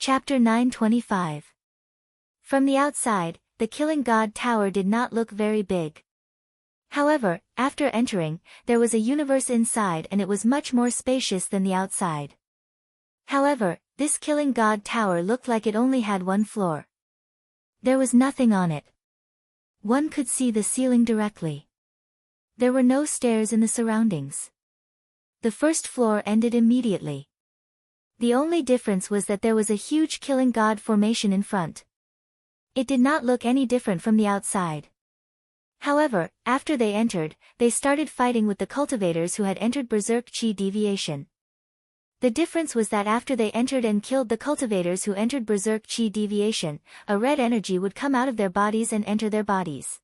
Chapter 925. From the outside, the Killing God Tower did not look very big. However, after entering, there was a universe inside and it was much more spacious than the outside. However, this Killing God Tower looked like it only had one floor. There was nothing on it. One could see the ceiling directly. There were no stairs in the surroundings. The first floor ended immediately. The only difference was that there was a huge Killing God formation in front. It did not look any different from the outside. However, after they entered, they started fighting with the cultivators who had entered Berserk Chi Deviation. The difference was that after they entered and killed the cultivators who entered Berserk Chi Deviation, a red energy would come out of their bodies and enter their bodies.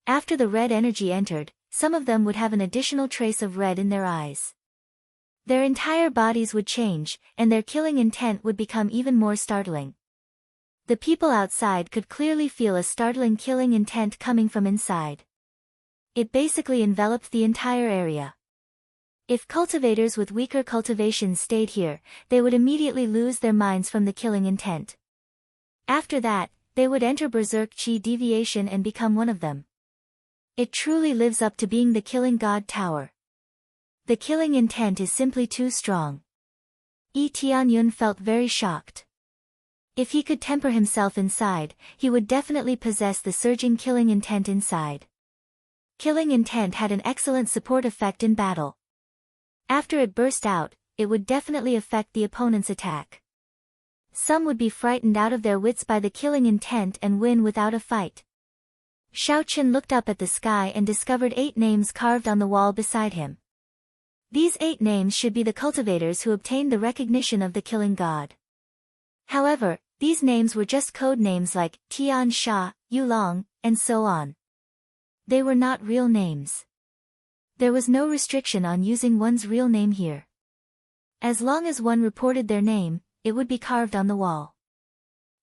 After the red energy entered, some of them would have an additional trace of red in their eyes. Their entire bodies would change, and their killing intent would become even more startling. The people outside could clearly feel a startling killing intent coming from inside. It basically enveloped the entire area. If cultivators with weaker cultivations stayed here, they would immediately lose their minds from the killing intent. After that, they would enter Berserk Chi Deviation and become one of them. It truly lives up to being the Killing God Tower. The killing intent is simply too strong. Tianyun felt very shocked. If he could temper himself inside, he would definitely possess the surging killing intent inside. Killing intent had an excellent support effect in battle. After it burst out, it would definitely affect the opponent's attack. Some would be frightened out of their wits by the killing intent and win without a fight. Xiaoqin looked up at the sky and discovered 8 names carved on the wall beside him. These 8 names should be the cultivators who obtained the recognition of the Killing God. However, these names were just code names like Tian Sha, Yulong, and so on. They were not real names. There was no restriction on using one's real name here. As long as one reported their name, it would be carved on the wall.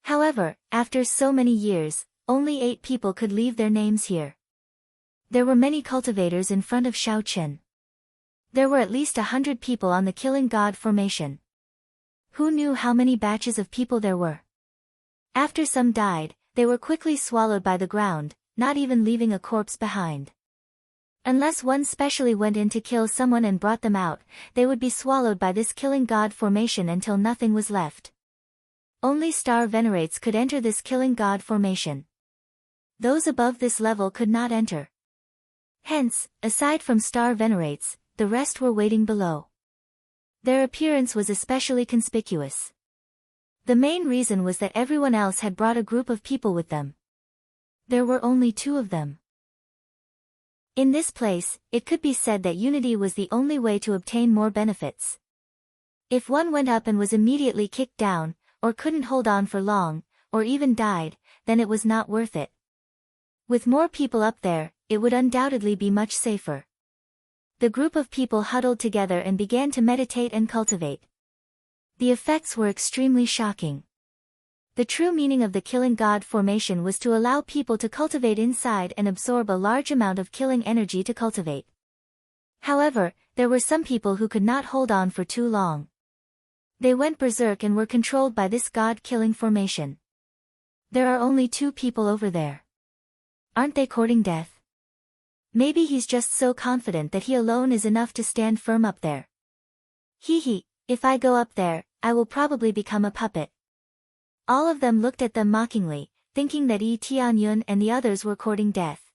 However, after so many years, only 8 people could leave their names here. There were many cultivators in front of Xiaoqin. There were at least 100 people on the Killing God formation. Who knew how many batches of people there were? After some died, they were quickly swallowed by the ground, not even leaving a corpse behind. Unless one specially went in to kill someone and brought them out, they would be swallowed by this Killing God formation until nothing was left. Only star venerates could enter this Killing God formation. Those above this level could not enter. Hence, aside from star venerates, the rest were waiting below. Their appearance was especially conspicuous. The main reason was that everyone else had brought a group of people with them. There were only 2 of them. In this place, it could be said that unity was the only way to obtain more benefits. If one went up and was immediately kicked down, or couldn't hold on for long, or even died, then it was not worth it. With more people up there, it would undoubtedly be much safer. The group of people huddled together and began to meditate and cultivate. The effects were extremely shocking. The true meaning of the Killing God formation was to allow people to cultivate inside and absorb a large amount of killing energy to cultivate. However, there were some people who could not hold on for too long. They went berserk and were controlled by this God-killing formation. There are only 2 people over there. Aren't they courting death? Maybe he's just so confident that he alone is enough to stand firm up there. Hee, if I go up there, I will probably become a puppet. All of them looked at them mockingly, thinking that Tianyun and the others were courting death.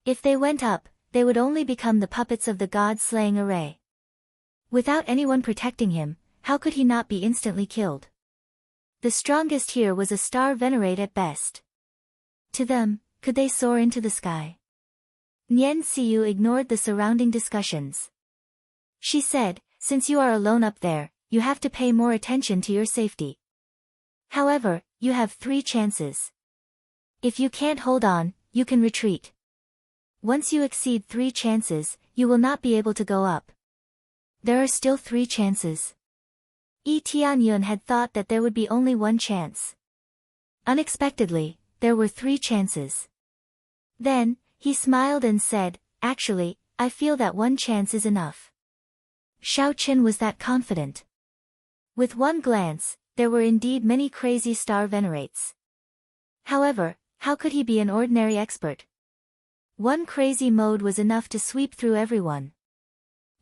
If they went up, they would only become the puppets of the god-slaying array. Without anyone protecting him, how could he not be instantly killed? The strongest here was a star venerate at best. To them, could they soar into the sky? Nian Xiu ignored the surrounding discussions. She said, since you are alone up there, you have to pay more attention to your safety. However, you have 3 chances. If you can't hold on, you can retreat. Once you exceed 3 chances, you will not be able to go up. There are still 3 chances. Tianyun had thought that there would be only 1 chance. Unexpectedly, there were 3 chances. Then, he smiled and said, actually, I feel that 1 chance is enough. Xiaoqin was that confident. With one glance, there were indeed many crazy star venerates. However, how could he be an ordinary expert? One crazy mode was enough to sweep through everyone.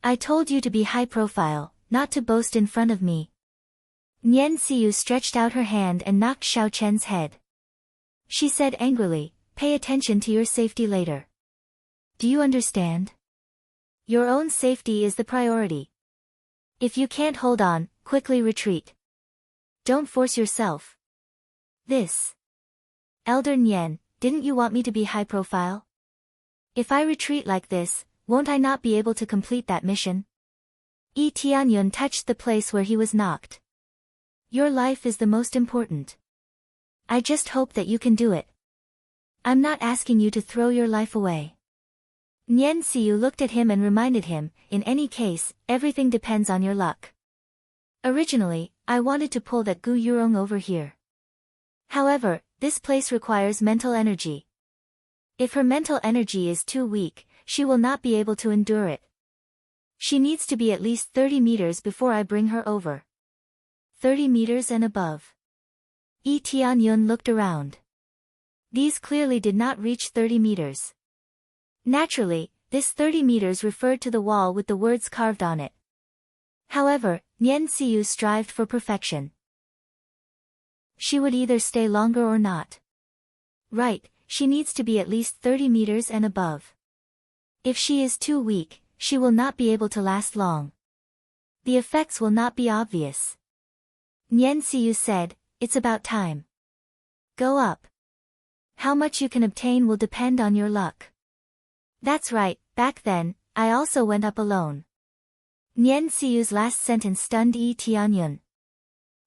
I told you to be high profile, not to boast in front of me. Nian Xiu stretched out her hand and knocked Xiao Chen's head. She said angrily, pay attention to your safety later. Do you understand? Your own safety is the priority. If you can't hold on, quickly retreat. Don't force yourself. This. Elder Nian, didn't you want me to be high profile? If I retreat like this, won't I not be able to complete that mission? Yi Tianyun touched the place where he was knocked. Your life is the most important. I just hope that you can do it. I'm not asking you to throw your life away. Nian Xiu looked at him and reminded him, in any case, everything depends on your luck. Originally, I wanted to pull that Gu Yurong over here. However, this place requires mental energy. If her mental energy is too weak, she will not be able to endure it. She needs to be at least 30 meters before I bring her over. 30 meters and above. Yi Tianyun looked around. These clearly did not reach 30 meters. Naturally, this 30 meters referred to the wall with the words carved on it. However, Nian Xiu strived for perfection. She would either stay longer or not. Right, she needs to be at least 30 meters and above. If she is too weak, she will not be able to last long. The effects will not be obvious. Nian Xiu said, it's about time. Go up. How much you can obtain will depend on your luck. That's right, back then, I also went up alone. Nian Xiu's last sentence stunned Yi Tianyun.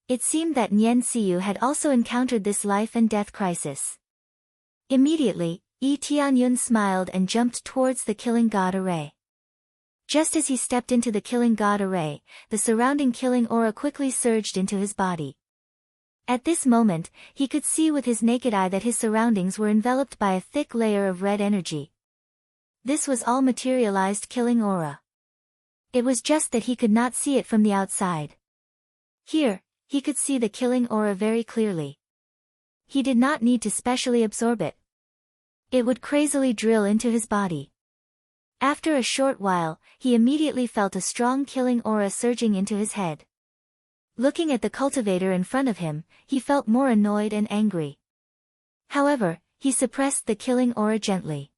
It seemed that Nian Xiu had also encountered this life and death crisis. Immediately, Yi Tianyun smiled and jumped towards the Killing God array. Just as he stepped into the Killing God array, the surrounding killing aura quickly surged into his body. At this moment, he could see with his naked eye that his surroundings were enveloped by a thick layer of red energy. This was all materialized killing aura. It was just that he could not see it from the outside. Here, he could see the killing aura very clearly. He did not need to specially absorb it. It would crazily drill into his body. After a short while, he immediately felt a strong killing aura surging into his head. Looking at the cultivator in front of him, he felt more annoyed and angry. However, he suppressed the killing aura gently.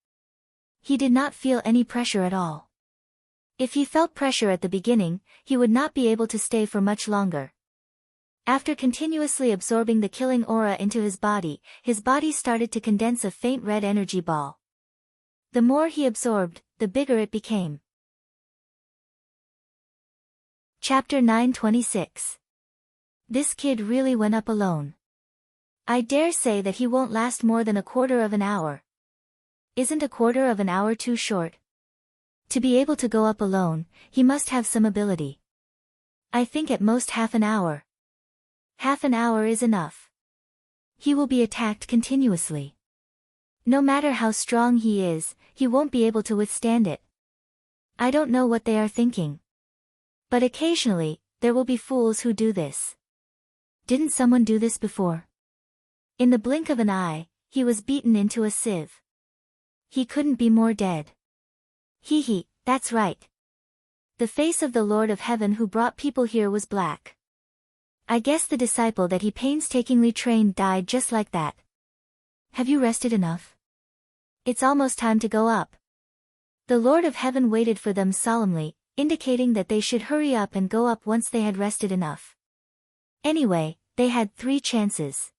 He did not feel any pressure at all. If he felt pressure at the beginning, he would not be able to stay for much longer. After continuously absorbing the killing aura into his body started to condense a faint red energy ball. The more he absorbed, the bigger it became. Chapter 926. This kid really went up alone. I dare say that he won't last more than a quarter of an hour. Isn't a quarter of an hour too short? To be able to go up alone, he must have some ability. I think at most half an hour. Half an hour is enough. He will be attacked continuously. No matter how strong he is, he won't be able to withstand it. I don't know what they are thinking. But occasionally, there will be fools who do this. Didn't someone do this before? In the blink of an eye, he was beaten into a sieve. He couldn't be more dead. Hee, that's right. The face of the Lord of Heaven who brought people here was black. I guess the disciple that he painstakingly trained died just like that. Have you rested enough? It's almost time to go up. The Lord of Heaven waited for them solemnly, indicating that they should hurry up and go up once they had rested enough. Anyway, they had 3 chances.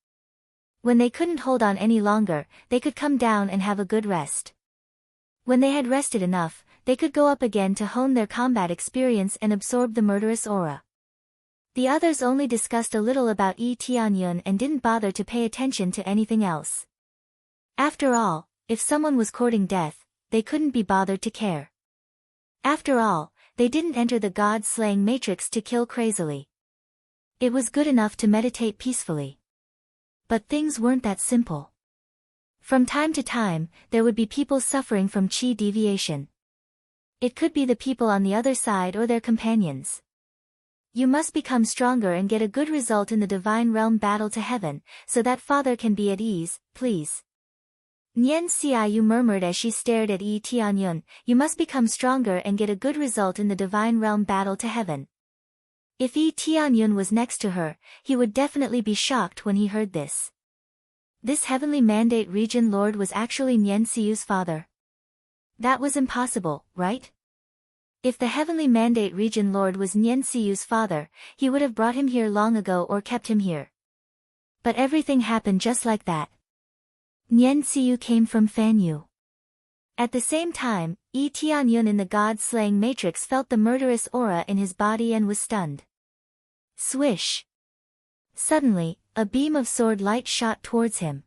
When they couldn't hold on any longer, they could come down and have a good rest. When they had rested enough, they could go up again to hone their combat experience and absorb the murderous aura. The others only discussed a little about Yi Tianyun and didn't bother to pay attention to anything else. After all, if someone was courting death, they couldn't be bothered to care. After all, they didn't enter the god-slaying matrix to kill crazily. It was good enough to meditate peacefully. But things weren't that simple. From time to time, there would be people suffering from chi deviation. It could be the people on the other side or their companions. You must become stronger and get a good result in the divine realm battle to heaven, so that father can be at ease, please. Nien Xiaoyu murmured as she stared at Yi Tianyun, you must become stronger and get a good result in the divine realm battle to heaven. If Yi Tianyun was next to her, he would definitely be shocked when he heard this. This heavenly mandate region lord was actually Nien Xiaoyu's father. That was impossible, right? If the heavenly mandate region lord was Nien Xiaoyu's father, he would have brought him here long ago or kept him here. But everything happened just like that. Nien Xiaoyu came from Fan Yu. At the same time, Yi Tianyun in the god-slaying matrix felt the murderous aura in his body and was stunned. Swish! Suddenly, a beam of sword light shot towards him.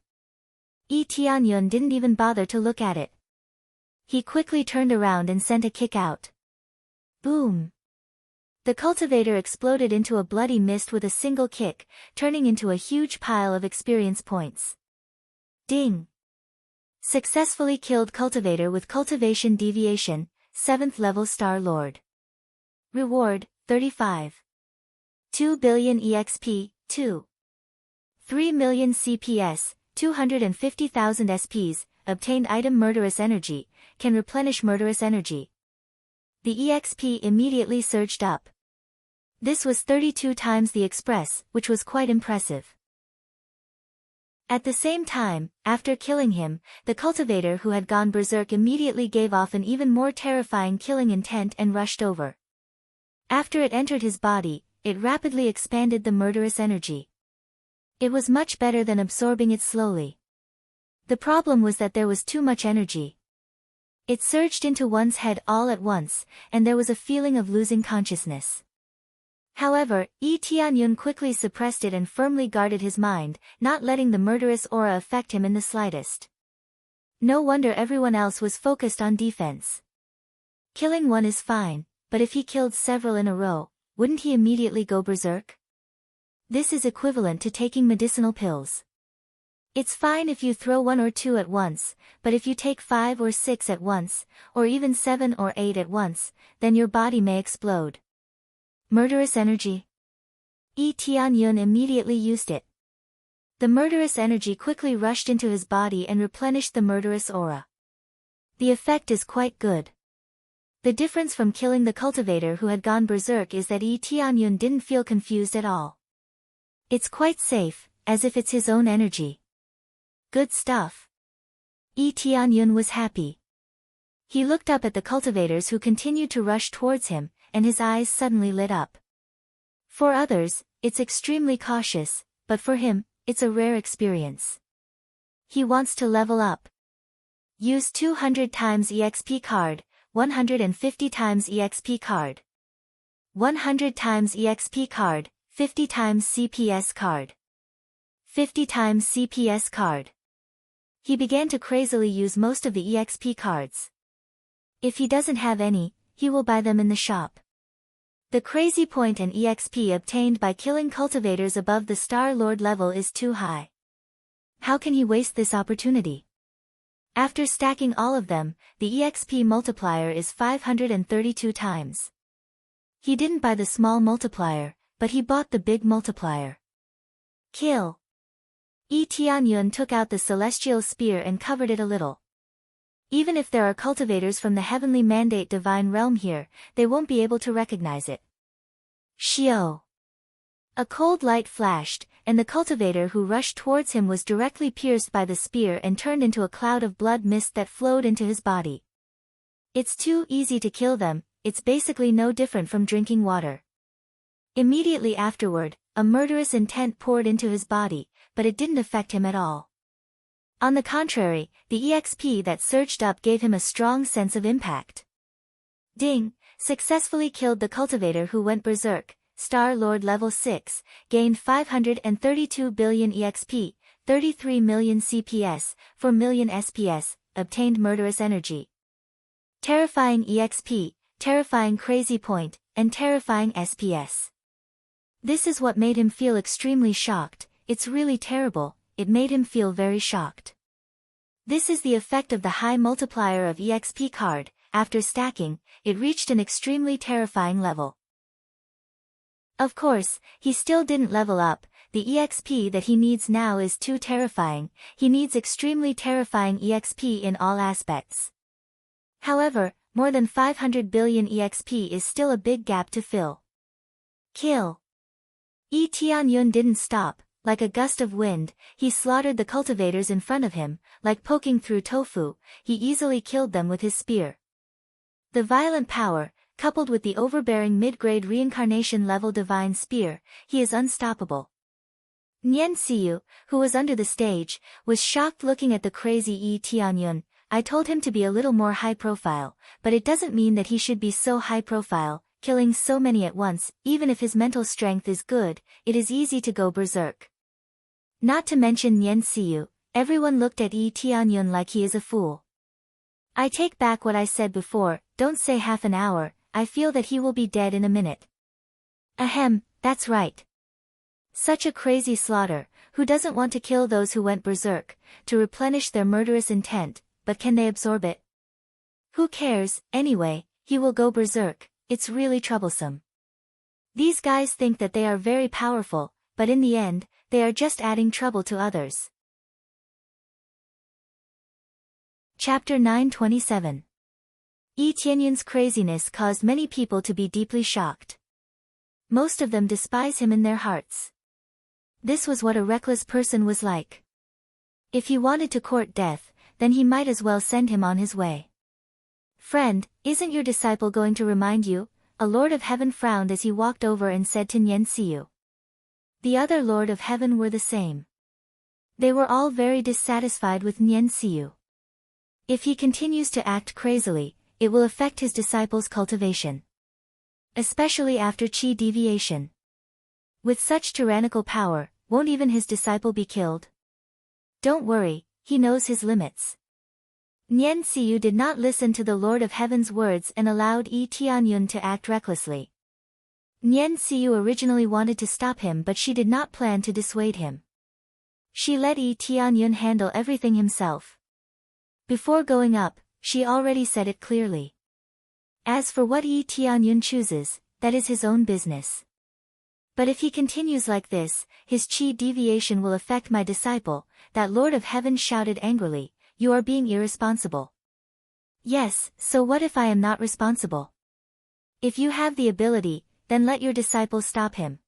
Yi Tianyun didn't even bother to look at it. He quickly turned around and sent a kick out. Boom! The cultivator exploded into a bloody mist with a single kick, turning into a huge pile of experience points. Ding! Successfully killed cultivator with cultivation deviation, 7th level Star Lord. Reward, 35. 2 billion EXP, 2. 3 million CPS, 250,000 SPs, obtained item murderous energy, can replenish murderous energy. The EXP immediately surged up. This was 32 times the express, which was quite impressive. At the same time, after killing him, the cultivator who had gone berserk immediately gave off an even more terrifying killing intent and rushed over. After it entered his body, it rapidly expanded the murderous energy. It was much better than absorbing it slowly. The problem was that there was too much energy. It surged into one's head all at once, and there was a feeling of losing consciousness. However, Yi Tianyun quickly suppressed it and firmly guarded his mind, not letting the murderous aura affect him in the slightest. No wonder everyone else was focused on defense. Killing one is fine, but if he killed several in a row, wouldn't he immediately go berserk? This is equivalent to taking medicinal pills. It's fine if you throw 1 or 2 at once, but if you take 5 or 6 at once, or even 7 or 8 at once, then your body may explode. Murderous energy. Yi Tianyun immediately used it. The murderous energy quickly rushed into his body and replenished the murderous aura. The effect is quite good. The difference from killing the cultivator who had gone berserk is that Yi Tianyun didn't feel confused at all. It's quite safe, as if it's his own energy. Good stuff. Yi Tianyun was happy. He looked up at the cultivators who continued to rush towards him, and his eyes suddenly lit up. For others, it's extremely cautious, but for him, it's a rare experience. He wants to level up. Use 200 times EXP card, 150 times EXP card. 100 times EXP card, 50 times CPS card. 50 times CPS card. He began to crazily use most of the EXP cards. If he doesn't have any, he will buy them in the shop. The crazy point and EXP obtained by killing cultivators above the Star Lord level is too high. How can he waste this opportunity? After stacking all of them, the EXP multiplier is 532 times. He didn't buy the small multiplier, but he bought the big multiplier. Kill. Yi Tianyun took out the celestial spear and covered it a little. Even if there are cultivators from the heavenly mandate divine realm here, they won't be able to recognize it. Shio. A cold light flashed, and the cultivator who rushed towards him was directly pierced by the spear and turned into a cloud of blood mist that flowed into his body. It's too easy to kill them, it's basically no different from drinking water. Immediately afterward, a murderous intent poured into his body, but it didn't affect him at all. On the contrary, the EXP that surged up gave him a strong sense of impact. Ding! Successfully killed the cultivator who went berserk, Star Lord level 6, gained 532 billion EXP, 33 million CPS, 4 million SPS, obtained murderous energy. Terrifying EXP, terrifying crazy point, and terrifying SPS. This is what made him feel extremely shocked. It's really terrible, it made him feel very shocked. This is the effect of the high multiplier of EXP card. After stacking, it reached an extremely terrifying level. Of course, he still didn't level up. The EXP that he needs now is too terrifying. He needs extremely terrifying EXP in all aspects. However, more than 500 billion EXP is still a big gap to fill. Kill. Tianyun didn't stop. Like a gust of wind, he slaughtered the cultivators in front of him. Like poking through tofu, he easily killed them with his spear. The violent power, coupled with the overbearing mid-grade reincarnation level divine spear, he is unstoppable. Nian Xiu, who was under the stage, was shocked looking at the crazy Tianyun. I told him to be a little more high profile, but it doesn't mean that he should be so high profile, killing so many at once. Even if his mental strength is good, it is easy to go berserk. Not to mention Nian Xiu, everyone looked at Tianyun like he is a fool. I take back what I said before, don't say half an hour, I feel that he will be dead in a minute. Ahem, that's right. Such a crazy slaughter, who doesn't want to kill those who went berserk, to replenish their murderous intent, but can they absorb it? Who cares, anyway, he will go berserk, it's really troublesome. These guys think that they are very powerful, but in the end, they are just adding trouble to others. Chapter 927. Tianyun's craziness caused many people to be deeply shocked. Most of them despise him in their hearts. This was what a reckless person was like. If he wanted to court death, then he might as well send him on his way. Friend, isn't your disciple going to remind you? A Lord of Heaven frowned as he walked over and said to Nian Xiu. The other Lord of Heaven were the same. They were all very dissatisfied with Nian Xiu. If he continues to act crazily, it will affect his disciple's cultivation. Especially after qi deviation. With such tyrannical power, won't even his disciple be killed? Don't worry, he knows his limits. Nian Xiu did not listen to the Lord of Heaven's words and allowed Tianyun to act recklessly. Nian Xiu originally wanted to stop him, but she did not plan to dissuade him. She let Tianyun handle everything himself. Before going up, she already said it clearly. As for what Tianyun chooses, that is his own business. But if he continues like this, his qi deviation will affect my disciple. That Lord of Heaven shouted angrily, you are being irresponsible. Yes, so what if I am not responsible? If you have the ability, then let your disciple stop him.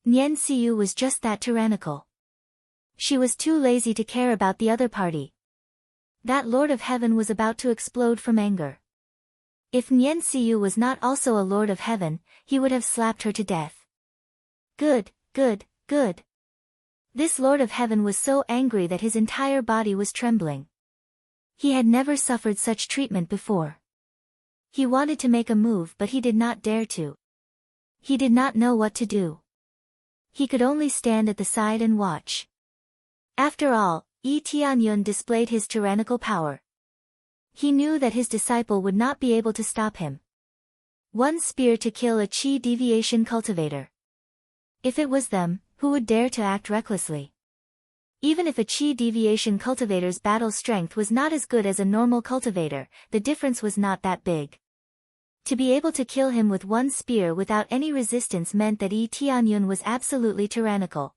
Nian Xiu was just that tyrannical. She was too lazy to care about the other party. That Lord of Heaven was about to explode from anger. If Nian Xiu was not also a Lord of Heaven, he would have slapped her to death. Good, good, good. This Lord of Heaven was so angry that his entire body was trembling. He had never suffered such treatment before. He wanted to make a move, but he did not dare to. He did not know what to do. He could only stand at the side and watch. After all, Tianyun displayed his tyrannical power. He knew that his disciple would not be able to stop him. One spear to kill a qi deviation cultivator. If it was them, who would dare to act recklessly? Even if a qi deviation cultivator's battle strength was not as good as a normal cultivator, the difference was not that big. To be able to kill him with one spear without any resistance meant that Tianyun was absolutely tyrannical.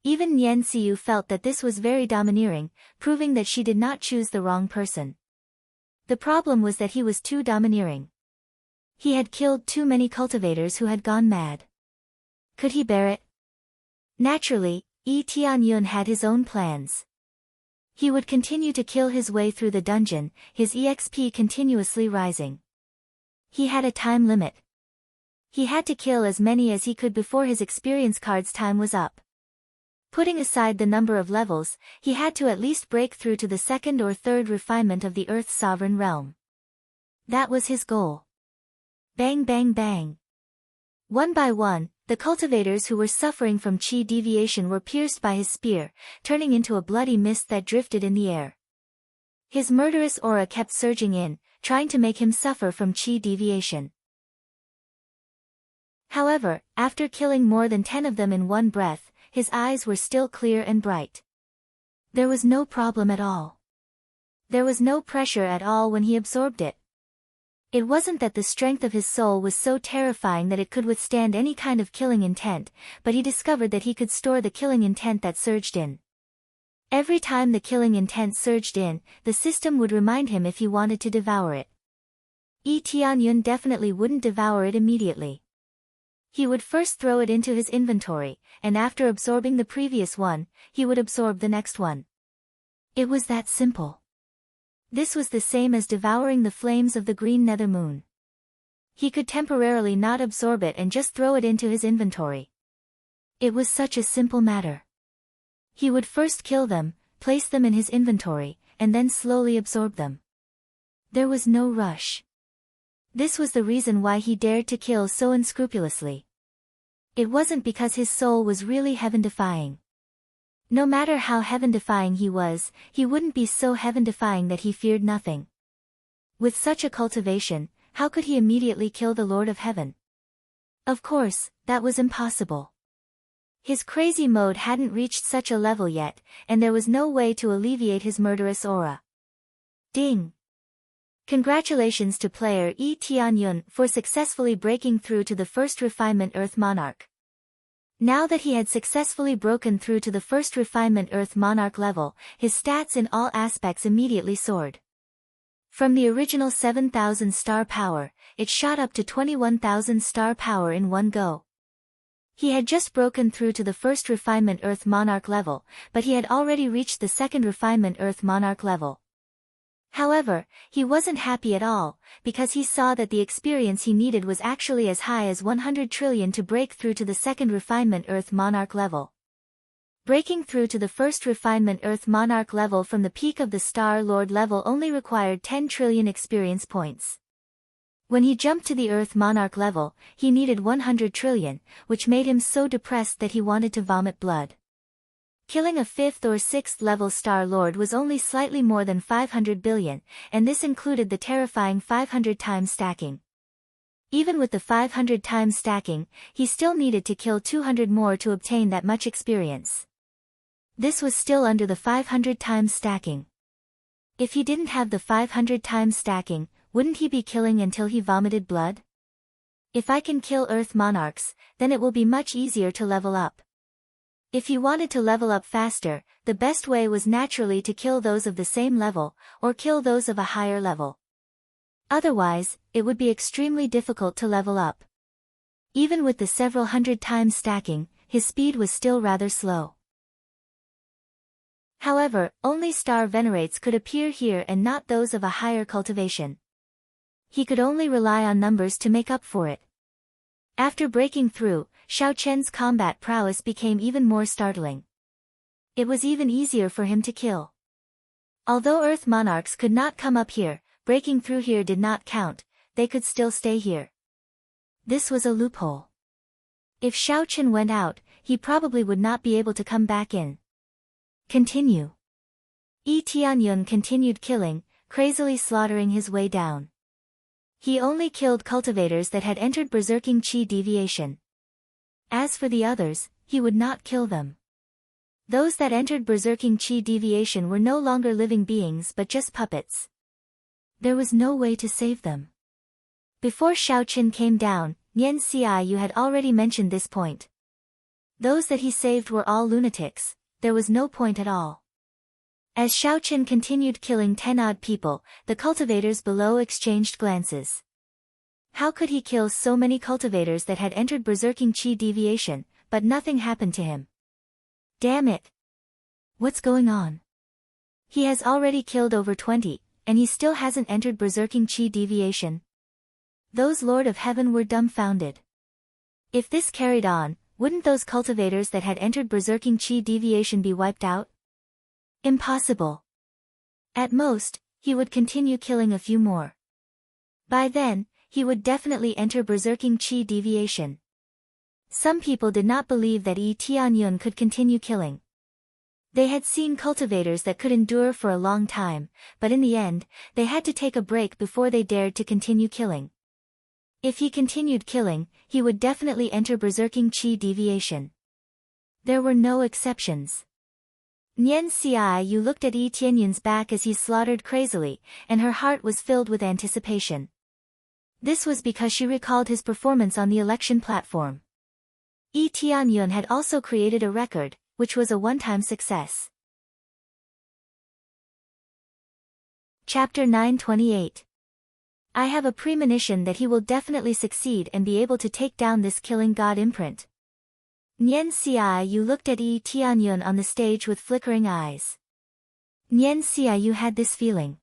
Even Nian Xiu felt that this was very domineering, proving that she did not choose the wrong person. The problem was that he was too domineering. He had killed too many cultivators who had gone mad. Could he bear it? Naturally, Tianyun had his own plans. He would continue to kill his way through the dungeon, his EXP continuously rising. He had a time limit. He had to kill as many as he could before his experience card's time was up. Putting aside the number of levels, he had to at least break through to the second or third refinement of the Earth's sovereign realm. That was his goal. Bang bang bang. One by one, the cultivators who were suffering from qi deviation were pierced by his spear, turning into a bloody mist that drifted in the air. His murderous aura kept surging in, trying to make him suffer from qi deviation. However, after killing more than 10 of them in one breath, his eyes were still clear and bright. There was no problem at all. There was no pressure at all when he absorbed it. It wasn't that the strength of his soul was so terrifying that it could withstand any kind of killing intent, but he discovered that he could store the killing intent that surged in. Every time the killing intent surged in, the system would remind him if he wanted to devour it. Tianyun definitely wouldn't devour it immediately. He would first throw it into his inventory, and after absorbing the previous one, he would absorb the next one. It was that simple. This was the same as devouring the flames of the green nether moon. He could temporarily not absorb it and just throw it into his inventory. It was such a simple matter. He would first kill them, place them in his inventory, and then slowly absorb them. There was no rush. This was the reason why he dared to kill so unscrupulously. It wasn't because his soul was really heaven-defying. No matter how heaven-defying he was, he wouldn't be so heaven-defying that he feared nothing. With such a cultivation, how could he immediately kill the Lord of Heaven? Of course, that was impossible. His crazy mode hadn't reached such a level yet, and there was no way to alleviate his murderous aura. Ding! Congratulations to player Tianyun for successfully breaking through to the first refinement Earth Monarch. Now that he had successfully broken through to the first refinement Earth Monarch level, his stats in all aspects immediately soared. From the original 7,000 star power, it shot up to 21,000 star power in one go. He had just broken through to the first refinement Earth Monarch level, but he had already reached the second refinement Earth Monarch level. However, he wasn't happy at all, because he saw that the experience he needed was actually as high as 100 trillion to break through to the second refinement Earth Monarch level. Breaking through to the first refinement Earth Monarch level from the peak of the Star Lord level only required 10 trillion experience points. When he jumped to the Earth Monarch level, he needed 100 trillion, which made him so depressed that he wanted to vomit blood. Killing a 5th or 6th level Star Lord was only slightly more than 500 billion, and this included the terrifying 500 times stacking. Even with the 500 times stacking, he still needed to kill 200 more to obtain that much experience. This was still under the 500 times stacking. If he didn't have the 500 times stacking, wouldn't he be killing until he vomited blood? If I can kill Earth Monarchs, then it will be much easier to level up. If he wanted to level up faster, the best way was naturally to kill those of the same level, or kill those of a higher level. Otherwise, it would be extremely difficult to level up. Even with the several hundred times stacking, his speed was still rather slow. However, only star venerates could appear here and not those of a higher cultivation. He could only rely on numbers to make up for it. After breaking through, Xiao Chen's combat prowess became even more startling. It was even easier for him to kill. Although Earth Monarchs could not come up here, breaking through here did not count, they could still stay here. This was a loophole. If Xiao Chen went out, he probably would not be able to come back in. Continue. Tianyun continued killing, crazily slaughtering his way down. He only killed cultivators that had entered berserking chi deviation. As for the others, he would not kill them. Those that entered berserking chi deviation were no longer living beings but just puppets. There was no way to save them. Before Xiao Chen came down, Nian Xiaoyu had already mentioned this point. Those that he saved were all lunatics, there was no point at all. As Xiao Chen continued killing 10-odd people, the cultivators below exchanged glances. How could he kill so many cultivators that had entered berserking chi deviation, but nothing happened to him? Damn it! What's going on? He has already killed over 20, and he still hasn't entered berserking chi deviation. Those Lord of Heaven were dumbfounded. If this carried on, wouldn't those cultivators that had entered berserking chi deviation be wiped out? Impossible. At most, he would continue killing a few more. By then, he would definitely enter berserking chi deviation. Some people did not believe that Tianyun could continue killing. They had seen cultivators that could endure for a long time, but in the end, they had to take a break before they dared to continue killing. If he continued killing, he would definitely enter berserking chi deviation. There were no exceptions. Nian Xiaoyu looked at Tianyun's back as he slaughtered crazily, and her heart was filled with anticipation. This was because she recalled his performance on the election platform. Lee Tianyun had also created a record, which was a one-time success. Chapter 928. I have a premonition that he will definitely succeed and be able to take down this killing god imprint. Nyen Xiaoyu looked at Lee Tianyun on the stage with flickering eyes. Nyen Xiaoyu had this feeling.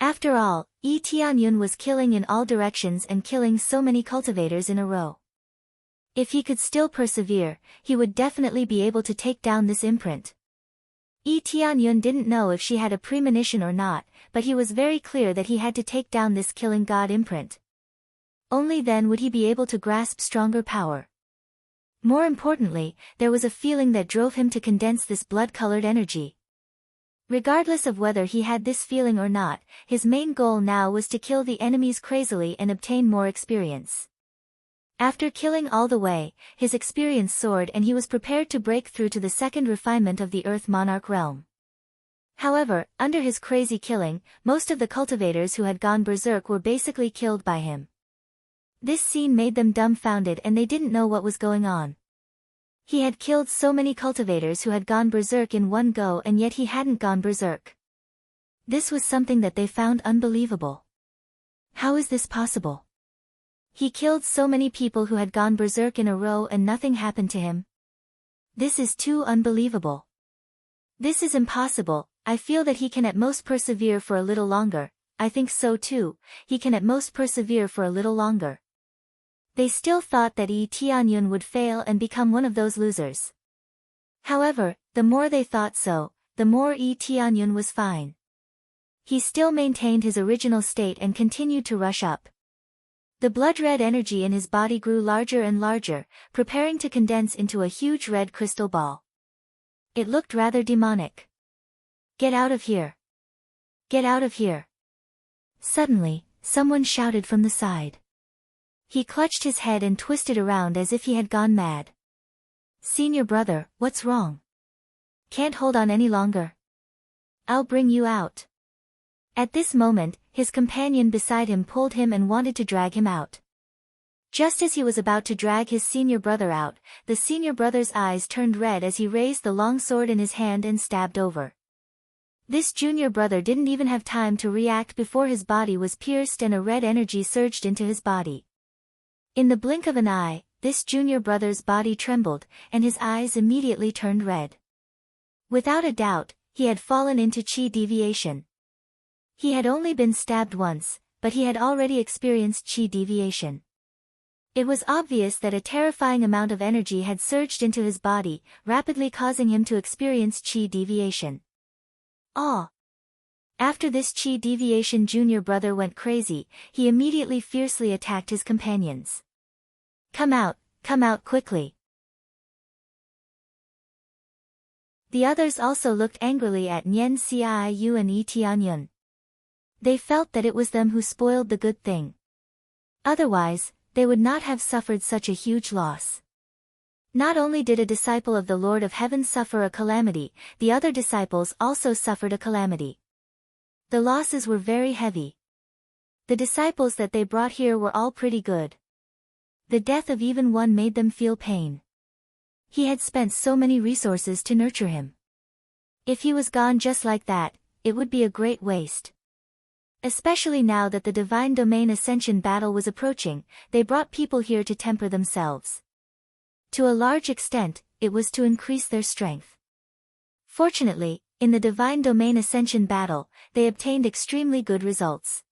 After all, Lee Tianyun was killing in all directions and killing so many cultivators in a row. If he could still persevere, he would definitely be able to take down this imprint. Lee Tianyun didn't know if she had a premonition or not, but he was very clear that he had to take down this killing god imprint. Only then would he be able to grasp stronger power. More importantly, there was a feeling that drove him to condense this blood-colored energy. Regardless of whether he had this feeling or not, his main goal now was to kill the enemies crazily and obtain more experience. After killing all the way, his experience soared and he was prepared to break through to the second refinement of the Earth Monarch realm. However, under his crazy killing, most of the cultivators who had gone berserk were basically killed by him. This scene made them dumbfounded and they didn't know what was going on. He had killed so many cultivators who had gone berserk in one go and yet he hadn't gone berserk. This was something that they found unbelievable. How is this possible? He killed so many people who had gone berserk in a row and nothing happened to him. This is too unbelievable. This is impossible. I feel that he can at most persevere for a little longer. I think so too, he can at most persevere for a little longer. They still thought that Lee Tianyun would fail and become one of those losers. However, the more they thought so, the more Lee Tianyun was fine. He still maintained his original state and continued to rush up. The blood-red energy in his body grew larger and larger, preparing to condense into a huge red crystal ball. It looked rather demonic. Get out of here! Get out of here! Suddenly, someone shouted from the side. He clutched his head and twisted around as if he had gone mad. Senior brother, what's wrong? Can't hold on any longer? I'll bring you out. At this moment, his companion beside him pulled him and wanted to drag him out. Just as he was about to drag his senior brother out, the senior brother's eyes turned red as he raised the long sword in his hand and stabbed over. This junior brother didn't even have time to react before his body was pierced and a red energy surged into his body. In the blink of an eye, this junior brother's body trembled, and his eyes immediately turned red. Without a doubt, he had fallen into chi deviation. He had only been stabbed once, but he had already experienced chi deviation. It was obvious that a terrifying amount of energy had surged into his body, rapidly causing him to experience chi deviation. Ah! After this chi deviation, junior brother went crazy. He immediately fiercely attacked his companions. Come out quickly. The others also looked angrily at Nyen Xiaoyu and Lee Tianyun. They felt that it was them who spoiled the good thing. Otherwise, they would not have suffered such a huge loss. Not only did a disciple of the Lord of Heaven suffer a calamity, the other disciples also suffered a calamity. The losses were very heavy. The disciples that they brought here were all pretty good. The death of even one made them feel pain. He had spent so many resources to nurture him. If he was gone just like that, it would be a great waste. Especially now that the Divine Domain Ascension battle was approaching, they brought people here to temper themselves. To a large extent, it was to increase their strength. Fortunately, in the Divine Domain Ascension battle, they obtained extremely good results.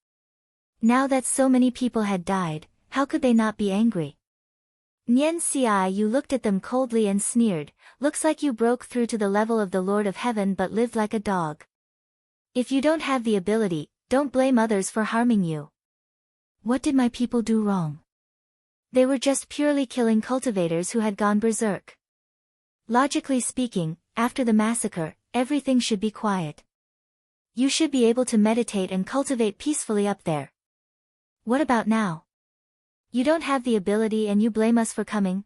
Now that so many people had died, how could they not be angry? Nyen Xiaoyu looked at them coldly and sneered, looks like you broke through to the level of the Lord of Heaven but lived like a dog. If you don't have the ability, don't blame others for harming you. What did my people do wrong? They were just purely killing cultivators who had gone berserk. Logically speaking, after the massacre, everything should be quiet. You should be able to meditate and cultivate peacefully up there. What about now? You don't have the ability and you blame us for coming?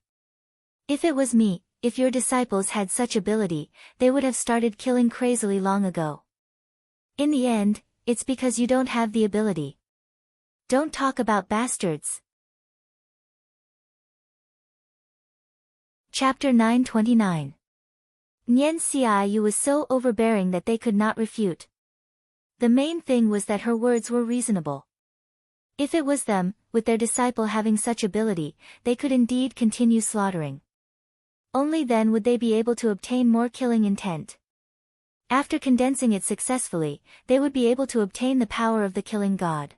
If it was me, if your disciples had such ability, they would have started killing crazily long ago. In the end, it's because you don't have the ability. Don't talk about bastards. Chapter 929. Nyen Xiaoyu was so overbearing that they could not refute. The main thing was that her words were reasonable. If it was them, with their disciple having such ability, they could indeed continue slaughtering. Only then would they be able to obtain more killing intent. After condensing it successfully, they would be able to obtain the power of the killing god.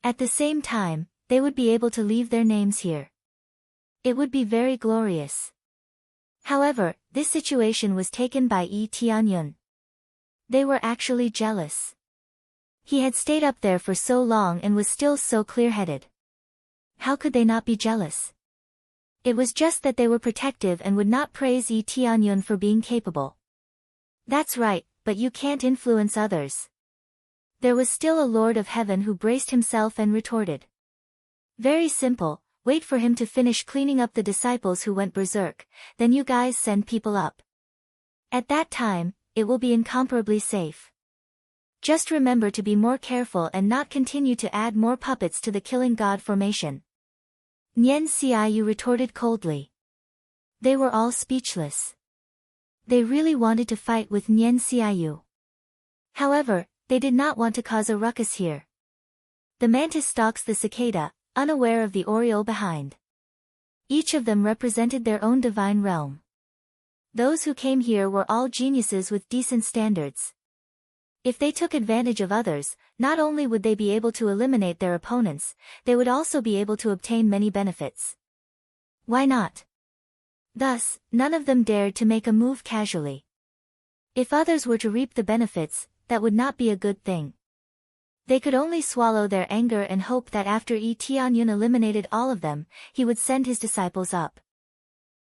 At the same time, they would be able to leave their names here. It would be very glorious. However, this situation was taken by Yi Tianyun. They were actually jealous. He had stayed up there for so long and was still so clear-headed. How could they not be jealous? It was just that they were protective and would not praise Yi Tianyun for being capable. That's right, but you can't influence others. There was still a Lord of Heaven who braced himself and retorted. Very simple, wait for him to finish cleaning up the disciples who went berserk, then you guys send people up. At that time, it will be incomparably safe. Just remember to be more careful and not continue to add more puppets to the killing god formation. Nyen Xiaoyu retorted coldly. They were all speechless. They really wanted to fight with Nyen Xiaoyu. However, they did not want to cause a ruckus here. The mantis stalks the cicada, unaware of the oriole behind. Each of them represented their own divine realm. Those who came here were all geniuses with decent standards. If they took advantage of others, not only would they be able to eliminate their opponents, they would also be able to obtain many benefits. Why not? Thus, none of them dared to make a move casually. If others were to reap the benefits, that would not be a good thing. They could only swallow their anger and hope that after Yi Tianyun eliminated all of them, he would send his disciples up.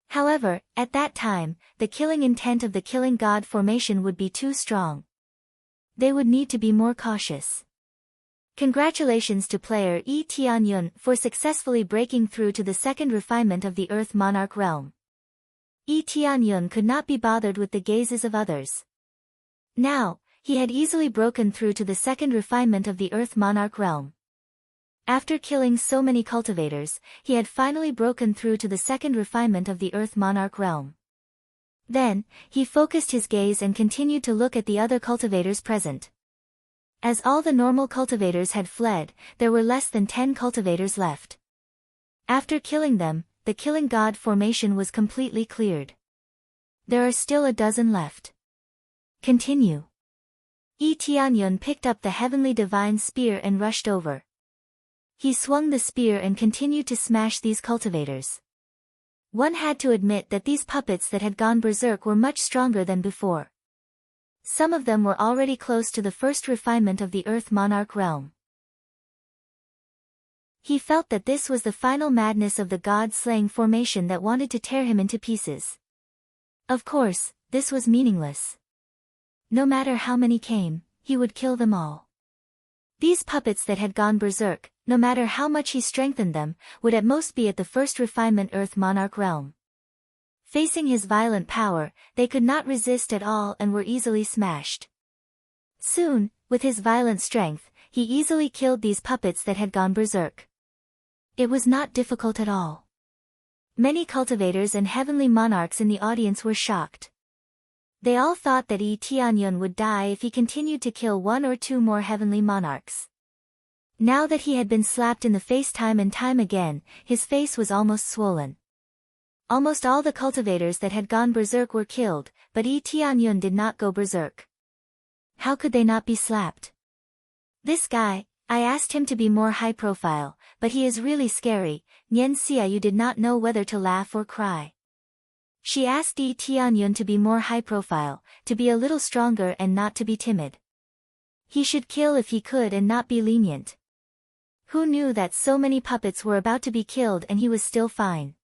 However, at that time, the killing intent of the killing god formation would be too strong. They would need to be more cautious. Congratulations to player Yi Tianyun for successfully breaking through to the second refinement of the Earth Monarch realm. Yi Tianyun could not be bothered with the gazes of others. Now, he had easily broken through to the second refinement of the Earth Monarch realm. After killing so many cultivators, he had finally broken through to the second refinement of the Earth Monarch realm. Then, he focused his gaze and continued to look at the other cultivators present. As all the normal cultivators had fled, there were less than 10 cultivators left. After killing them, the killing god formation was completely cleared. There are still a dozen left. Continue. Yi Tianyun picked up the heavenly divine spear and rushed over. He swung the spear and continued to smash these cultivators. One had to admit that these puppets that had gone berserk were much stronger than before. Some of them were already close to the first refinement of the Earth Monarch realm. He felt that this was the final madness of the god-slaying formation that wanted to tear him into pieces. Of course, this was meaningless. No matter how many came, he would kill them all. These puppets that had gone berserk, no matter how much he strengthened them, would at most be at the first refinement Earth Monarch realm. Facing his violent power, they could not resist at all and were easily smashed. Soon, with his violent strength, he easily killed these puppets that had gone berserk. It was not difficult at all. Many cultivators and heavenly monarchs in the audience were shocked. They all thought that Yi Tianyun would die if he continued to kill one or two more heavenly monarchs. Now that he had been slapped in the face time and time again, his face was almost swollen. Almost all the cultivators that had gone berserk were killed, but Yi Tianyun did not go berserk. How could they not be slapped? This guy, I asked him to be more high profile, but he is really scary. Nyen Xiaoyu did not know whether to laugh or cry. She asked Yi Tianyun to be more high profile, to be a little stronger and not to be timid. He should kill if he could and not be lenient. Who knew that so many puppets were about to be killed and he was still fine?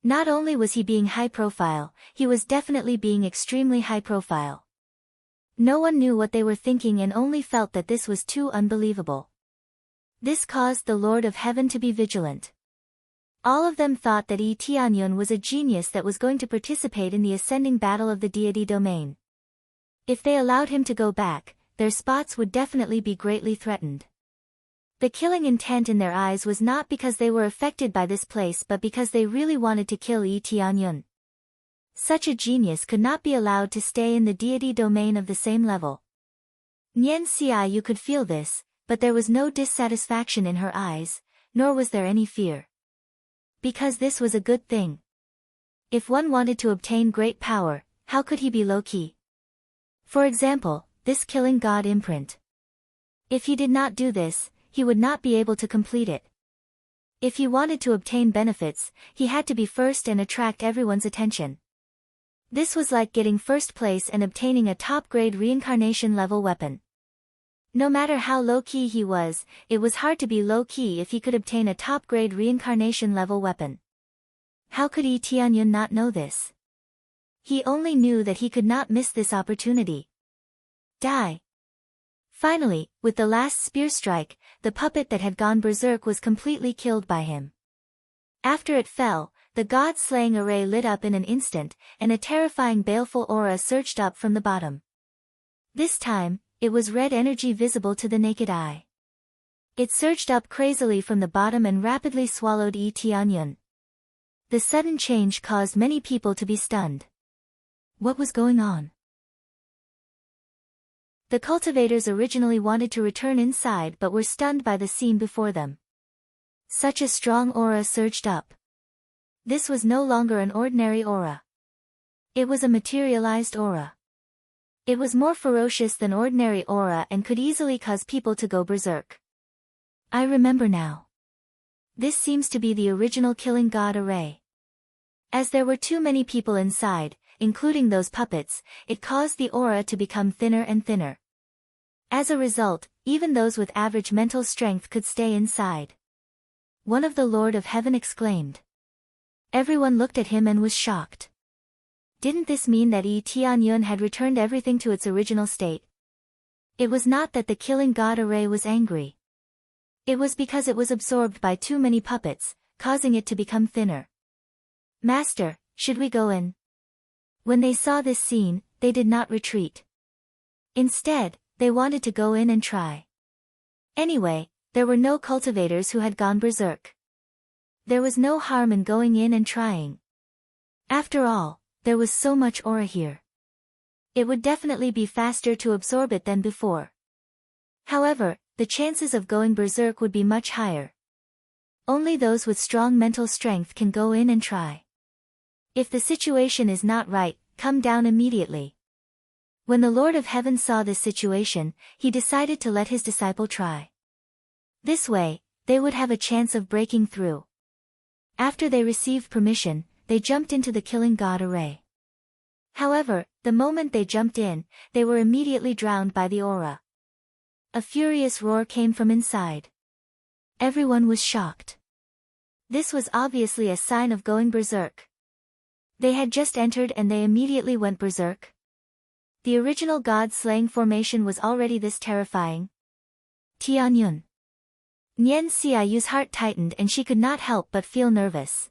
Not only was he being high profile, he was definitely being extremely high profile. No one knew what they were thinking and only felt that this was too unbelievable. This caused the Lord of Heaven to be vigilant. All of them thought that Yi Tianyun was a genius that was going to participate in the ascending battle of the deity domain. If they allowed him to go back, their spots would definitely be greatly threatened. The killing intent in their eyes was not because they were affected by this place but because they really wanted to kill Yi Tianyun. Such a genius could not be allowed to stay in the deity domain of the same level. Nian Xiaoyu could feel this, but there was no dissatisfaction in her eyes, nor was there any fear. Because this was a good thing. If one wanted to obtain great power, how could he be low-key? For example, this killing god imprint. If he did not do this, he would not be able to complete it. If he wanted to obtain benefits, he had to be first and attract everyone's attention. This was like getting first place and obtaining a top-grade reincarnation level weapon. No matter how low-key he was, it was hard to be low-key if he could obtain a top-grade reincarnation level weapon. How could Yi Tianyun not know this? He only knew that he could not miss this opportunity. Die. Finally, with the last spear strike, the puppet that had gone berserk was completely killed by him. After it fell, the god-slaying array lit up in an instant, and a terrifying baleful aura surged up from the bottom. This time, it was red energy visible to the naked eye. It surged up crazily from the bottom and rapidly swallowed Yi Tianyun. The sudden change caused many people to be stunned. What was going on? The cultivators originally wanted to return inside but were stunned by the scene before them. Such a strong aura surged up. This was no longer an ordinary aura. It was a materialized aura. It was more ferocious than ordinary aura and could easily cause people to go berserk. I remember now. This seems to be the original killing god array. As there were too many people inside, including those puppets, it caused the aura to become thinner and thinner. As a result, even those with average mental strength could stay inside. One of the Lord of Heaven exclaimed. Everyone looked at him and was shocked. Didn't this mean that Yi Tianyun had returned everything to its original state? It was not that the killing god array was angry. It was because it was absorbed by too many puppets, causing it to become thinner. Master, should we go in? When they saw this scene, they did not retreat. Instead, they wanted to go in and try. Anyway, there were no cultivators who had gone berserk. There was no harm in going in and trying. After all, there was so much aura here. It would definitely be faster to absorb it than before. However, the chances of going berserk would be much higher. Only those with strong mental strength can go in and try. If the situation is not right, come down immediately. When the Lord of Heaven saw this situation, he decided to let his disciple try. This way, they would have a chance of breaking through. After they received permission, they jumped into the killing god array. However, the moment they jumped in, they were immediately drowned by the aura. A furious roar came from inside. Everyone was shocked. This was obviously a sign of going berserk. They had just entered and they immediately went berserk. The original god-slaying formation was already this terrifying. Tianyun. Nian Xiaoyu's heart tightened and she could not help but feel nervous.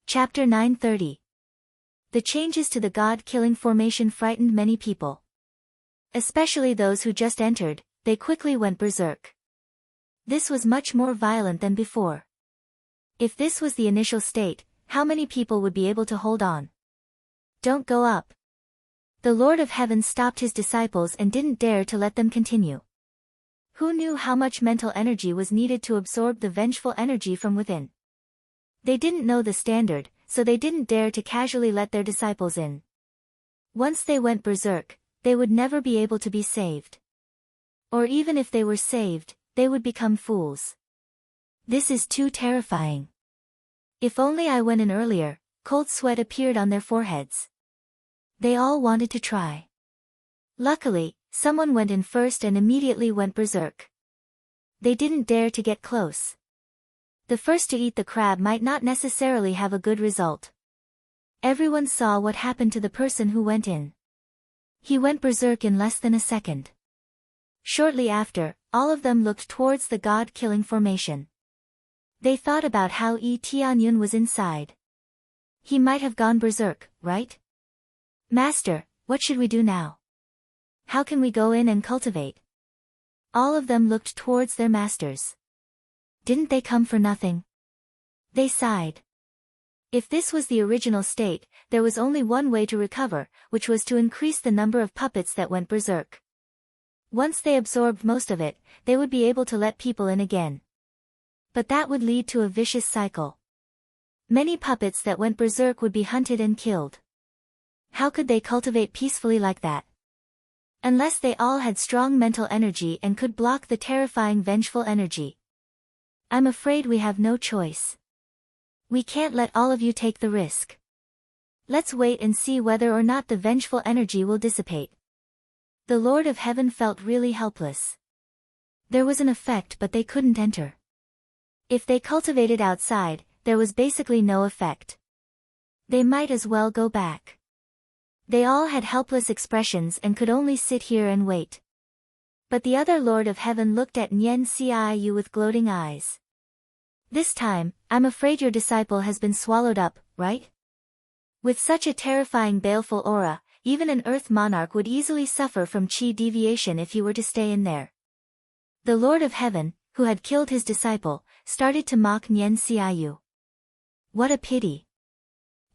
Chapter 930. The changes to the god-killing formation frightened many people. Especially those who just entered, they quickly went berserk. This was much more violent than before. If this was the initial state, how many people would be able to hold on? Don't go up. The Lord of Heaven stopped his disciples and didn't dare to let them continue. Who knew how much mental energy was needed to absorb the vengeful energy from within? They didn't know the standard, so they didn't dare to casually let their disciples in. Once they went berserk, they would never be able to be saved. Or even if they were saved, they would become fools. This is too terrifying. If only I went in earlier. Cold sweat appeared on their foreheads. They all wanted to try. Luckily, someone went in first and immediately went berserk. They didn't dare to get close. The first to eat the crab might not necessarily have a good result. Everyone saw what happened to the person who went in. He went berserk in less than a second. Shortly after, all of them looked towards the god-killing formation. They thought about how Yi Tianyun was inside. He might have gone berserk, right? Master, what should we do now? How can we go in and cultivate? All of them looked towards their masters. Didn't they come for nothing? They sighed. If this was the original state, there was only one way to recover, which was to increase the number of puppets that went berserk. Once they absorbed most of it, they would be able to let people in again. But that would lead to a vicious cycle. Many puppets that went berserk would be hunted and killed. How could they cultivate peacefully like that? Unless they all had strong mental energy and could block the terrifying vengeful energy. I'm afraid we have no choice. We can't let all of you take the risk. Let's wait and see whether or not the vengeful energy will dissipate. The Lord of Heaven felt really helpless. There was an effect, but they couldn't enter. If they cultivated outside, there was basically no effect. They might as well go back. They all had helpless expressions and could only sit here and wait. But the other Lord of Heaven looked at Nian Xiaoyu with gloating eyes. This time, I'm afraid your disciple has been swallowed up, right? With such a terrifying baleful aura, even an Earth monarch would easily suffer from chi deviation if he were to stay in there. The Lord of Heaven, who had killed his disciple, started to mock Nian Xiaoyu. What a pity.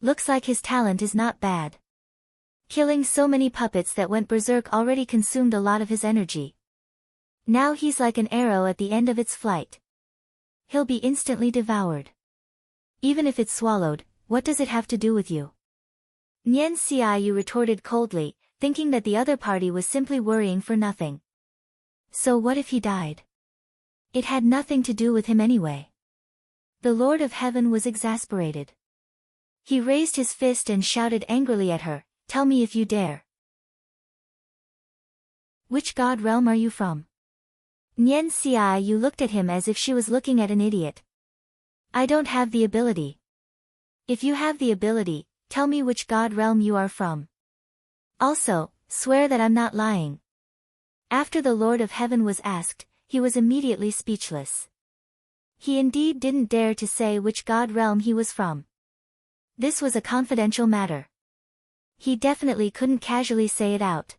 Looks like his talent is not bad. Killing so many puppets that went berserk already consumed a lot of his energy. Now he's like an arrow at the end of its flight. He'll be instantly devoured. Even if it's swallowed, what does it have to do with you? Nian Xiaoyu retorted coldly, thinking that the other party was simply worrying for nothing. So what if he died? It had nothing to do with him anyway. The Lord of Heaven was exasperated. He raised his fist and shouted angrily at her, "Tell me if you dare. Which god realm are you from?" Nian Xiaoyu looked at him as if she was looking at an idiot. I don't have the ability. If you have the ability, tell me which god realm you are from. Also, swear that I'm not lying. After the Lord of Heaven was asked, he was immediately speechless. He indeed didn't dare to say which god realm he was from. This was a confidential matter. He definitely couldn't casually say it out.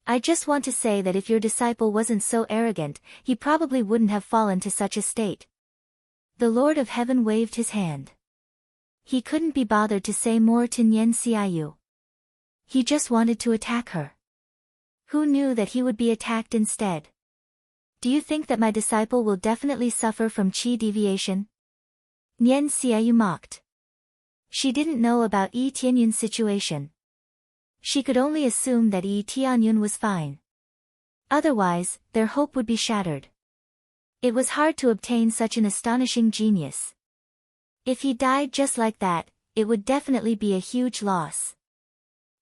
I just want to say that if your disciple wasn't so arrogant, he probably wouldn't have fallen to such a state. The Lord of Heaven waved his hand. He couldn't be bothered to say more to Nian Xiaoyu. He just wanted to attack her. Who knew that he would be attacked instead? Do you think that my disciple will definitely suffer from chi deviation? Nian Xiaoyu mocked. She didn't know about Yi Tianyun's situation. She could only assume that Yi Tianyun was fine. Otherwise, their hope would be shattered. It was hard to obtain such an astonishing genius. If he died just like that, it would definitely be a huge loss.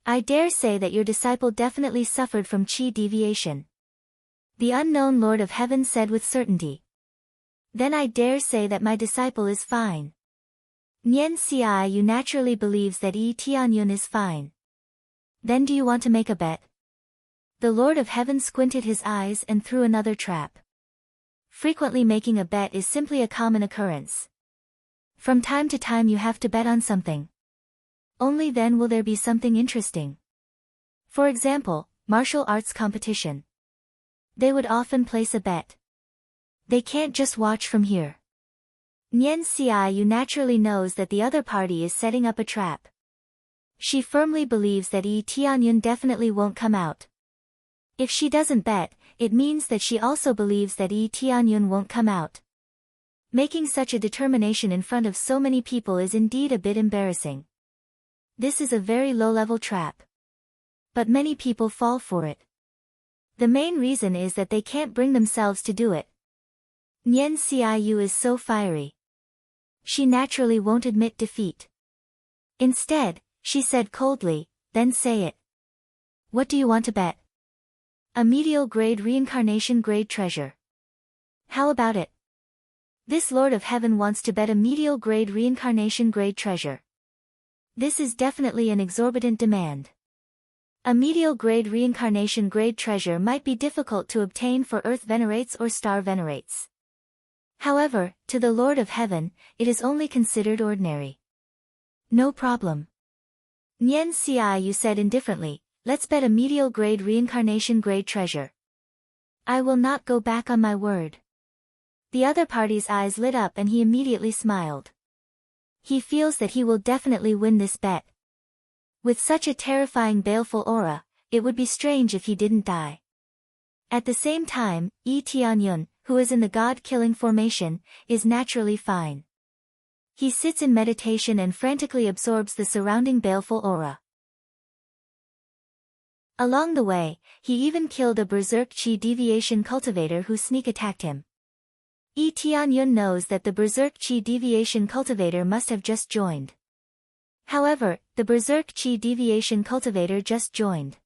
I dare say that your disciple definitely suffered from chi deviation. The unknown Lord of Heaven said with certainty. Then I dare say that my disciple is fine. Nian Xiaoyu naturally believes that Yi Tianyun is fine. Then do you want to make a bet? The Lord of Heaven squinted his eyes and threw another trap. Frequently making a bet is simply a common occurrence. From time to time you have to bet on something. Only then will there be something interesting. For example, martial arts competition. They would often place a bet. They can't just watch from here. Nian Xiaoyu naturally knows that the other party is setting up a trap. She firmly believes that Yi Tianyun definitely won't come out. If she doesn't bet, it means that she also believes that Yi Tianyun won't come out. Making such a determination in front of so many people is indeed a bit embarrassing. This is a very low-level trap. But many people fall for it. The main reason is that they can't bring themselves to do it. Nian Xiaoyu is so fiery. She naturally won't admit defeat. Instead, she said coldly, "Then say it. What do you want to bet?" A medial grade reincarnation grade treasure. How about it? This Lord of Heaven wants to bet a medial grade reincarnation grade treasure. This is definitely an exorbitant demand. A medial grade reincarnation grade treasure might be difficult to obtain for Earth venerates or Star venerates. However, to the Lord of Heaven, it is only considered ordinary. No problem. Nian Xiaoyu said indifferently, let's bet a medial grade reincarnation grade treasure. I will not go back on my word. The other party's eyes lit up and he immediately smiled. He feels that he will definitely win this bet. With such a terrifying baleful aura, it would be strange if he didn't die. At the same time, Yi Tianyun, who is in the god-killing formation, is naturally fine. He sits in meditation and frantically absorbs the surrounding baleful aura. Along the way, he even killed a berserk chi deviation cultivator who sneak attacked him. Yi Tianyun knows that the berserk chi deviation cultivator must have just joined. However, the berserk chi deviation cultivator just joined.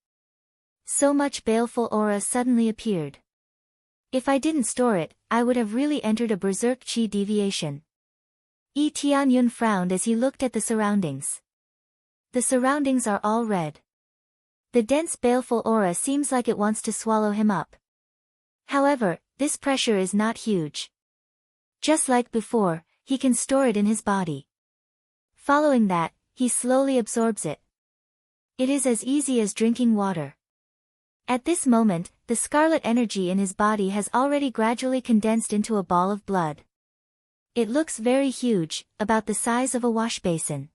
So much baleful aura suddenly appeared. If I didn't store it, I would have really entered a berserk chi deviation. Yi Tianyun frowned as he looked at the surroundings. The surroundings are all red. The dense baleful aura seems like it wants to swallow him up. However, this pressure is not huge. Just like before, he can store it in his body. Following that, he slowly absorbs it. It is as easy as drinking water. At this moment, the scarlet energy in his body has already gradually condensed into a ball of blood. It looks very huge, about the size of a wash basin.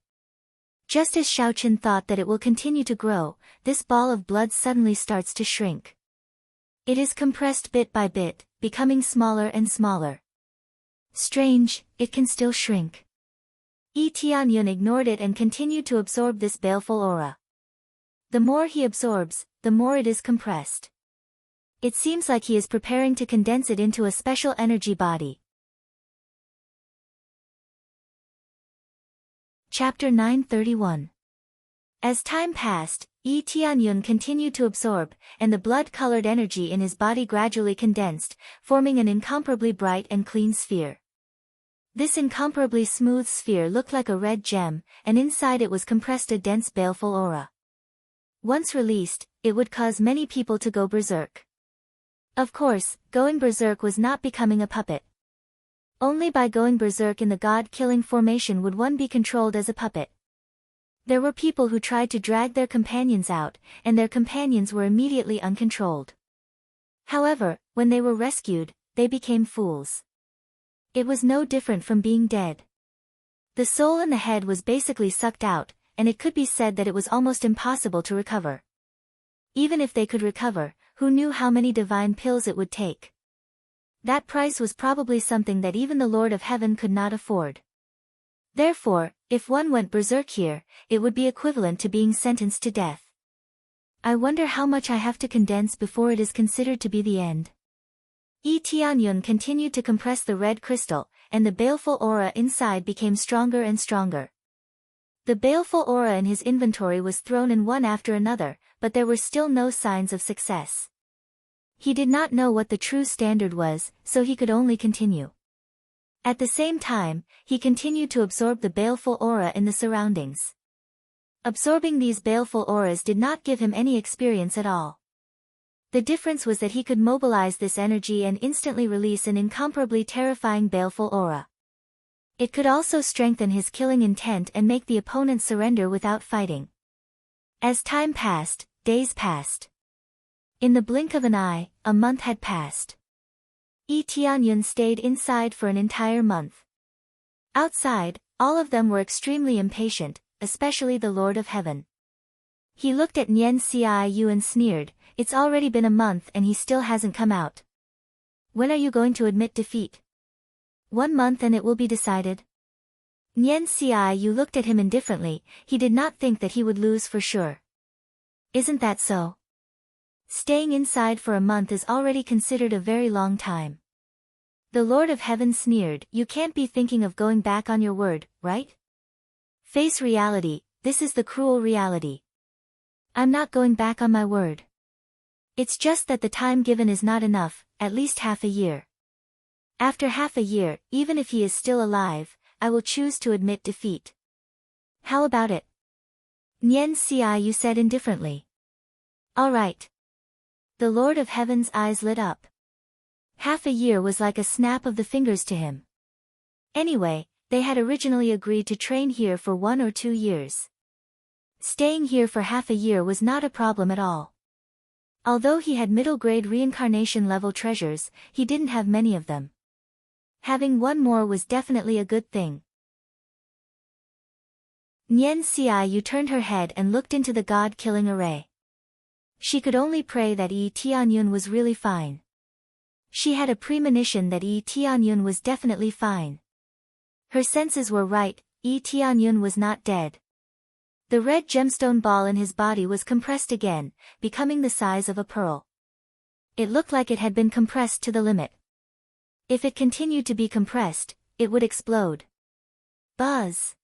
Just as Xiaochen thought that it will continue to grow, this ball of blood suddenly starts to shrink. It is compressed bit by bit, becoming smaller and smaller. Strange, it can still shrink. Yi Tianyun ignored it and continued to absorb this baleful aura. The more he absorbs, the more it is compressed. It seems like he is preparing to condense it into a special energy body. Chapter 931. As time passed, Yi Tianyun continued to absorb, and the blood-colored energy in his body gradually condensed, forming an incomparably bright and clean sphere. This incomparably smooth sphere looked like a red gem, and inside it was compressed a dense baleful aura. Once released, it would cause many people to go berserk. Of course, going berserk was not becoming a puppet. Only by going berserk in the god-killing formation would one be controlled as a puppet. There were people who tried to drag their companions out, and their companions were immediately uncontrolled. However, when they were rescued, they became fools. It was no different from being dead. The soul in the head was basically sucked out, and it could be said that it was almost impossible to recover. Even if they could recover, who knew how many divine pills it would take? That price was probably something that even the Lord of Heaven could not afford. Therefore, if one went berserk here, it would be equivalent to being sentenced to death. I wonder how much I have to condense before it is considered to be the end. Yi Tianyun continued to compress the red crystal, and the baleful aura inside became stronger and stronger. The baleful aura in his inventory was thrown in one after another, but there were still no signs of success. He did not know what the true standard was, so he could only continue. At the same time, he continued to absorb the baleful aura in the surroundings. Absorbing these baleful auras did not give him any experience at all. The difference was that he could mobilize this energy and instantly release an incomparably terrifying baleful aura. It could also strengthen his killing intent and make the opponent surrender without fighting. As time passed, days passed. In the blink of an eye, a month had passed. Yi Tianyun stayed inside for an entire month. Outside, all of them were extremely impatient, especially the Lord of Heaven. He looked at Nian Xiu and sneered, "It's already been a month and he still hasn't come out. When are you going to admit defeat? 1 month and it will be decided." Nian Xiu looked at him indifferently, he did not think that he would lose for sure. Isn't that so? Staying inside for a month is already considered a very long time. The Lord of Heaven sneered, "You can't be thinking of going back on your word, right? Face reality, this is the cruel reality. I'm not going back on my word. It's just that the time given is not enough, at least half a year. After half a year, even if he is still alive, I will choose to admit defeat. How about it?" Nian Xiu said indifferently. "All right." The Lord of Heaven's eyes lit up. Half a year was like a snap of the fingers to him. Anyway, they had originally agreed to train here for 1 or 2 years. Staying here for half a year was not a problem at all. Although he had middle-grade reincarnation level treasures, he didn't have many of them. Having one more was definitely a good thing. Nyen Xiaoyu turned her head and looked into the god-killing array. She could only pray that Yi Tianyun was really fine. She had a premonition that Yi Tianyun was definitely fine. Her senses were right, Yi Tianyun was not dead. The red gemstone ball in his body was compressed again, becoming the size of a pearl. It looked like it had been compressed to the limit. If it continued to be compressed, it would explode. Buzz!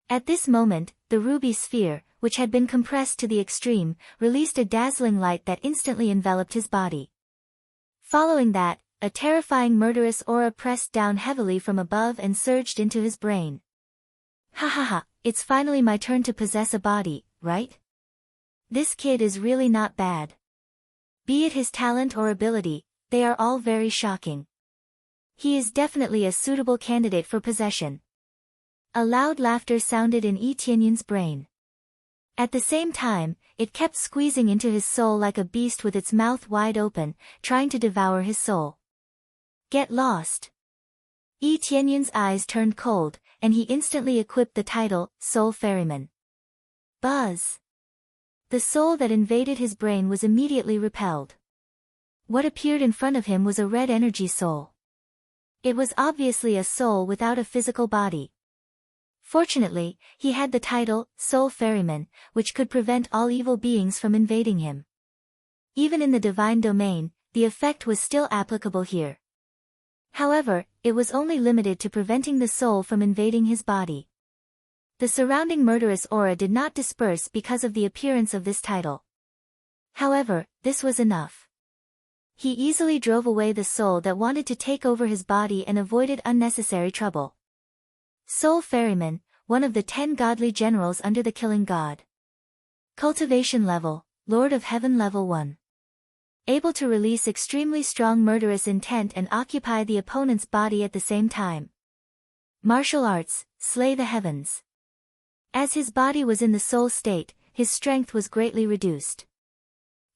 At this moment, the ruby sphere, which had been compressed to the extreme, released a dazzling light that instantly enveloped his body. Following that, a terrifying murderous aura pressed down heavily from above and surged into his brain. Ha ha ha, it's finally my turn to possess a body, right? This kid is really not bad. Be it his talent or ability, they are all very shocking. He is definitely a suitable candidate for possession. A loud laughter sounded in Yi Tianyun's brain. At the same time, it kept squeezing into his soul like a beast with its mouth wide open, trying to devour his soul. Get lost. Yi Tianyun's eyes turned cold, and he instantly equipped the title, Soul Ferryman. Buzz! The soul that invaded his brain was immediately repelled. What appeared in front of him was a red energy soul. It was obviously a soul without a physical body. Fortunately, he had the title, Soul Ferryman, which could prevent all evil beings from invading him. Even in the divine domain, the effect was still applicable here. However, it was only limited to preventing the soul from invading his body. The surrounding murderous aura did not disperse because of the appearance of this title. However, this was enough. He easily drove away the soul that wanted to take over his body and avoided unnecessary trouble. Soul Ferryman, one of the 10 godly generals under the killing god. Cultivation level, Lord of Heaven level 1. Able to release extremely strong murderous intent and occupy the opponent's body at the same time. Martial arts, slay the heavens. As his body was in the soul state, his strength was greatly reduced.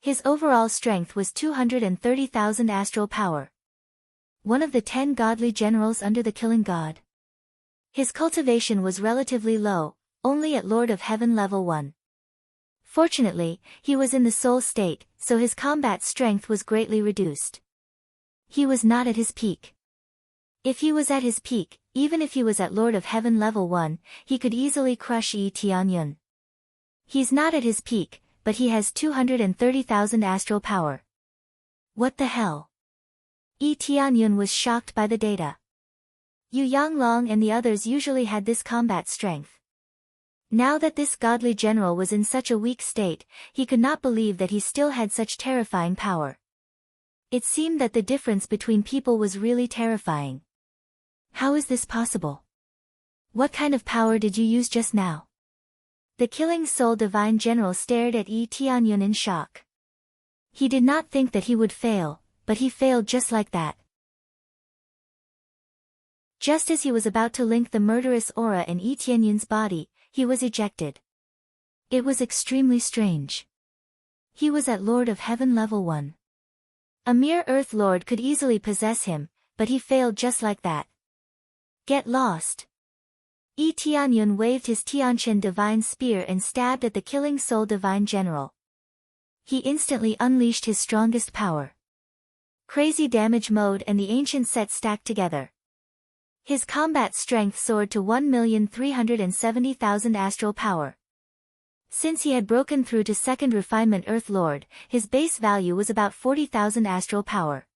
His overall strength was 230,000 astral power. One of the 10 godly generals under the killing god. His cultivation was relatively low, only at Lord of Heaven level 1. Fortunately, he was in the soul state, so his combat strength was greatly reduced. He was not at his peak. If he was at his peak, even if he was at Lord of Heaven level 1, he could easily crush Yi Tianyun. He's not at his peak, but he has 230,000 astral power. What the hell? Yi Tianyun was shocked by the data. Yu Yanglong and the others usually had this combat strength. Now that this godly general was in such a weak state, he could not believe that he still had such terrifying power. It seemed that the difference between people was really terrifying. How is this possible? What kind of power did you use just now? The killing soul divine general stared at Yi Tianyun in shock. He did not think that he would fail, but he failed just like that. Just as he was about to link the murderous aura in Yi Tianyun's body, he was ejected. It was extremely strange. He was at Lord of Heaven level 1. A mere Earth Lord could easily possess him, but he failed just like that. Get lost. Yi Tianyun waved his Tianqian divine spear and stabbed at the killing soul divine general. He instantly unleashed his strongest power. Crazy damage mode and the ancient set stacked together. His combat strength soared to 1,370,000 astral power. Since he had broken through to second refinement Earth Lord, his base value was about 40,000 astral power.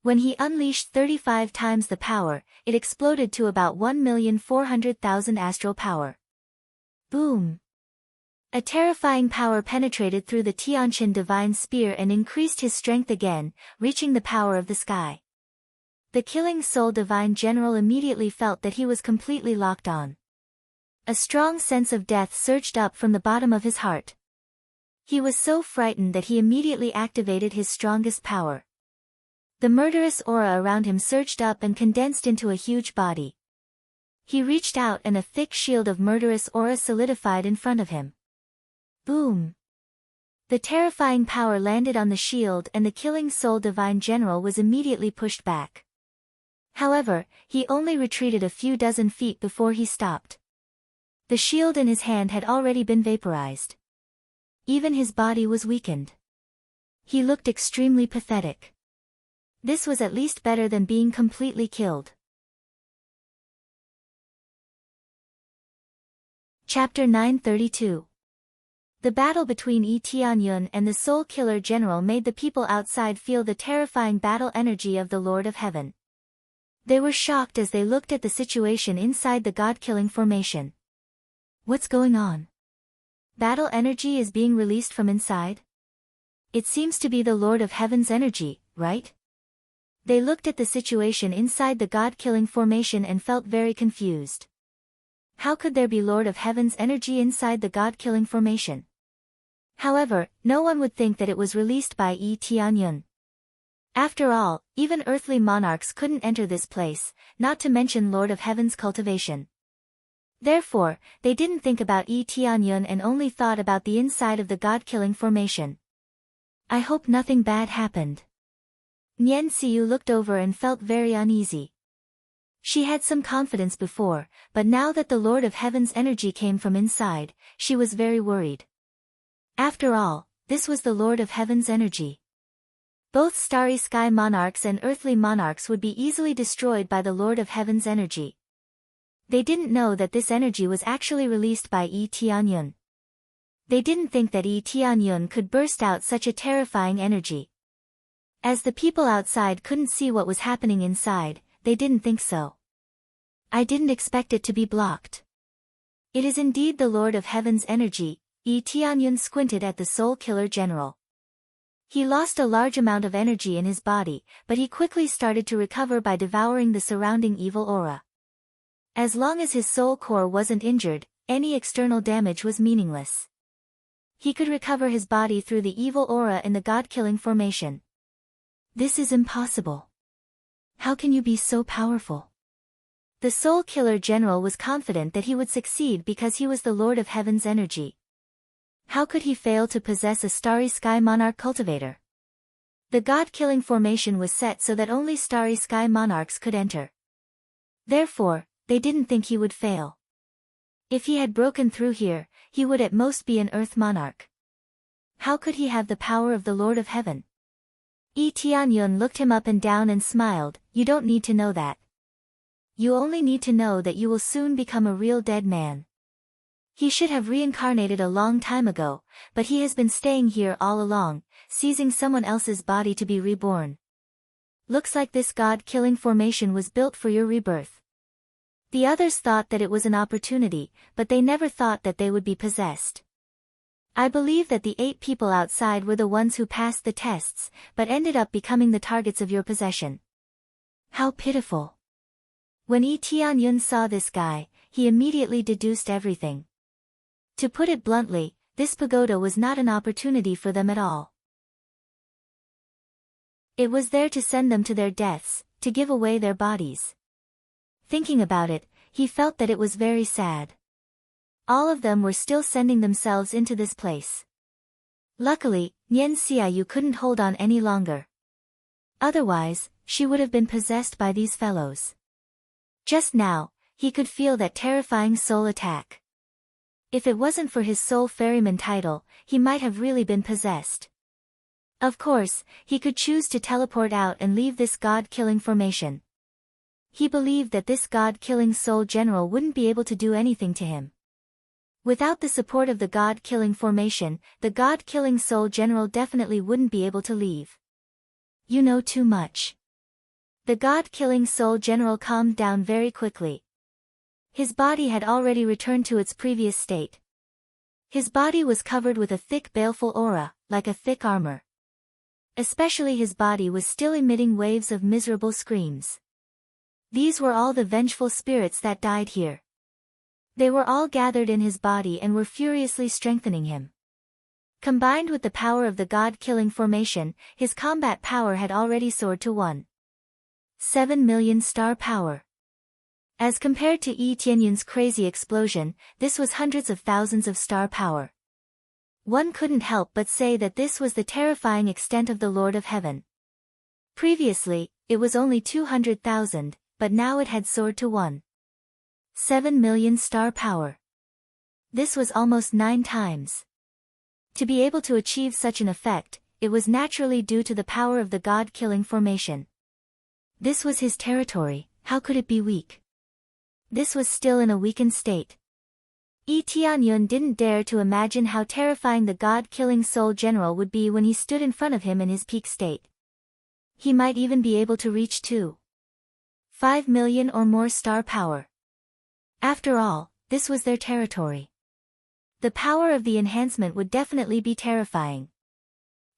When he unleashed 35 times the power, it exploded to about 1,400,000 astral power. Boom! A terrifying power penetrated through the Tianqian divine spear and increased his strength again, reaching the power of the sky. The killing soul divine general immediately felt that he was completely locked on. A strong sense of death surged up from the bottom of his heart. He was so frightened that he immediately activated his strongest power. The murderous aura around him surged up and condensed into a huge body. He reached out and a thick shield of murderous aura solidified in front of him. Boom! The terrifying power landed on the shield and the killing soul divine general was immediately pushed back. However, he only retreated a few dozen feet before he stopped. The shield in his hand had already been vaporized. Even his body was weakened. He looked extremely pathetic. This was at least better than being completely killed. Chapter 932. The battle between Yi Tianyun and the Soul Killer General made the people outside feel the terrifying battle energy of the Lord of Heaven. They were shocked as they looked at the situation inside the God-killing formation. What's going on? Battle energy is being released from inside? It seems to be the Lord of Heaven's energy, right? They looked at the situation inside the God-killing formation and felt very confused. How could there be Lord of Heaven's energy inside the God-killing formation? However, no one would think that it was released by Yi Tianyun. After all, even earthly monarchs couldn't enter this place, not to mention Lord of Heaven's cultivation. Therefore, they didn't think about Yi Tianyun and only thought about the inside of the God-killing formation. I hope nothing bad happened. Nian Xiu looked over and felt very uneasy. She had some confidence before, but now that the Lord of Heaven's energy came from inside, she was very worried. After all, this was the Lord of Heaven's energy. Both starry sky monarchs and earthly monarchs would be easily destroyed by the Lord of Heaven's energy. They didn't know that this energy was actually released by Yi Tianyun. They didn't think that Yi Tianyun could burst out such a terrifying energy. As the people outside couldn't see what was happening inside, they didn't think so. I didn't expect it to be blocked. It is indeed the Lord of Heaven's energy. Yi Tianyun squinted at the Soul Killer General. He lost a large amount of energy in his body, but he quickly started to recover by devouring the surrounding evil aura. As long as his soul core wasn't injured, any external damage was meaningless. He could recover his body through the evil aura in the God-killing formation. This is impossible. How can you be so powerful? The Soul Killer General was confident that he would succeed because he was the Lord of Heaven's energy. How could he fail to possess a Starry Sky Monarch cultivator? The God-killing formation was set so that only Starry Sky Monarchs could enter. Therefore, they didn't think he would fail. If he had broken through here, he would at most be an Earth Monarch. How could he have the power of the Lord of Heaven? Yi Tianyun looked him up and down and smiled. You don't need to know that. You only need to know that you will soon become a real dead man. He should have reincarnated a long time ago, but he has been staying here all along, seizing someone else's body to be reborn. Looks like this God-killing formation was built for your rebirth. The others thought that it was an opportunity, but they never thought that they would be possessed. I believe that the 8 people outside were the ones who passed the tests, but ended up becoming the targets of your possession. How pitiful. When Yi Tianyun saw this guy, he immediately deduced everything. To put it bluntly, this pagoda was not an opportunity for them at all. It was there to send them to their deaths, to give away their bodies. Thinking about it, he felt that it was very sad. All of them were still sending themselves into this place. Luckily, Nian Xiaoyu couldn't hold on any longer. Otherwise, she would have been possessed by these fellows. Just now, he could feel that terrifying soul attack. If it wasn't for his soul ferryman title, he might have really been possessed. Of course, he could choose to teleport out and leave this God-killing formation. He believed that this God-killing soul general wouldn't be able to do anything to him. Without the support of the God-killing formation, the God-killing soul general definitely wouldn't be able to leave. You know too much. The God-killing soul general calmed down very quickly. His body had already returned to its previous state. His body was covered with a thick baleful aura, like a thick armor. Especially his body was still emitting waves of miserable screams. These were all the vengeful spirits that died here. They were all gathered in his body and were furiously strengthening him. Combined with the power of the God-killing formation, his combat power had already soared to 1.7 million star power. As compared to Yi Tianyun's crazy explosion, this was hundreds of thousands of star power. One couldn't help but say that this was the terrifying extent of the Lord of Heaven. Previously, it was only 200,000, but now it had soared to 1.7 million star power. This was almost 9 times. To be able to achieve such an effect, it was naturally due to the power of the God-killing formation. This was his territory, how could it be weak? This was still in a weakened state. Tianyun didn't dare to imagine how terrifying the God-killing Soul General would be when he stood in front of him in his peak state. He might even be able to reach 2.5 million or more star power. After all, this was their territory. The power of the enhancement would definitely be terrifying.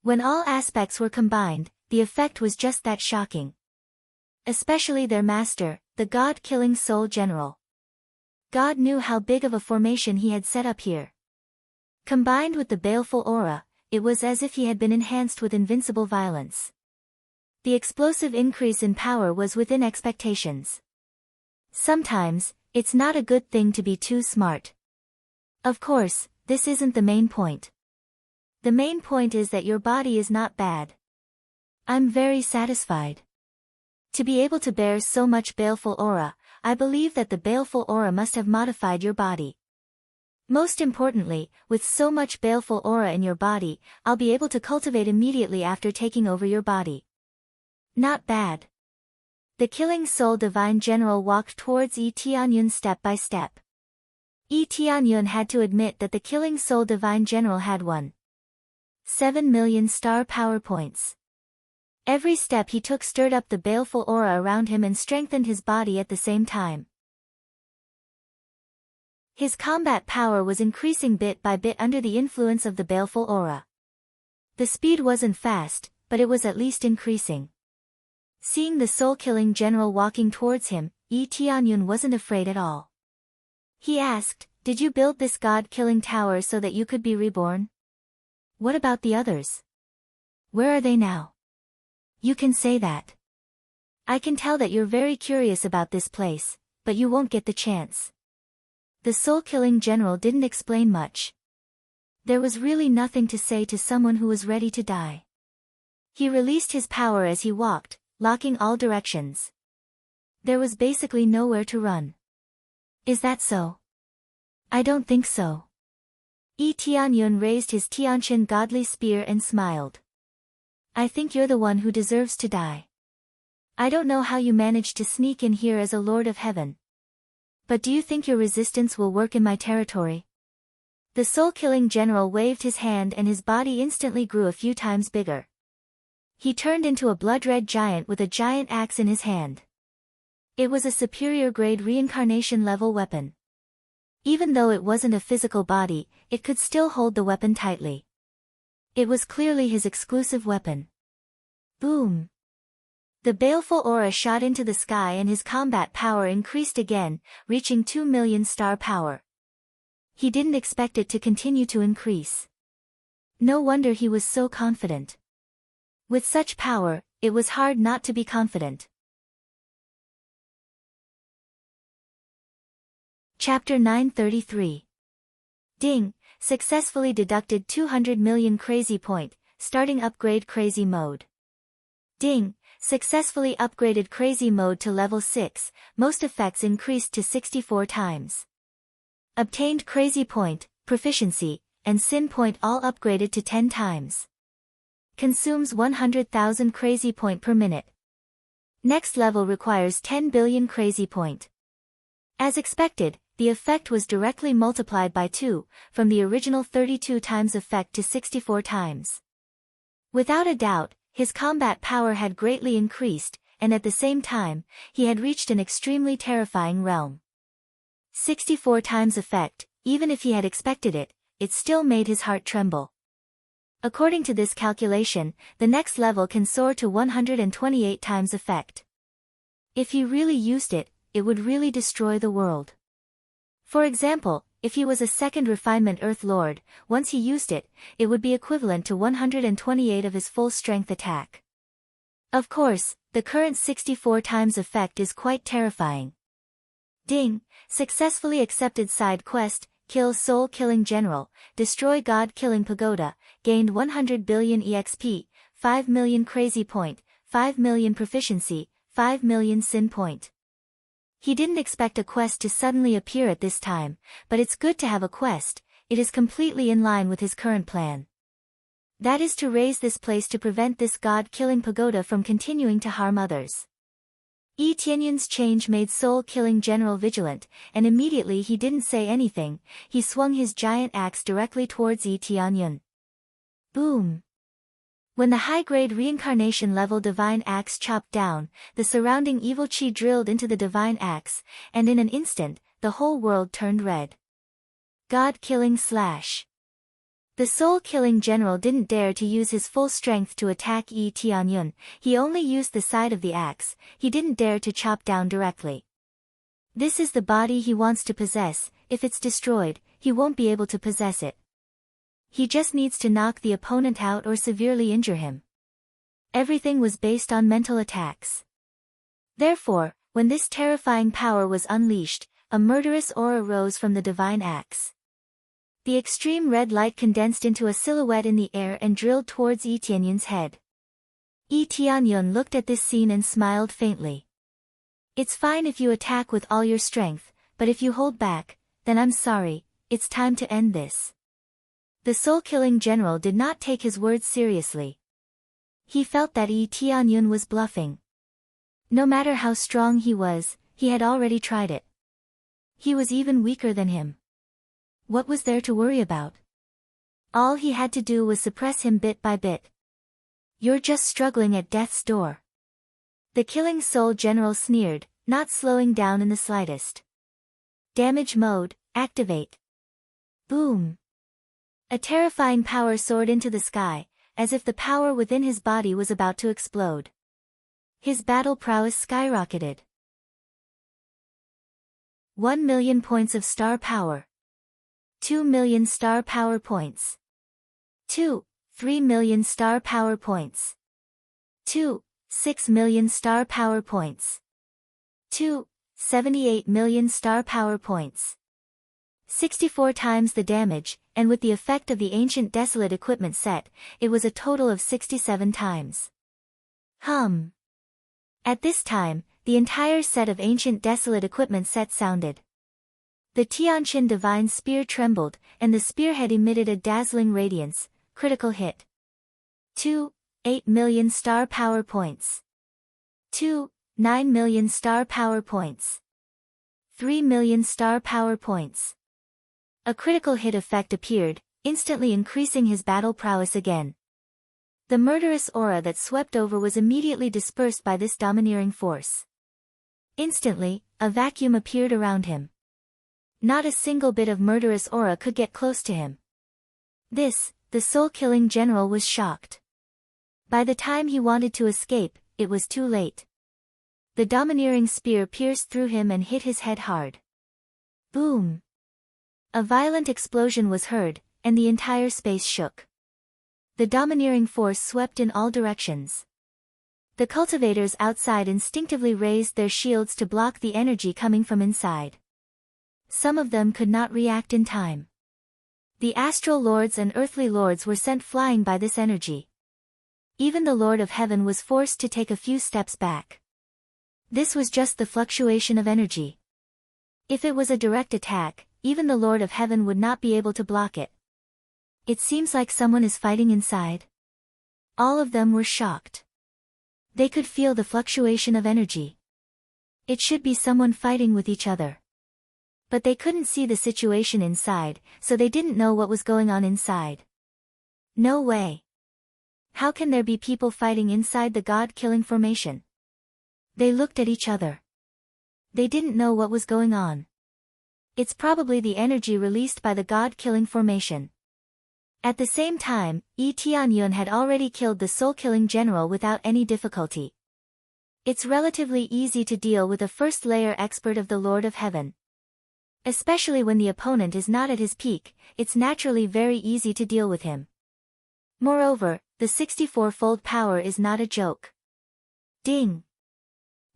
When all aspects were combined, the effect was just that shocking. Especially their master, the God-killing Soul General. God knew how big of a formation he had set up here. Combined with the baleful aura, it was as if he had been enhanced with invincible violence. The explosive increase in power was within expectations. Sometimes, it's not a good thing to be too smart. Of course, this isn't the main point. The main point is that your body is not bad. I'm very satisfied. To be able to bear so much baleful aura, I believe that the baleful aura must have modified your body. Most importantly, with so much baleful aura in your body, I'll be able to cultivate immediately after taking over your body. Not bad. The killing soul divine general walked towards Tianyun step by step. Tianyun had to admit that the killing soul divine general had 1.7 million star power points. Every step he took stirred up the baleful aura around him and strengthened his body at the same time. His combat power was increasing bit by bit under the influence of the baleful aura. The speed wasn't fast, but it was at least increasing. Seeing the soul-killing general walking towards him, Tianyun wasn't afraid at all. He asked, "Did you build this god-killing tower so that you could be reborn? What about the others? Where are they now? You can say that. I can tell that you're very curious about this place, but you won't get the chance." The soul-killing general didn't explain much. There was really nothing to say to someone who was ready to die. He released his power as he walked, locking all directions. There was basically nowhere to run. Is that so? I don't think so. Tianyun raised his Tianqian godly spear and smiled. I think you're the one who deserves to die. I don't know how you managed to sneak in here as a Lord of Heaven. But do you think your resistance will work in my territory? The soul-killing general waved his hand and his body instantly grew a few times bigger. He turned into a blood-red giant with a giant axe in his hand. It was a superior-grade reincarnation-level weapon. Even though it wasn't a physical body, it could still hold the weapon tightly. It was clearly his exclusive weapon. Boom! The baleful aura shot into the sky and his combat power increased again, reaching 2 million star power. He didn't expect it to continue to increase. No wonder he was so confident. With such power, it was hard not to be confident. Chapter 933. Ding, successfully deducted 200 million crazy point, starting upgrade crazy mode. Ding, successfully upgraded crazy mode to level 6, most effects increased to 64 times. Obtained crazy point, proficiency, and sin point all upgraded to 10 times. Consumes 100,000 crazy point per minute. Next level requires 10 billion crazy point. As expected, the effect was directly multiplied by 2, from the original 32 times effect to 64 times. Without a doubt, his combat power had greatly increased, and at the same time, he had reached an extremely terrifying realm. 64 times effect, even if he had expected it, it still made his heart tremble. According to this calculation, the next level can soar to 128 times effect. If he really used it, it would really destroy the world. For example, if he was a second refinement Earth Lord, once he used it, it would be equivalent to 128 of his full strength attack. Of course, the current 64 times effect is quite terrifying. Ding, successfully accepted side quest, kill soul-killing general, destroy god-killing pagoda, gained 100 billion EXP, 5 million crazy point, 5 million proficiency, 5 million sin point. He didn't expect a quest to suddenly appear at this time, but it's good to have a quest. It is completely in line with his current plan. That is to raise this place to prevent this god-killing pagoda from continuing to harm others. Yi Tianyun's change made soul-killing general vigilant, and immediately he didn't say anything. He swung his giant axe directly towards Yi Tianyun. Boom! When the high-grade reincarnation level divine axe chopped down, the surrounding evil chi drilled into the divine axe, and in an instant, the whole world turned red. God-killing slash. The soul-killing general didn't dare to use his full strength to attack Yi Tianyun. He only used the side of the axe. He didn't dare to chop down directly. This is the body he wants to possess. If it's destroyed, he won't be able to possess it. He just needs to knock the opponent out or severely injure him. Everything was based on mental attacks. Therefore, when this terrifying power was unleashed, a murderous aura rose from the divine axe. The extreme red light condensed into a silhouette in the air and drilled towards Yi Tianyun's head. Yi Tianyun looked at this scene and smiled faintly. It's fine if you attack with all your strength, but if you hold back, then I'm sorry, it's time to end this. The soul-killing general did not take his words seriously. He felt that Yi Tianyun was bluffing. No matter how strong he was, he had already tried it. He was even weaker than him. What was there to worry about? All he had to do was suppress him bit by bit. You're just struggling at death's door. The killing soul general sneered, not slowing down in the slightest. Damage mode, activate. Boom. A terrifying power soared into the sky, as if the power within his body was about to explode. His battle prowess skyrocketed. 1 million points of star power. 2 million star power points. 3 million star power points. 6 million star power points. 78 million star power points. 64 times the damage, and with the effect of the ancient desolate equipment set, it was a total of 67 times. At this time, the entire set of ancient desolate equipment set sounded. The Tianqian divine spear trembled, and the spearhead emitted a dazzling radiance. Critical hit. 8 million star power points. 9 million star power points. 3 million star power points. A critical hit effect appeared, instantly increasing his battle prowess again. The murderous aura that swept over was immediately dispersed by this domineering force. Instantly, a vacuum appeared around him. Not a single bit of murderous aura could get close to him. The soul-killing general was shocked. By the time he wanted to escape, it was too late. The domineering spear pierced through him and hit his head hard. Boom! A violent explosion was heard, and the entire space shook. The domineering force swept in all directions. The cultivators outside instinctively raised their shields to block the energy coming from inside. Some of them could not react in time. The astral lords and earthly lords were sent flying by this energy. Even the Lord of Heaven was forced to take a few steps back. This was just the fluctuation of energy. If it was a direct attack, even the Lord of Heaven would not be able to block it. It seems like someone is fighting inside. All of them were shocked. They could feel the fluctuation of energy. It should be someone fighting with each other. But they couldn't see the situation inside, so they didn't know what was going on inside. No way. How can there be people fighting inside the god-killing formation? They looked at each other. They didn't know what was going on. It's probably the energy released by the god-killing formation. At the same time, Yi Tianyun had already killed the soul-killing general without any difficulty. It's relatively easy to deal with a first-layer expert of the Lord of Heaven. Especially when the opponent is not at his peak, it's naturally very easy to deal with him. Moreover, the 64-fold power is not a joke. Ding!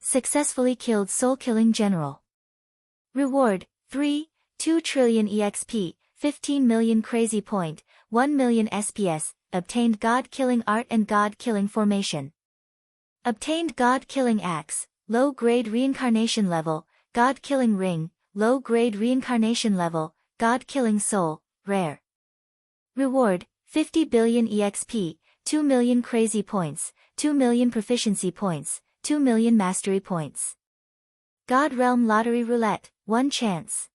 Successfully killed soul-killing general. Reward, 3, 2 trillion EXP, 15 million crazy point, 1 million SPS, obtained God-killing art and God-killing formation. Obtained God-killing axe, low-grade reincarnation level, God-killing ring, low-grade reincarnation level, God-killing soul, rare. Reward, 50 billion EXP, 2 million crazy points, 2 million proficiency points, 2 million mastery points. God Realm Lottery Roulette, 1 chance.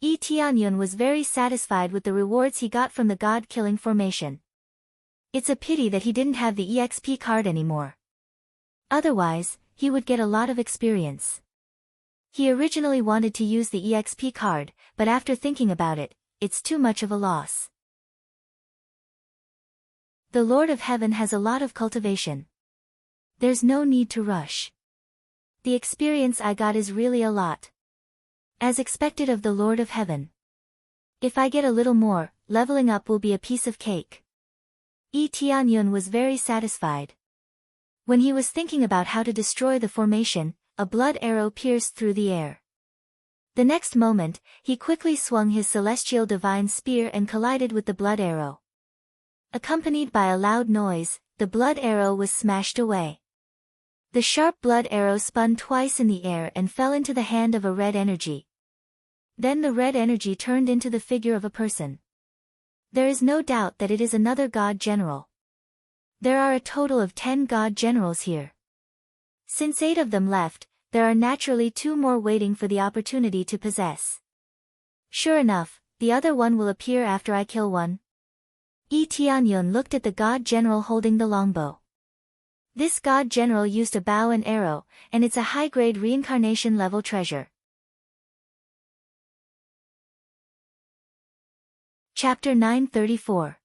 Tianyun was very satisfied with the rewards he got from the God-killing formation. It's a pity that he didn't have the EXP card anymore. Otherwise, he would get a lot of experience. He originally wanted to use the EXP card, but after thinking about it, it's too much of a loss. The Lord of Heaven has a lot of cultivation. There's no need to rush. The experience I got is really a lot. As expected of the Lord of Heaven. If I get a little more, leveling up will be a piece of cake. Tianyun was very satisfied. When he was thinking about how to destroy the formation, a blood arrow pierced through the air. The next moment, he quickly swung his celestial divine spear and collided with the blood arrow. Accompanied by a loud noise, the blood arrow was smashed away. The sharp blood arrow spun twice in the air and fell into the hand of a red energy. Then the red energy turned into the figure of a person. There is no doubt that it is another god general. There are a total of 10 god generals here. Since 8 of them left, there are naturally 2 more waiting for the opportunity to possess. Sure enough, the other one will appear after I kill one. Tianyun looked at the god general holding the longbow. This god general used a bow and arrow, and it's a high-grade reincarnation level treasure. Chapter 934.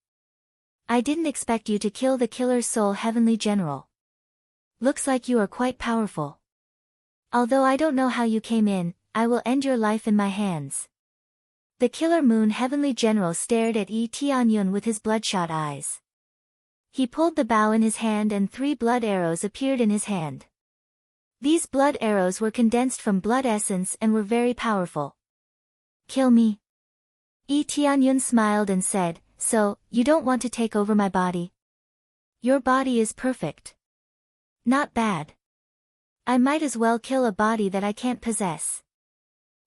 I didn't expect you to kill the Killer's Soul Heavenly General. Looks like you are quite powerful. Although I don't know how you came in, I will end your life in my hands. The Killer Moon Heavenly General stared at Tianyun with his bloodshot eyes. He pulled the bow in his hand and 3 blood arrows appeared in his hand. These blood arrows were condensed from blood essence and were very powerful. Kill me. Tianyun smiled and said, so, you don't want to take over my body? Your body is perfect. Not bad. I might as well kill a body that I can't possess.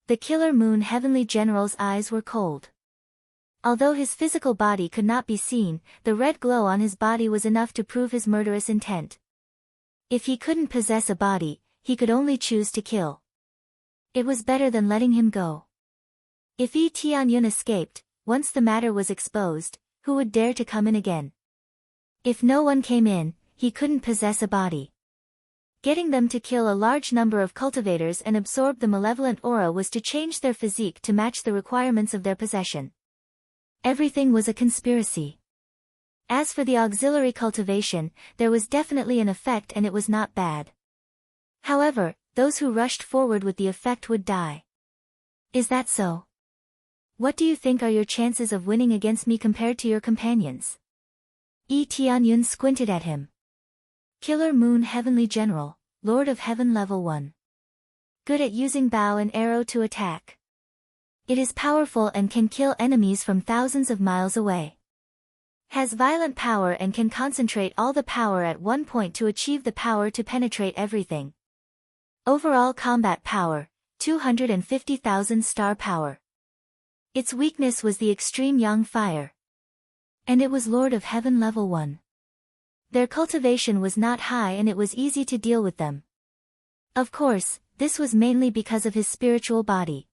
The Killer Moon Heavenly General's eyes were cold. Although his physical body could not be seen, the red glow on his body was enough to prove his murderous intent. If he couldn't possess a body, he could only choose to kill. It was better than letting him go. If Tianyun escaped, once the matter was exposed, who would dare to come in again? If no one came in, he couldn't possess a body. Getting them to kill a large number of cultivators and absorb the malevolent aura was to change their physique to match the requirements of their possession. Everything was a conspiracy. As for the auxiliary cultivation, there was definitely an effect and it was not bad. However, those who rushed forward with the effect would die. Is that so? What do you think are your chances of winning against me compared to your companions? Tianyun squinted at him. Killer Moon Heavenly General, Lord of Heaven Level 1. Good at using bow and arrow to attack. It is powerful and can kill enemies from thousands of miles away. Has violent power and can concentrate all the power at one point to achieve the power to penetrate everything. Overall combat power, 250,000 star power. Its weakness was the extreme yang fire. And it was Lord of Heaven Level 1. Their cultivation was not high and it was easy to deal with them. Of course, this was mainly because of his spiritual body.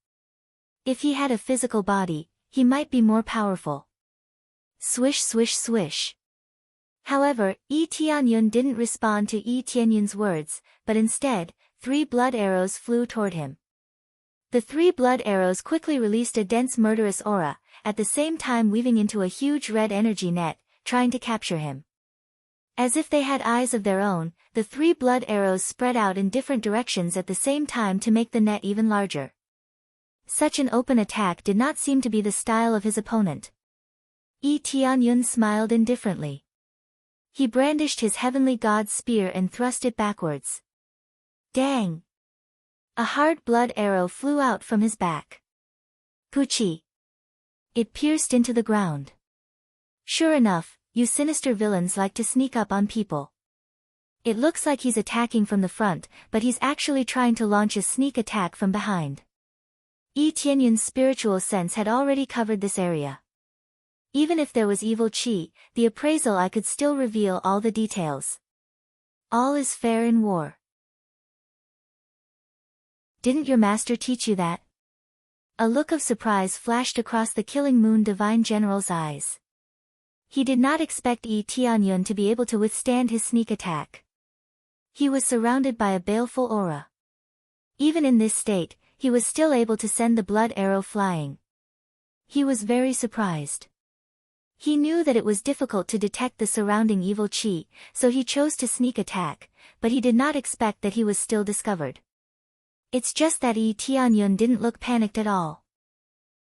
If he had a physical body, he might be more powerful. Swish swish swish. However, Tianyun didn't respond to Tianyun's words, but instead, 3 blood arrows flew toward him. The 3 blood arrows quickly released a dense murderous aura, at the same time weaving into a huge red energy net, trying to capture him. As if they had eyes of their own, the 3 blood arrows spread out in different directions at the same time to make the net even larger. Such an open attack did not seem to be the style of his opponent. Tianyun smiled indifferently. He brandished his heavenly god's spear and thrust it backwards. Dang! A hard blood arrow flew out from his back. Puchi. It pierced into the ground. Sure enough, you sinister villains like to sneak up on people. It looks like he's attacking from the front, but he's actually trying to launch a sneak attack from behind. Yi Tianyun's spiritual sense had already covered this area. Even if there was evil qi, the appraisal eye could still reveal all the details. All is fair in war. Didn't your master teach you that? A look of surprise flashed across the Killing Moon Divine General's eyes. He did not expect Yi Tianyun to be able to withstand his sneak attack. He was surrounded by a baleful aura. Even in this state, he was still able to send the blood arrow flying. He was very surprised. He knew that it was difficult to detect the surrounding evil qi, so he chose to sneak attack, but he did not expect that he was still discovered. It's just that Yi Tianyun didn't look panicked at all.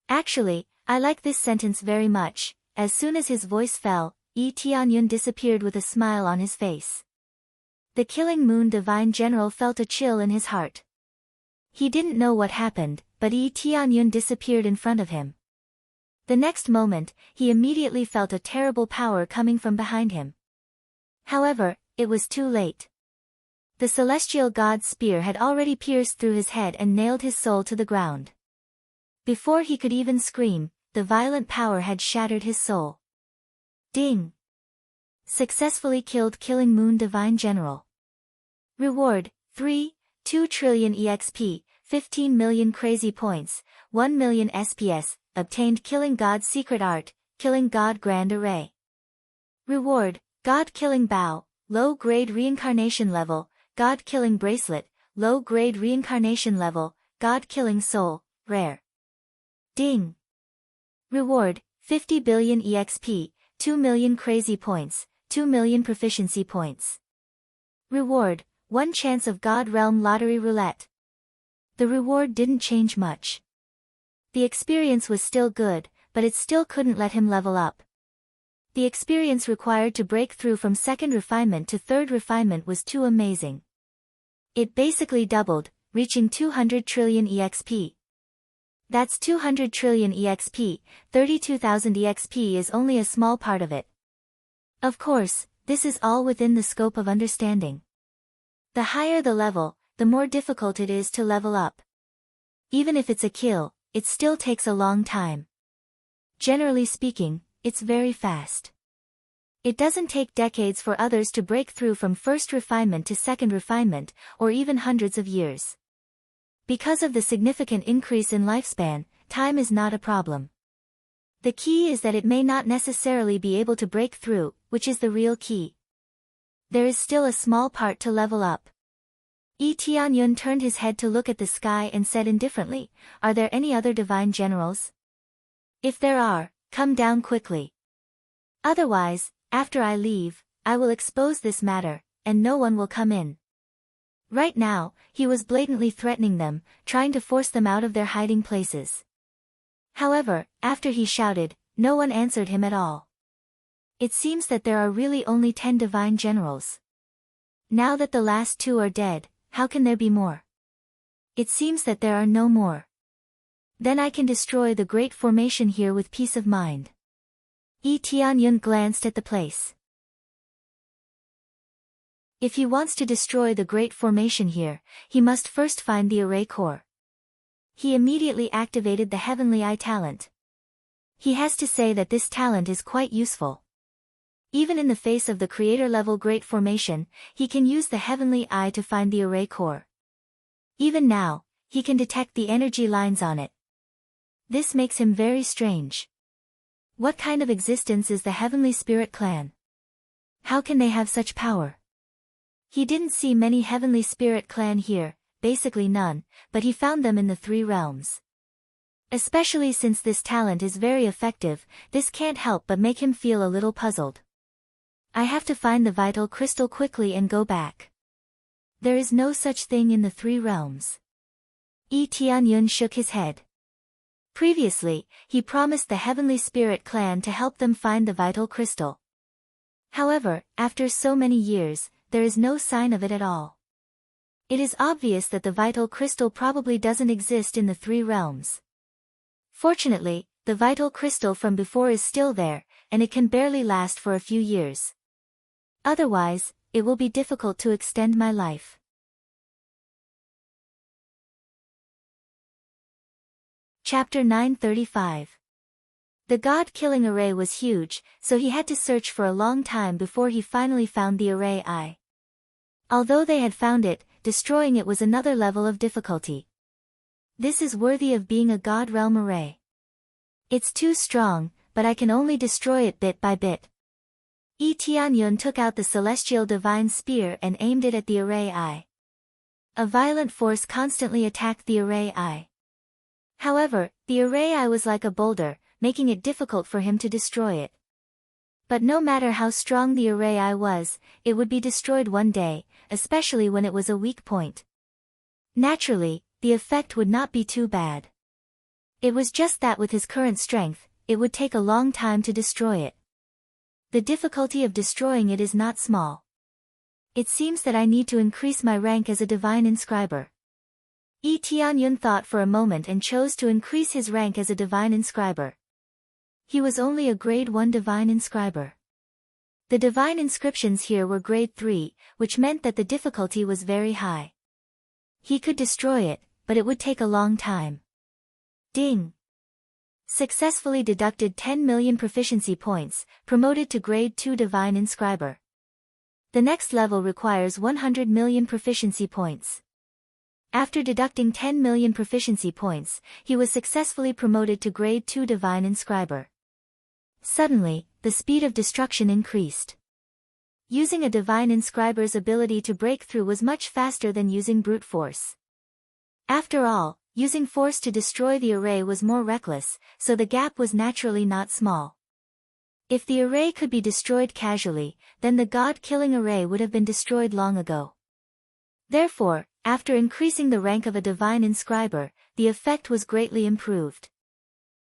Actually, I like this sentence very much. As soon as his voice fell, Yi Tianyun disappeared with a smile on his face. The Killing Moon Divine General felt a chill in his heart. He didn't know what happened, but Yi Tianyun disappeared in front of him. The next moment, he immediately felt a terrible power coming from behind him. However, it was too late. The celestial god's spear had already pierced through his head and nailed his soul to the ground. Before he could even scream, the violent power had shattered his soul. Ding! Successfully killed Killing Moon Divine General. Reward, 2 trillion EXP, 15 million crazy points, 1 million SPS, obtained Killing God's secret art, Killing God Grand Array. Reward, God Killing Bow, low-grade reincarnation level, God Killing Bracelet, low-grade reincarnation level, God Killing Soul, rare. Ding! Reward, 50 billion EXP, 2 million crazy points, 2 million proficiency points. Reward, 1 chance of God Realm Lottery Roulette. The reward didn't change much. The experience was still good, but it still couldn't let him level up. The experience required to break through from 2nd refinement to 3rd refinement was too amazing. It basically doubled, reaching 200 trillion EXP. That's 200 trillion EXP, 32,000 EXP is only a small part of it. Of course, this is all within the scope of understanding. The higher the level, the more difficult it is to level up. Even if it's a kill, it still takes a long time. Generally speaking, it's very fast. It doesn't take decades for others to break through from 1st refinement to 2nd refinement, or even hundreds of years. Because of the significant increase in lifespan, time is not a problem. The key is that it may not necessarily be able to break through, which is the real key. There is still a small part to level up. Yi Tianyun turned his head to look at the sky and said indifferently, "Are there any other divine generals? If there are, come down quickly. Otherwise, after I leave, I will expose this matter, and no one will come in." Right now, he was blatantly threatening them, trying to force them out of their hiding places. However, after he shouted, no one answered him at all. It seems that there are really only 10 divine generals. Now that the last 2 are dead, how can there be more? It seems that there are no more. Then I can destroy the great formation here with peace of mind. Yi Tianyun glanced at the place. If he wants to destroy the great formation here, he must first find the array core. He immediately activated the Heavenly Eye talent. He has to say that this talent is quite useful. Even in the face of the creator-level great formation, he can use the Heavenly Eye to find the array core. Even now, he can detect the energy lines on it. This makes him very strange. What kind of existence is the Heavenly Spirit Clan? How can they have such power? He didn't see many Heavenly Spirit Clan here, basically none, but he found them in the 3 realms. Especially since this talent is very effective, this can't help but make him feel a little puzzled. I have to find the vital crystal quickly and go back. There is no such thing in the 3 realms. Yi Tianyun shook his head. Previously, he promised the Heavenly Spirit Clan to help them find the vital crystal. However, after so many years, there is no sign of it at all. It is obvious that the vital crystal probably doesn't exist in the 3 realms. Fortunately, the vital crystal from before is still there, and it can barely last for a few years. Otherwise, it will be difficult to extend my life. Chapter 935. The god-killing array was huge, so he had to search for a long time before he finally found the array eye. Although they had found it, destroying it was another level of difficulty. This is worthy of being a god realm array. It's too strong, but I can only destroy it bit by bit. Yi Tianyun took out the celestial divine spear and aimed it at the array eye. A violent force constantly attacked the array eye. However, the array eye was like a boulder, making it difficult for him to destroy it. But no matter how strong the array eye was, it would be destroyed one day, especially when it was a weak point. Naturally, the effect would not be too bad. It was just that with his current strength, it would take a long time to destroy it. The difficulty of destroying it is not small. It seems that I need to increase my rank as a divine inscriber. Yi Tianyun thought for a moment and chose to increase his rank as a divine inscriber. He was only a grade 1 divine inscriber. The divine inscriptions here were grade 3, which meant that the difficulty was very high. He could destroy it, but it would take a long time. Ding! Successfully deducted 10 million proficiency points, promoted to grade 2 divine inscriber. The next level requires 100 million proficiency points. After deducting 10 million proficiency points, he was successfully promoted to grade 2 divine inscriber. Suddenly, the speed of destruction increased. Using a divine inscriber's ability to break through was much faster than using brute force. After all, using force to destroy the array was more reckless, so the gap was naturally not small. If the array could be destroyed casually, then the god-killing array would have been destroyed long ago. Therefore, after increasing the rank of a divine inscriber, the effect was greatly improved.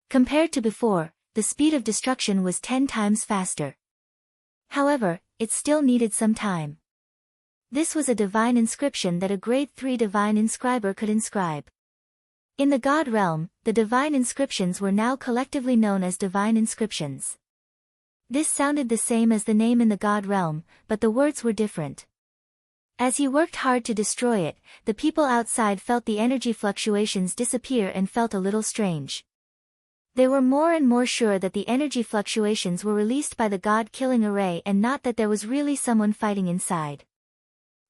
Compared to before, the speed of destruction was 10 times faster. However, it still needed some time. This was a divine inscription that a grade 3 divine inscriber could inscribe. In the god realm, the divine inscriptions were now collectively known as divine inscriptions. This sounded the same as the name in the god realm, but the words were different. As he worked hard to destroy it, the people outside felt the energy fluctuations disappear and felt a little strange. They were more and more sure that the energy fluctuations were released by the god-killing array and not that there was really someone fighting inside.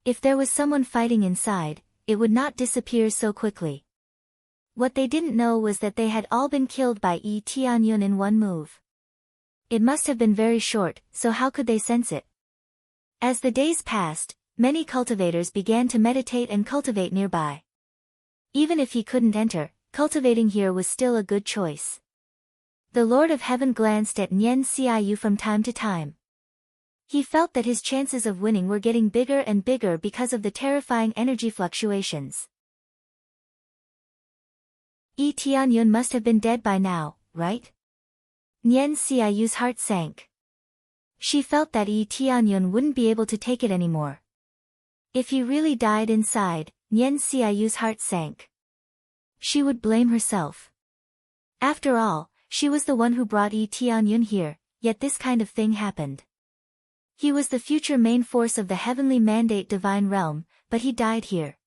If there was someone fighting inside, it would not disappear so quickly. What they didn't know was that they had all been killed by Yi Tianyun in one move. It must have been very short, so how could they sense it? As the days passed, many cultivators began to meditate and cultivate nearby. Even if he couldn't enter, cultivating here was still a good choice. The Lord of Heaven glanced at Nian Xiaoyu from time to time. He felt that his chances of winning were getting bigger and bigger because of the terrifying energy fluctuations. Yi Tianyun must have been dead by now, right? Nian Xiaoyu's heart sank. She felt that Yi Tianyun wouldn't be able to take it anymore. If he really died inside, Nian Xiaoyu's heart sank. She would blame herself. After all, she was the one who brought Yi Tianyun here, yet this kind of thing happened. He was the future main force of the heavenly mandate divine realm, but he died here.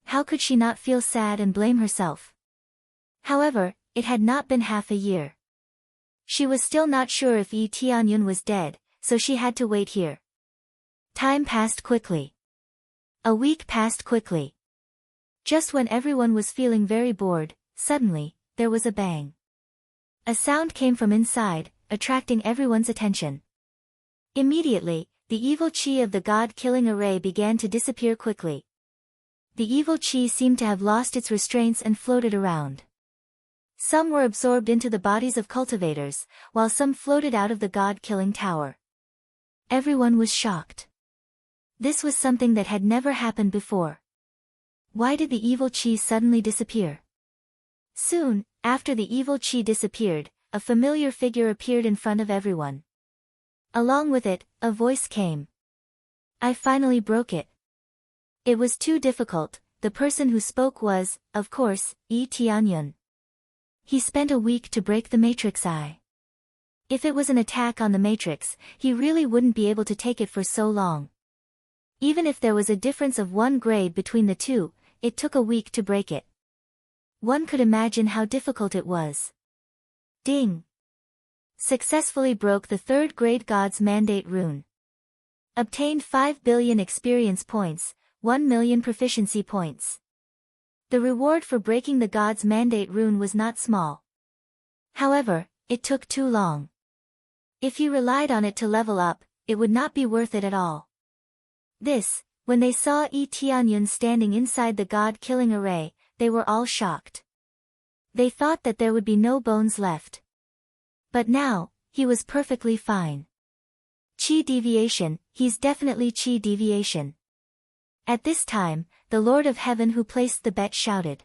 How could she not feel sad and blame herself? However, it had not been half a year. She was still not sure if Yi Tianyun was dead, so she had to wait here. Time passed quickly. A week passed quickly. Just when everyone was feeling very bored, suddenly, there was a bang. A sound came from inside, attracting everyone's attention. Immediately, the evil chi of the god-killing array began to disappear quickly. The evil chi seemed to have lost its restraints and floated around. Some were absorbed into the bodies of cultivators, while some floated out of the god-killing tower. Everyone was shocked. This was something that had never happened before. Why did the evil chi suddenly disappear? Soon, after the evil chi disappeared, a familiar figure appeared in front of everyone. Along with it, a voice came. I finally broke it. It was too difficult. The person who spoke was, of course, Yi Tianyun. He spent a week to break the Matrix Eye. If it was an attack on the Matrix, he really wouldn't be able to take it for so long. Even if there was a difference of 1 grade between the two, it took a week to break it. One could imagine how difficult it was. Ding! Successfully broke the 3rd grade God's Mandate rune. Obtained 5 billion experience points, 1 million proficiency points. The reward for breaking the God's Mandate rune was not small. However, it took too long. If he relied on it to level up, it would not be worth it at all. When they saw Yi Tianyun standing inside the god-killing array, they were all shocked. They thought that there would be no bones left. But now, he was perfectly fine. Chi deviation, he's definitely chi deviation. At this time, the Lord of Heaven who placed the bet shouted.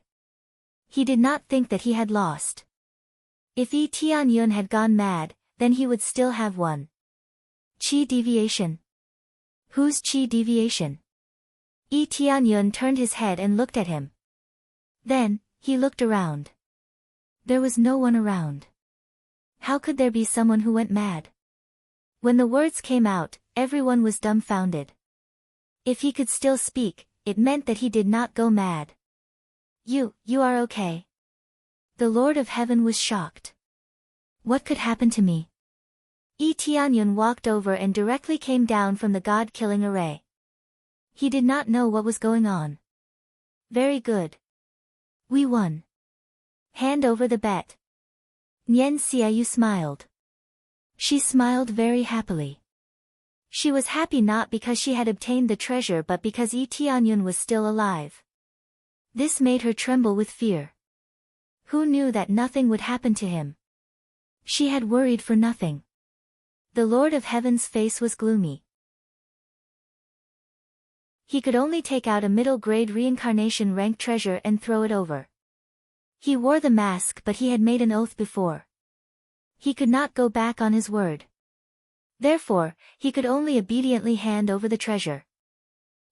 He did not think that he had lost. If Yi Tianyun had gone mad, then he would still have won. Chi deviation. Whose chi deviation? Yi Tianyun turned his head and looked at him. Then, he looked around. There was no one around. How could there be someone who went mad? When the words came out, everyone was dumbfounded. If he could still speak, it meant that he did not go mad. You are okay. The Lord of Heaven was shocked. What could happen to me? Yi Tianyun walked over and directly came down from the god-killing array. He did not know what was going on. Very good. We won. Hand over the bet. Nian Xiaoyu smiled. She smiled very happily. She was happy not because she had obtained the treasure but because Yi Tianyun was still alive. This made her tremble with fear. Who knew that nothing would happen to him? She had worried for nothing. The Lord of Heaven's face was gloomy. He could only take out a middle-grade reincarnation rank treasure and throw it over. He wore the mask but he had made an oath before. He could not go back on his word. Therefore, he could only obediently hand over the treasure.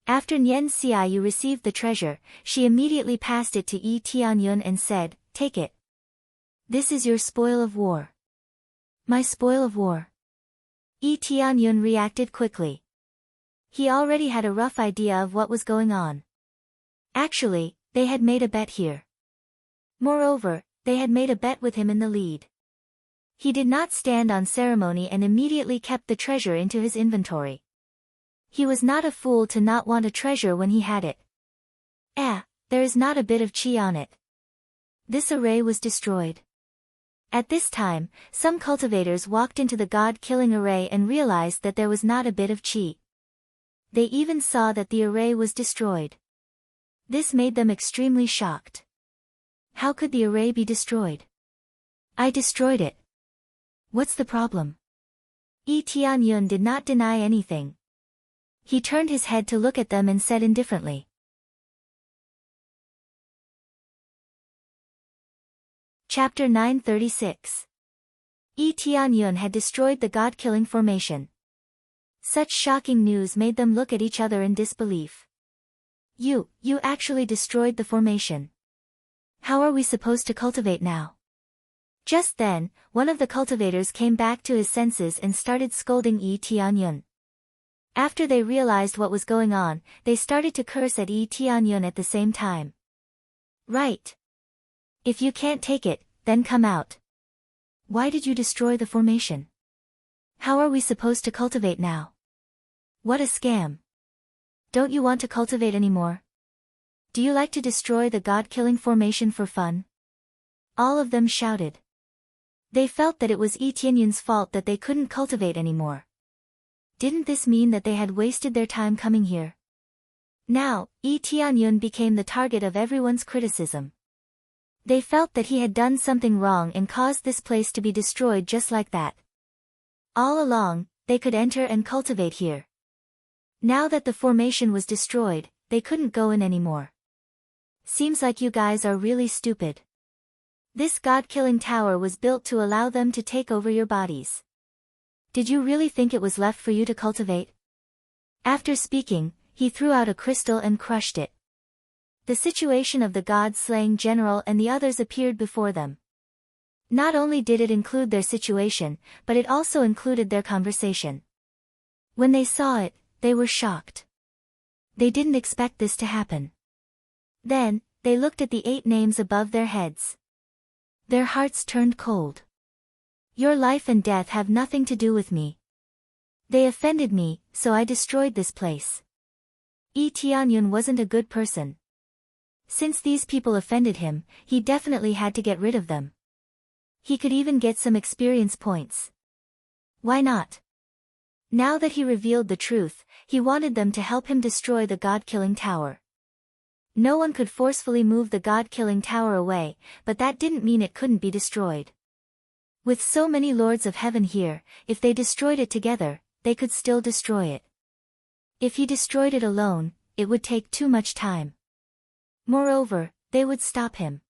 After Nian Xiaoyu received the treasure, she immediately passed it to Yi Tianyun and said, "Take it. This is your spoil of war." My spoil of war? Yi Tianyun reacted quickly. He already had a rough idea of what was going on. Actually, they had made a bet here. Moreover, they had made a bet with him in the lead. He did not stand on ceremony and immediately kept the treasure into his inventory. He was not a fool to not want a treasure when he had it. There is not a bit of chi on it. This array was destroyed. At this time, some cultivators walked into the god-killing array and realized that there was not a bit of chi. They even saw that the array was destroyed. This made them extremely shocked. How could the array be destroyed? I destroyed it. What's the problem? Yi Tianyun did not deny anything. He turned his head to look at them and said indifferently. Chapter 936. Yi Tianyun had destroyed the god-killing formation. Such shocking news made them look at each other in disbelief. You actually destroyed the formation. How are we supposed to cultivate now? Just then, one of the cultivators came back to his senses and started scolding Yi Tianyun. After they realized what was going on, they started to curse at Yi Tianyun at the same time. Right. If you can't take it, then come out. Why did you destroy the formation? How are we supposed to cultivate now? What a scam. Don't you want to cultivate anymore? Do you like to destroy the god-killing formation for fun? All of them shouted. They felt that it was Yi Tianyun's fault that they couldn't cultivate anymore. Didn't this mean that they had wasted their time coming here? Now, Yi Tianyun became the target of everyone's criticism. They felt that he had done something wrong and caused this place to be destroyed just like that. All along, they could enter and cultivate here. Now that the formation was destroyed, they couldn't go in anymore. Seems like you guys are really stupid. This god-killing tower was built to allow them to take over your bodies. Did you really think it was left for you to cultivate? After speaking, he threw out a crystal and crushed it. The situation of the god-slaying general and the others appeared before them. Not only did it include their situation, but it also included their conversation. When they saw it, they were shocked. They didn't expect this to happen. Then, they looked at the 8 names above their heads. Their hearts turned cold. Your life and death have nothing to do with me. They offended me, so I destroyed this place. Tianyun wasn't a good person. Since these people offended him, he definitely had to get rid of them. He could even get some experience points. Why not? Now that he revealed the truth, he wanted them to help him destroy the god-killing tower. No one could forcefully move the god-killing tower away, but that didn't mean it couldn't be destroyed. With so many lords of heaven here, if they destroyed it together, they could still destroy it. If he destroyed it alone, it would take too much time. Moreover, they would stop him.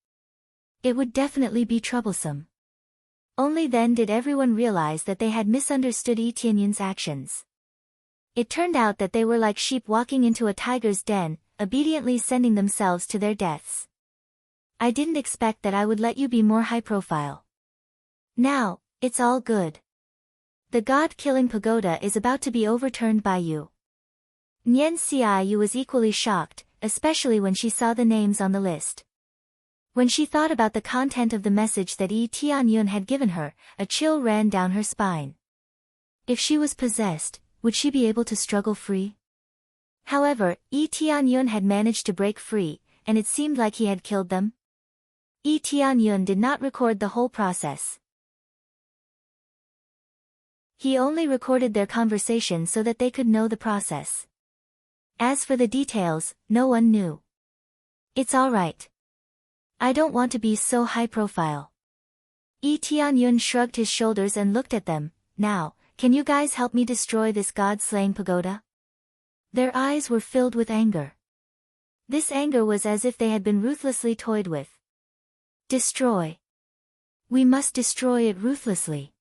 It would definitely be troublesome. Only then did everyone realize that they had misunderstood Tianyun's actions. It turned out that they were like sheep walking into a tiger's den, obediently sending themselves to their deaths. I didn't expect that I would let you be more high profile. Now, it's all good. The god-killing pagoda is about to be overturned by you. Nyen Xiaoyu was equally shocked, especially when she saw the names on the list. When she thought about the content of the message that Tianyun had given her, a chill ran down her spine. If she was possessed, would she be able to struggle free? However, Tianyun had managed to break free, and it seemed like he had killed them. Tianyun did not record the whole process. He only recorded their conversation so that they could know the process. As for the details, no one knew. It's all right. I don't want to be so high profile. Tianyun shrugged his shoulders and looked at them. Now, can you guys help me destroy this god-slaying pagoda? Their eyes were filled with anger. This anger was as if they had been ruthlessly toyed with. Destroy. We must destroy it ruthlessly.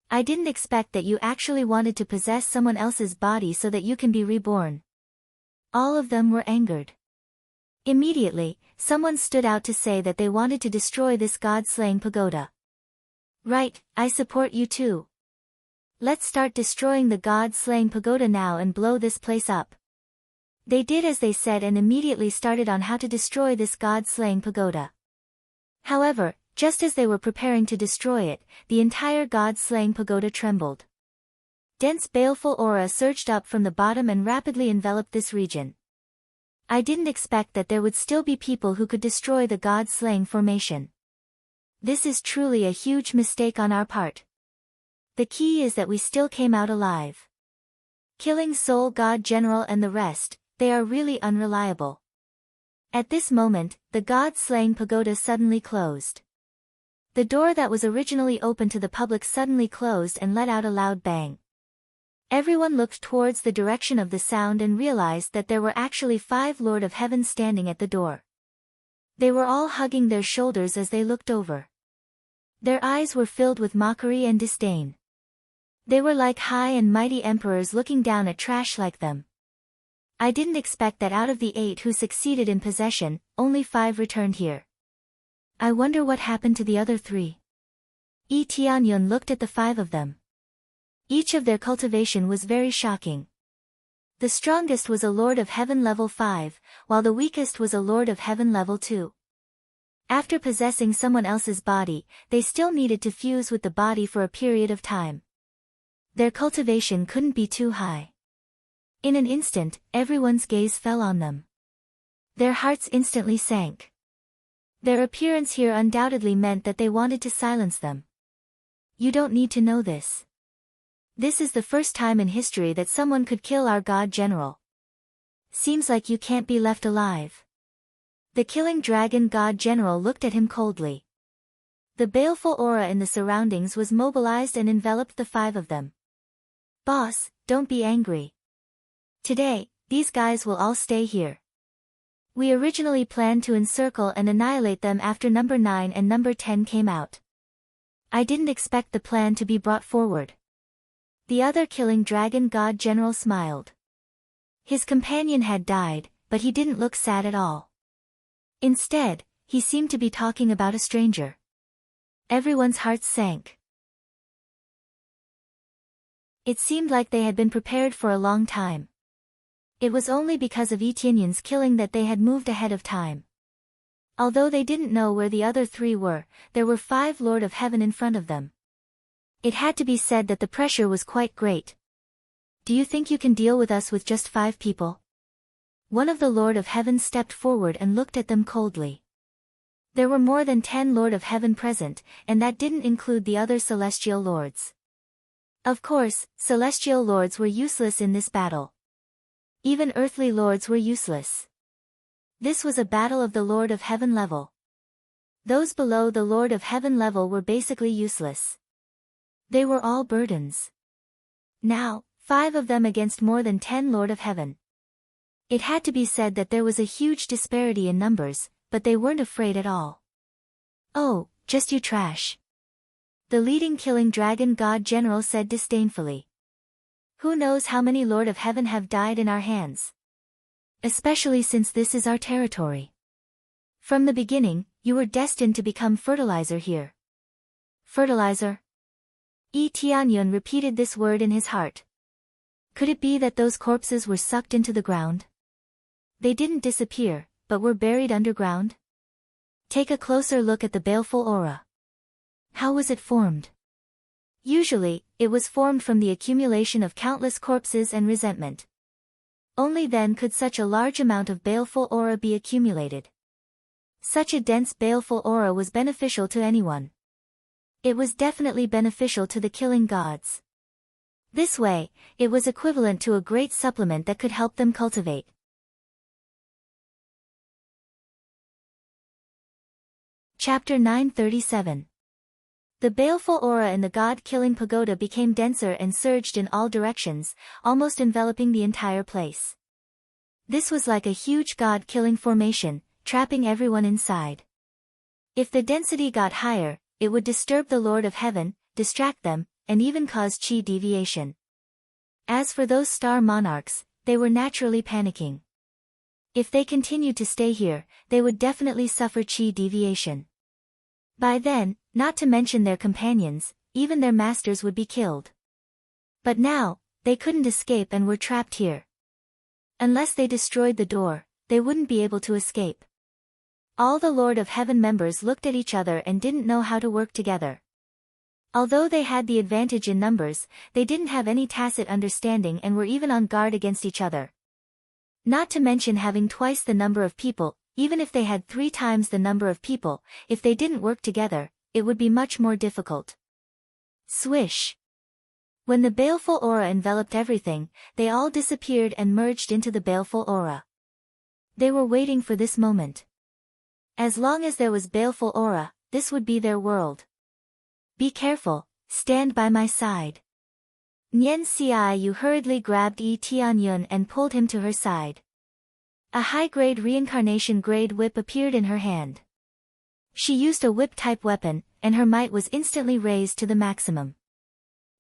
I didn't expect that you actually wanted to possess someone else's body so that you can be reborn. All of them were angered. Immediately, someone stood out to say that they wanted to destroy this god-slaying pagoda. Right, I support you too. Let's start destroying the god-slaying pagoda now and blow this place up. They did as they said and immediately started on how to destroy this god-slaying pagoda. However, just as they were preparing to destroy it, the entire god-slaying pagoda trembled. Dense baleful aura surged up from the bottom and rapidly enveloped this region. I didn't expect that there would still be people who could destroy the god-slaying formation. This is truly a huge mistake on our part. The key is that we still came out alive. Killing Soul God General and the rest, they are really unreliable. At this moment, the god-slaying pagoda suddenly closed. The door that was originally open to the public suddenly closed and let out a loud bang. Everyone looked towards the direction of the sound and realized that there were actually 5 Lord of Heaven standing at the door. They were all hugging their shoulders as they looked over. Their eyes were filled with mockery and disdain. They were like high and mighty emperors looking down at trash like them. I didn't expect that out of the 8 who succeeded in possession, only 5 returned here. I wonder what happened to the other 3. Tianyun looked at the 5 of them. Each of their cultivation was very shocking. The strongest was a Lord of Heaven level 5, while the weakest was a Lord of Heaven level 2. After possessing someone else's body, they still needed to fuse with the body for a period of time. Their cultivation couldn't be too high. In an instant, everyone's gaze fell on them. Their hearts instantly sank. Their appearance here undoubtedly meant that they wanted to silence them. You don't need to know this. This is the first time in history that someone could kill our God General. Seems like you can't be left alive. The killing dragon God General looked at him coldly. The baleful aura in the surroundings was mobilized and enveloped the 5 of them. Boss, don't be angry. Today, these guys will all stay here. We originally planned to encircle and annihilate them after number 9 and number 10 came out. I didn't expect the plan to be brought forward. The other killing dragon God General smiled. His companion had died, but he didn't look sad at all. Instead, he seemed to be talking about a stranger. Everyone's hearts sank. It seemed like they had been prepared for a long time. It was only because of Etienne's killing that they had moved ahead of time. Although they didn't know where the other three were, there were 5 Lord of Heaven in front of them. It had to be said that the pressure was quite great. Do you think you can deal with us with just 5 people? One of the Lord of Heaven stepped forward and looked at them coldly. There were more than 10 Lord of Heaven present, and that didn't include the other celestial lords. Of course, celestial lords were useless in this battle. Even earthly lords were useless. This was a battle of the Lord of Heaven level. Those below the Lord of Heaven level were basically useless. They were all burdens. Now, 5 of them against more than 10 Lord of Heaven. It had to be said that there was a huge disparity in numbers, but they weren't afraid at all. Oh, just you trash. The leading killing dragon god general said disdainfully. Who knows how many Lord of Heaven have died in our hands? Especially since this is our territory. From the beginning, you were destined to become fertilizer here. Fertilizer? Tianyun repeated this word in his heart. Could it be that those corpses were sucked into the ground? They didn't disappear, but were buried underground? Take a closer look at the baleful aura. How was it formed? Usually, it was formed from the accumulation of countless corpses and resentment. Only then could such a large amount of baleful aura be accumulated. Such a dense baleful aura was beneficial to anyone. It was definitely beneficial to the killing gods. This way, it was equivalent to a great supplement that could help them cultivate. Chapter 937. The baleful aura in the god-killing pagoda became denser and surged in all directions, almost enveloping the entire place. This was like a huge god-killing formation, trapping everyone inside. If the density got higher, it would disturb the Lord of Heaven, distract them, and even cause chi deviation. As for those star monarchs, they were naturally panicking. If they continued to stay here, they would definitely suffer chi deviation. By then, not to mention their companions, even their masters would be killed. But now, they couldn't escape and were trapped here. Unless they destroyed the door, they wouldn't be able to escape. All the Lord of Heaven members looked at each other and didn't know how to work together. Although they had the advantage in numbers, they didn't have any tacit understanding and were even on guard against each other. Not to mention having twice the number of people, even if they had 3 times the number of people, if they didn't work together, it would be much more difficult. Swish! When the baleful aura enveloped everything, they all disappeared and merged into the baleful aura. They were waiting for this moment. As long as there was baleful aura, this would be their world. Be careful, stand by my side. Nian Xiaoyu hurriedly grabbed Yi Tianyun and pulled him to her side. A high-grade reincarnation grade whip appeared in her hand. She used a whip-type weapon, and her might was instantly raised to the maximum.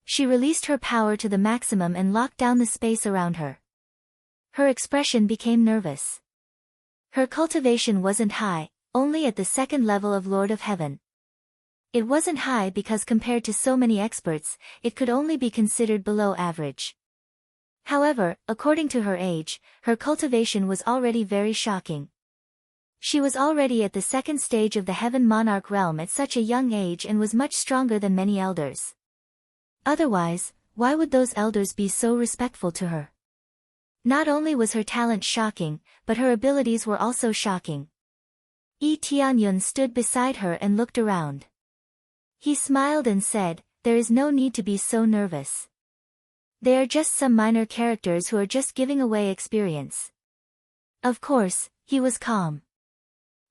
She released her power to the maximum and locked down the space around her. Her expression became nervous. Her cultivation wasn't high, only at the 2nd level of Lord of Heaven. It wasn't high because compared to so many experts, it could only be considered below average. However, according to her age, her cultivation was already very shocking. She was already at the 2nd stage of the Heaven Monarch realm at such a young age and was much stronger than many elders. Otherwise, why would those elders be so respectful to her? Not only was her talent shocking, but her abilities were also shocking. Yi Tianyun stood beside her and looked around. He smiled and said, "There is no need to be so nervous. They are just some minor characters who are just giving away experience." Of course, he was calm.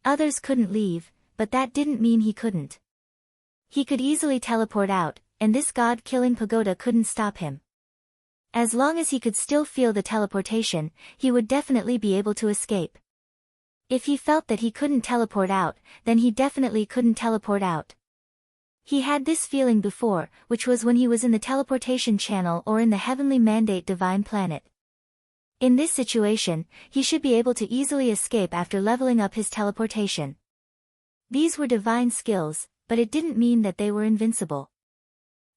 Others couldn't leave, but that didn't mean he couldn't. He could easily teleport out, and this god-killing pagoda couldn't stop him. As long as he could still feel the teleportation, he would definitely be able to escape. If he felt that he couldn't teleport out, then he definitely couldn't teleport out. He had this feeling before, which was when he was in the teleportation channel or in the heavenly mandate divine planet. In this situation, he should be able to easily escape after leveling up his teleportation. These were divine skills, but it didn't mean that they were invincible.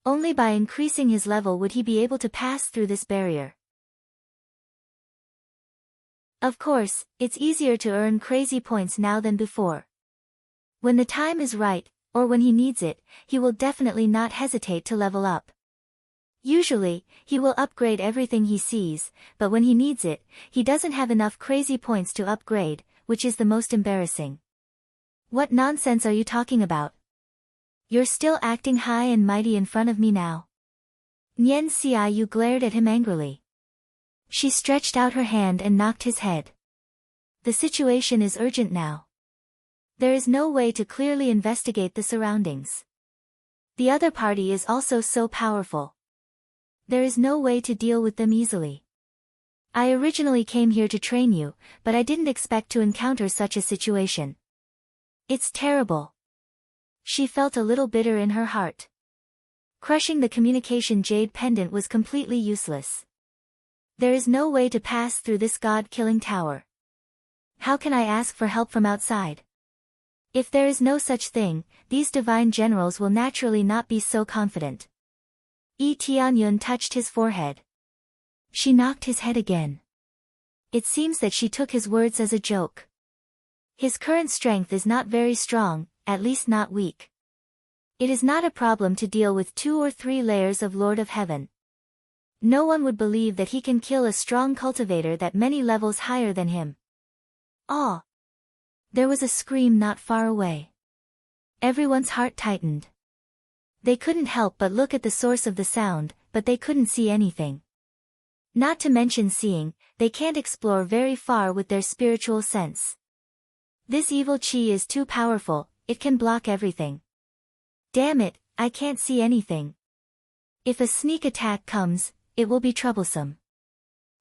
Only by increasing his level would he be able to pass through this barrier. Of course, it's easier to earn crazy points now than before. When the time is right, or when he needs it, he will definitely not hesitate to level up. Usually, he will upgrade everything he sees, but when he needs it, he doesn't have enough crazy points to upgrade, which is the most embarrassing. What nonsense are you talking about? You're still acting high and mighty in front of me now. Nian Xiaoyu glared at him angrily. She stretched out her hand and knocked his head. The situation is urgent now. There is no way to clearly investigate the surroundings. The other party is also so powerful. There is no way to deal with them easily. I originally came here to train you, but I didn't expect to encounter such a situation. It's terrible. She felt a little bitter in her heart. Crushing the communication jade pendant was completely useless. There is no way to pass through this god-killing tower. How can I ask for help from outside? If there is no such thing, these divine generals will naturally not be so confident. Yi Tianyun touched his forehead. She knocked his head again. It seems that she took his words as a joke. His current strength is not very strong, at least not weak. It is not a problem to deal with 2 or 3 layers of Lord of Heaven. No one would believe that he can kill a strong cultivator that many levels higher than him. Ah! There was a scream not far away. Everyone's heart tightened. They couldn't help but look at the source of the sound, but they couldn't see anything. Not to mention seeing, they can't explore very far with their spiritual sense. This evil chi is too powerful, it can block everything. Damn it, I can't see anything. If a sneak attack comes, it will be troublesome.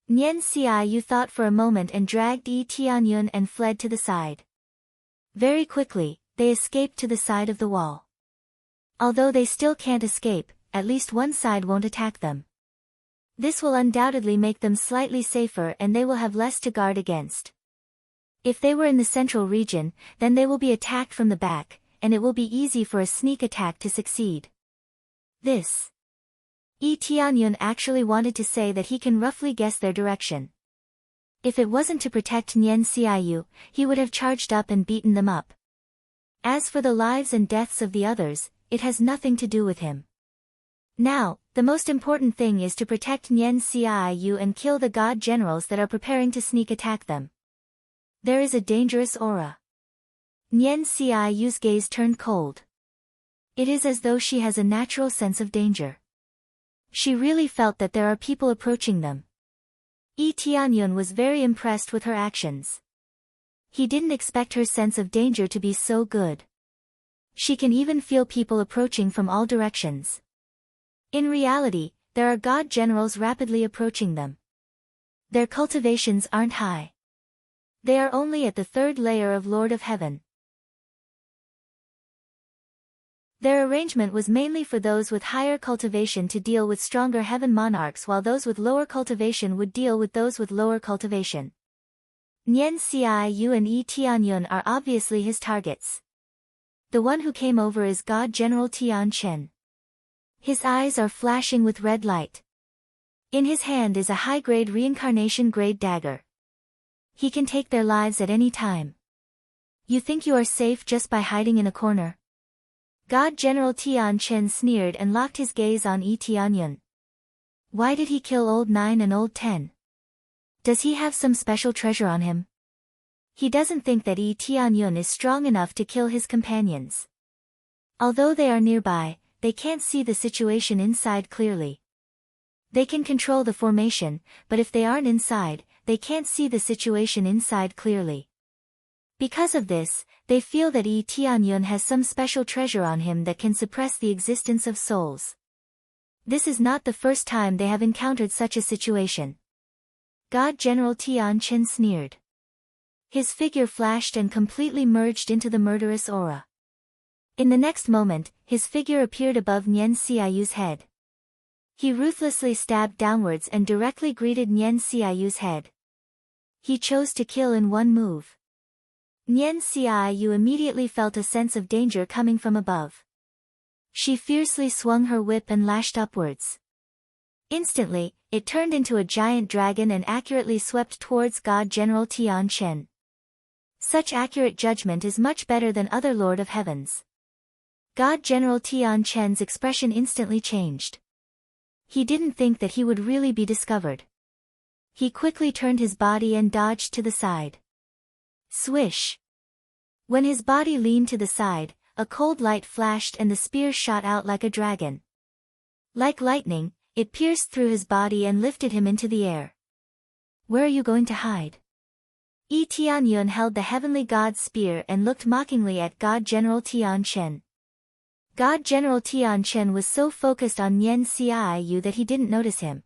Nian Xiaoyu thought for a moment and dragged Yi Tianyun and fled to the side. Very quickly, they escaped to the side of the wall. Although they still can't escape, at least one side won't attack them. This will undoubtedly make them slightly safer and they will have less to guard against. If they were in the central region, then they will be attacked from the back, and it will be easy for a sneak attack to succeed. This. Yi Tianyun actually wanted to say that he can roughly guess their direction. If it wasn't to protect Nian Xiaoyu, he would have charged up and beaten them up. As for the lives and deaths of the others, it has nothing to do with him. Now, the most important thing is to protect Nian Xiaoyu and kill the god generals that are preparing to sneak attack them. There is a dangerous aura. Nian Xiaoyu's gaze turned cold. It is as though she has a natural sense of danger. She really felt that there are people approaching them. Yi Tianyun was very impressed with her actions. He didn't expect her sense of danger to be so good. She can even feel people approaching from all directions. In reality, there are god generals rapidly approaching them. Their cultivations aren't high. They are only at the 3rd layer of Lord of Heaven. Their arrangement was mainly for those with higher cultivation to deal with stronger heaven monarchs while those with lower cultivation would deal with those with lower cultivation. Nian Xiaoyu and Yi Tianyun are obviously his targets. The one who came over is God General Tian Chen. His eyes are flashing with red light. In his hand is a high-grade reincarnation-grade dagger. He can take their lives at any time. You think you are safe just by hiding in a corner? God General Tian Chen sneered and locked his gaze on Yi Tianyun. Why did he kill Old 9 and Old 10? Does he have some special treasure on him? He doesn't think that Yi Tianyun is strong enough to kill his companions. Although they are nearby, they can't see the situation inside clearly. They can control the formation, but if they aren't inside, they can't see the situation inside clearly. Because of this, they feel that Yi Tianyun has some special treasure on him that can suppress the existence of souls. This is not the first time they have encountered such a situation. God General Tian Chen sneered. His figure flashed and completely merged into the murderous aura. In the next moment, his figure appeared above Nian Xiaoyu's head. He ruthlessly stabbed downwards and directly greeted Nian Xiaoyu's head. He chose to kill in one move. Nian Xiaoyu immediately felt a sense of danger coming from above. She fiercely swung her whip and lashed upwards. Instantly, it turned into a giant dragon and accurately swept towards God General Tian Chen. Such accurate judgment is much better than other Lord of Heavens. God General Tian Chen's expression instantly changed. He didn't think that he would really be discovered. He quickly turned his body and dodged to the side. Swish! When his body leaned to the side, a cold light flashed and the spear shot out like a dragon. Like lightning, it pierced through his body and lifted him into the air. Where are you going to hide? Yi Tianyun held the heavenly god's spear and looked mockingly at God General Tian Chen. God General Tian Chen was so focused on Nian Xiaoyu that he didn't notice him.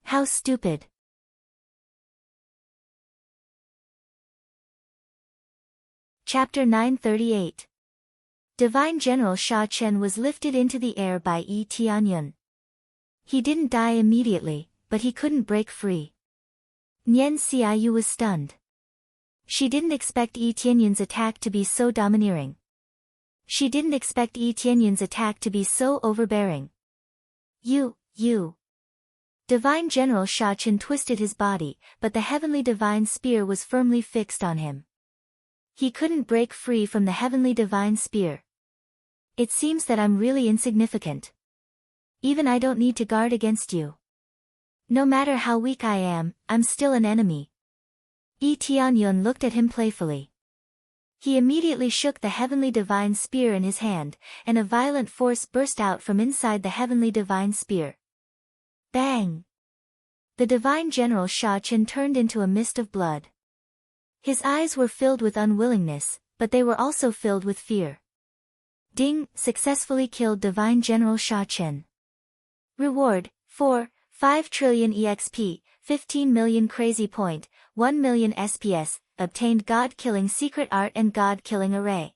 How stupid. Chapter 938. Divine General Sha Chen was lifted into the air by Yi Tianyun. He didn't die immediately, but he couldn't break free. Nian Xiaoyu was stunned. She didn't expect Yi Tianyun's attack to be so domineering. She didn't expect Yi Tianyun's attack to be so overbearing. You. Divine General Sha Chen twisted his body, but the heavenly divine spear was firmly fixed on him. He couldn't break free from the heavenly divine spear. It seems that I'm really insignificant. Even I don't need to guard against you. No matter how weak I am, I'm still an enemy. Yi Tianyun looked at him playfully. He immediately shook the heavenly divine spear in his hand, and a violent force burst out from inside the heavenly divine spear. Bang! The divine general Sha Chen turned into a mist of blood. His eyes were filled with unwillingness, but they were also filled with fear. Ding! Successfully killed divine general Sha Chen. Reward, 5 trillion EXP, 15 million crazy point, 1 million SPS, obtained God-killing secret art and God-killing array.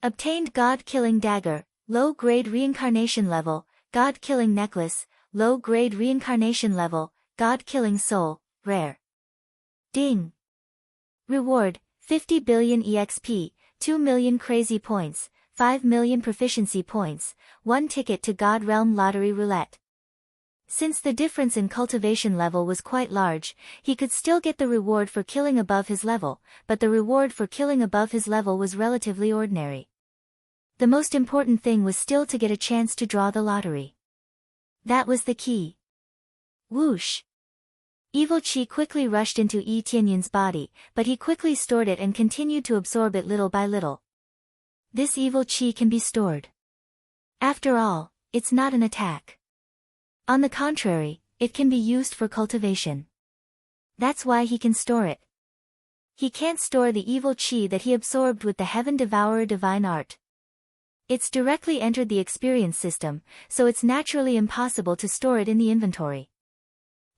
Obtained God-killing dagger, low-grade reincarnation level, God-killing necklace, low-grade reincarnation level, God-killing soul, rare. Ding! Reward, 50 billion EXP, 2 million crazy points, 5 million proficiency points, 1 ticket to God Realm Lottery Roulette. Since the difference in cultivation level was quite large, he could still get the reward for killing above his level, but the reward for killing above his level was relatively ordinary. The most important thing was still to get a chance to draw the lottery. That was the key. Whoosh! Evil Qi quickly rushed into Yi Tianyun's body, but he quickly stored it and continued to absorb it little by little. This evil Qi can be stored. After all, it's not an attack. On the contrary, it can be used for cultivation. That's why he can store it. He can't store the evil Qi that he absorbed with the Heaven Devourer divine art. It's directly entered the experience system, so it's naturally impossible to store it in the inventory.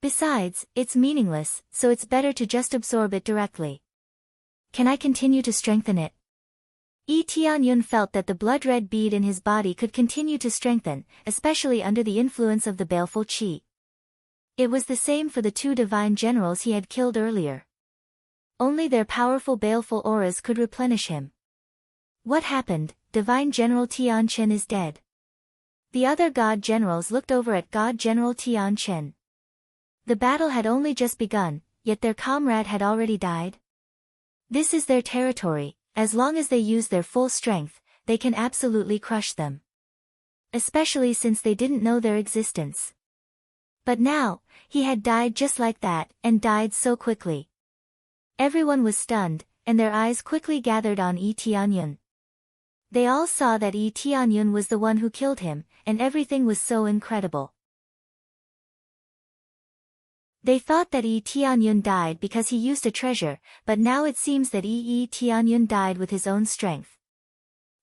Besides, it's meaningless, so it's better to just absorb it directly. Can I continue to strengthen it? Yi Tianyun felt that the blood-red bead in his body could continue to strengthen, especially under the influence of the baleful Qi. It was the same for the 2 divine generals he had killed earlier. Only their powerful baleful auras could replenish him. What happened? Divine General Tian Chen is dead. The other god generals looked over at God General Tian Chen. The battle had only just begun, yet their comrade had already died. This is their territory. As long as they use their full strength, they can absolutely crush them. Especially since they didn't know their existence. But now, he had died just like that, and died so quickly. Everyone was stunned, and their eyes quickly gathered on Yi Tianyun. They all saw that Yi Tianyun was the one who killed him, and everything was so incredible. They thought that Yi Tianyun died because he used a treasure, but now it seems that Yi Tianyun died with his own strength.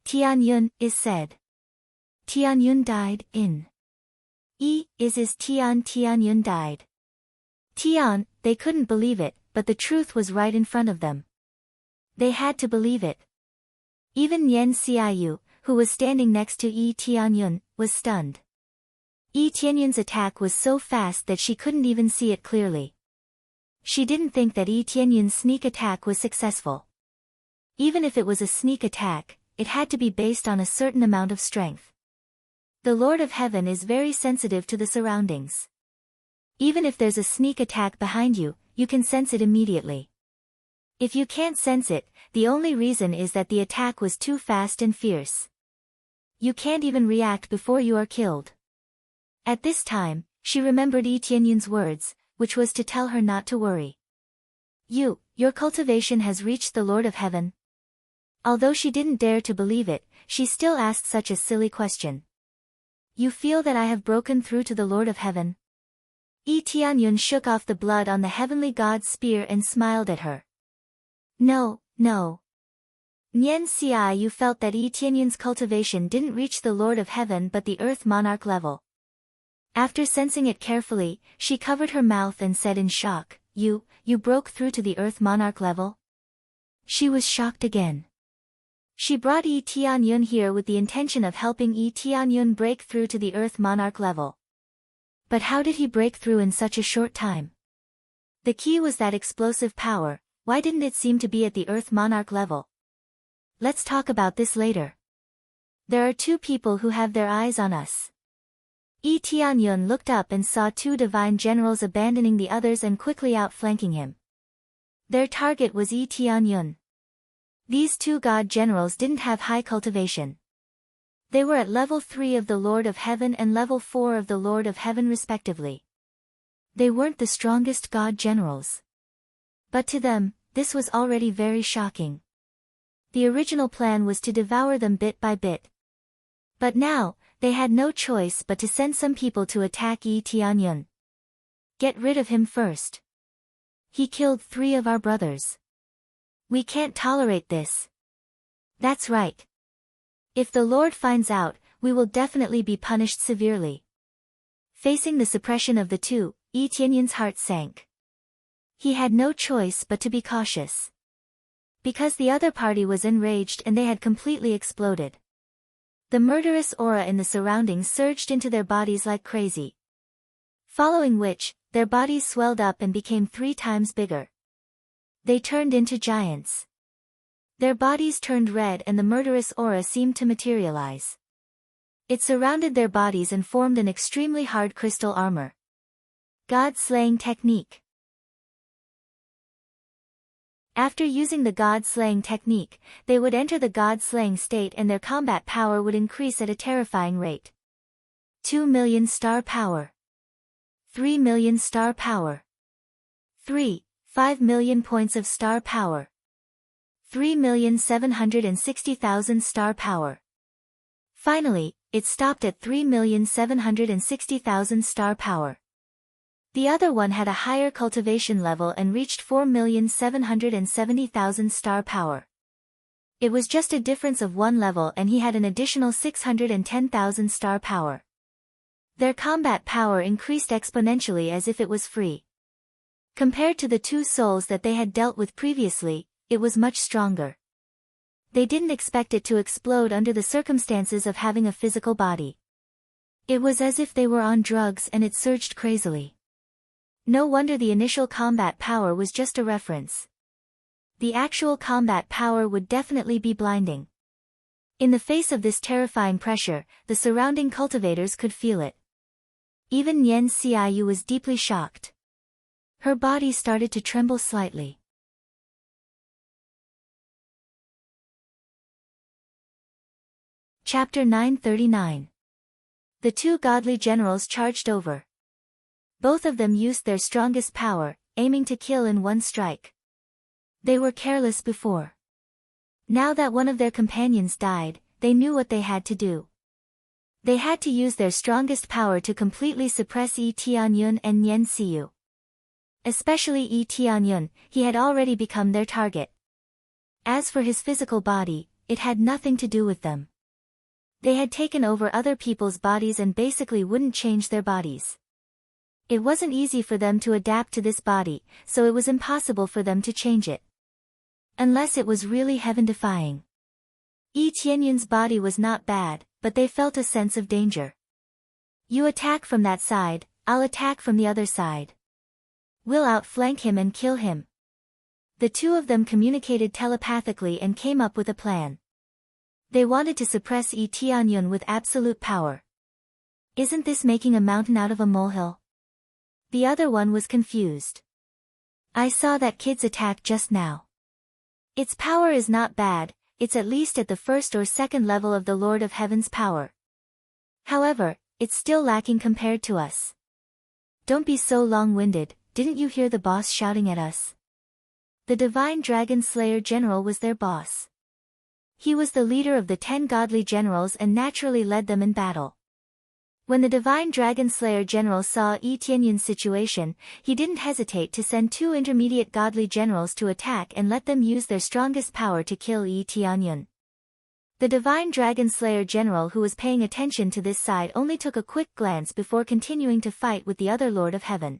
Tianyun is said. Tianyun died in. Is Tianyun died. Tian, they couldn't believe it, but the truth was right in front of them. They had to believe it. Even Nian Xiaoyu, who was standing next to Yi Tianyun, was stunned. Yi Tianyun's attack was so fast that she couldn't even see it clearly. She didn't think that Yi Tianyun's sneak attack was successful. Even if it was a sneak attack, it had to be based on a certain amount of strength. The Lord of Heaven is very sensitive to the surroundings. Even if there's a sneak attack behind you, you can sense it immediately. If you can't sense it, the only reason is that the attack was too fast and fierce. You can't even react before you are killed. At this time, she remembered Yi Tianyun's words, which was to tell her not to worry. Your cultivation has reached the Lord of Heaven. Although she didn't dare to believe it, she still asked such a silly question. You feel that I have broken through to the Lord of Heaven? Yi Tianyun shook off the blood on the heavenly god's spear and smiled at her. No. Nian Xi, you felt that Yi Tianyun's cultivation didn't reach the Lord of Heaven but the Earth Monarch level. After sensing it carefully, she covered her mouth and said in shock, You broke through to the Earth Monarch level? She was shocked again. She brought Yi Tianyun here with the intention of helping Yi Tianyun break through to the Earth Monarch level. But how did he break through in such a short time? The key was that explosive power. Why didn't it seem to be at the Earth Monarch level? Let's talk about this later. There are two people who have their eyes on us. Yi Tianyun looked up and saw two divine generals abandoning the others and quickly outflanking him. Their target was Yi Tianyun. These two god generals didn't have high cultivation. They were at level 3 of the Lord of Heaven and level 4 of the Lord of Heaven respectively. They weren't the strongest god generals. But to them, this was already very shocking. The original plan was to devour them bit by bit. But now, they had no choice but to send some people to attack Yi Tianyun. Get rid of him first. He killed 3 of our brothers. We can't tolerate this. That's right. If the Lord finds out, we will definitely be punished severely. Facing the suppression of the two, Yi Tianyun's heart sank. He had no choice but to be cautious. Because the other party was enraged and they had completely exploded. The murderous aura in the surroundings surged into their bodies like crazy. Following which, their bodies swelled up and became 3 times bigger. They turned into giants. Their bodies turned red and the murderous aura seemed to materialize. It surrounded their bodies and formed an extremely hard crystal armor. God-slaying technique. After using the god-slaying technique, they would enter the god-slaying state and their combat power would increase at a terrifying rate. 2 million star power. 3 million star power. 5 million points of star power. 3,760,000 star power. Finally, it stopped at 3,760,000 star power. The other one had a higher cultivation level and reached 4,770,000 star power. It was just a difference of 1 level and he had an additional 610,000 star power. Their combat power increased exponentially as if it was free. Compared to the 2 souls that they had dealt with previously, it was much stronger. They didn't expect it to explode under the circumstances of having a physical body. It was as if they were on drugs and it surged crazily. No wonder the initial combat power was just a reference. The actual combat power would definitely be blinding. In the face of this terrifying pressure, the surrounding cultivators could feel it. Even Nian Xiaoyu was deeply shocked. Her body started to tremble slightly. Chapter 939. The 2 godly generals charged over. Both of them used their strongest power, aiming to kill in one strike. They were careless before. Now that one of their companions died, they knew what they had to do. They had to use their strongest power to completely suppress Yi Tianyun and Nian Xiu. Especially Yi Tianyun, he had already become their target. As for his physical body, it had nothing to do with them. They had taken over other people's bodies and basically wouldn't change their bodies. It wasn't easy for them to adapt to this body, so it was impossible for them to change it. Unless it was really heaven-defying. Yi Tianyun's body was not bad, but they felt a sense of danger. You attack from that side, I'll attack from the other side. We'll outflank him and kill him. The two of them communicated telepathically and came up with a plan. They wanted to suppress Yi Tianyun with absolute power. Isn't this making a mountain out of a molehill? The other one was confused. I saw that kid's attack just now. Its power is not bad, it's at least at the first or second level of the Lord of Heaven's power. However, it's still lacking compared to us. Don't be so long-winded, didn't you hear the boss shouting at us? The Divine Dragon Slayer General was their boss. He was the leader of the 10 godly generals and naturally led them in battle. When the Divine Dragon Slayer General saw Yi Tianyun's situation, he didn't hesitate to send 2 intermediate godly generals to attack and let them use their strongest power to kill Yi Tianyun. The Divine Dragon Slayer General who was paying attention to this side only took a quick glance before continuing to fight with the other Lord of Heaven.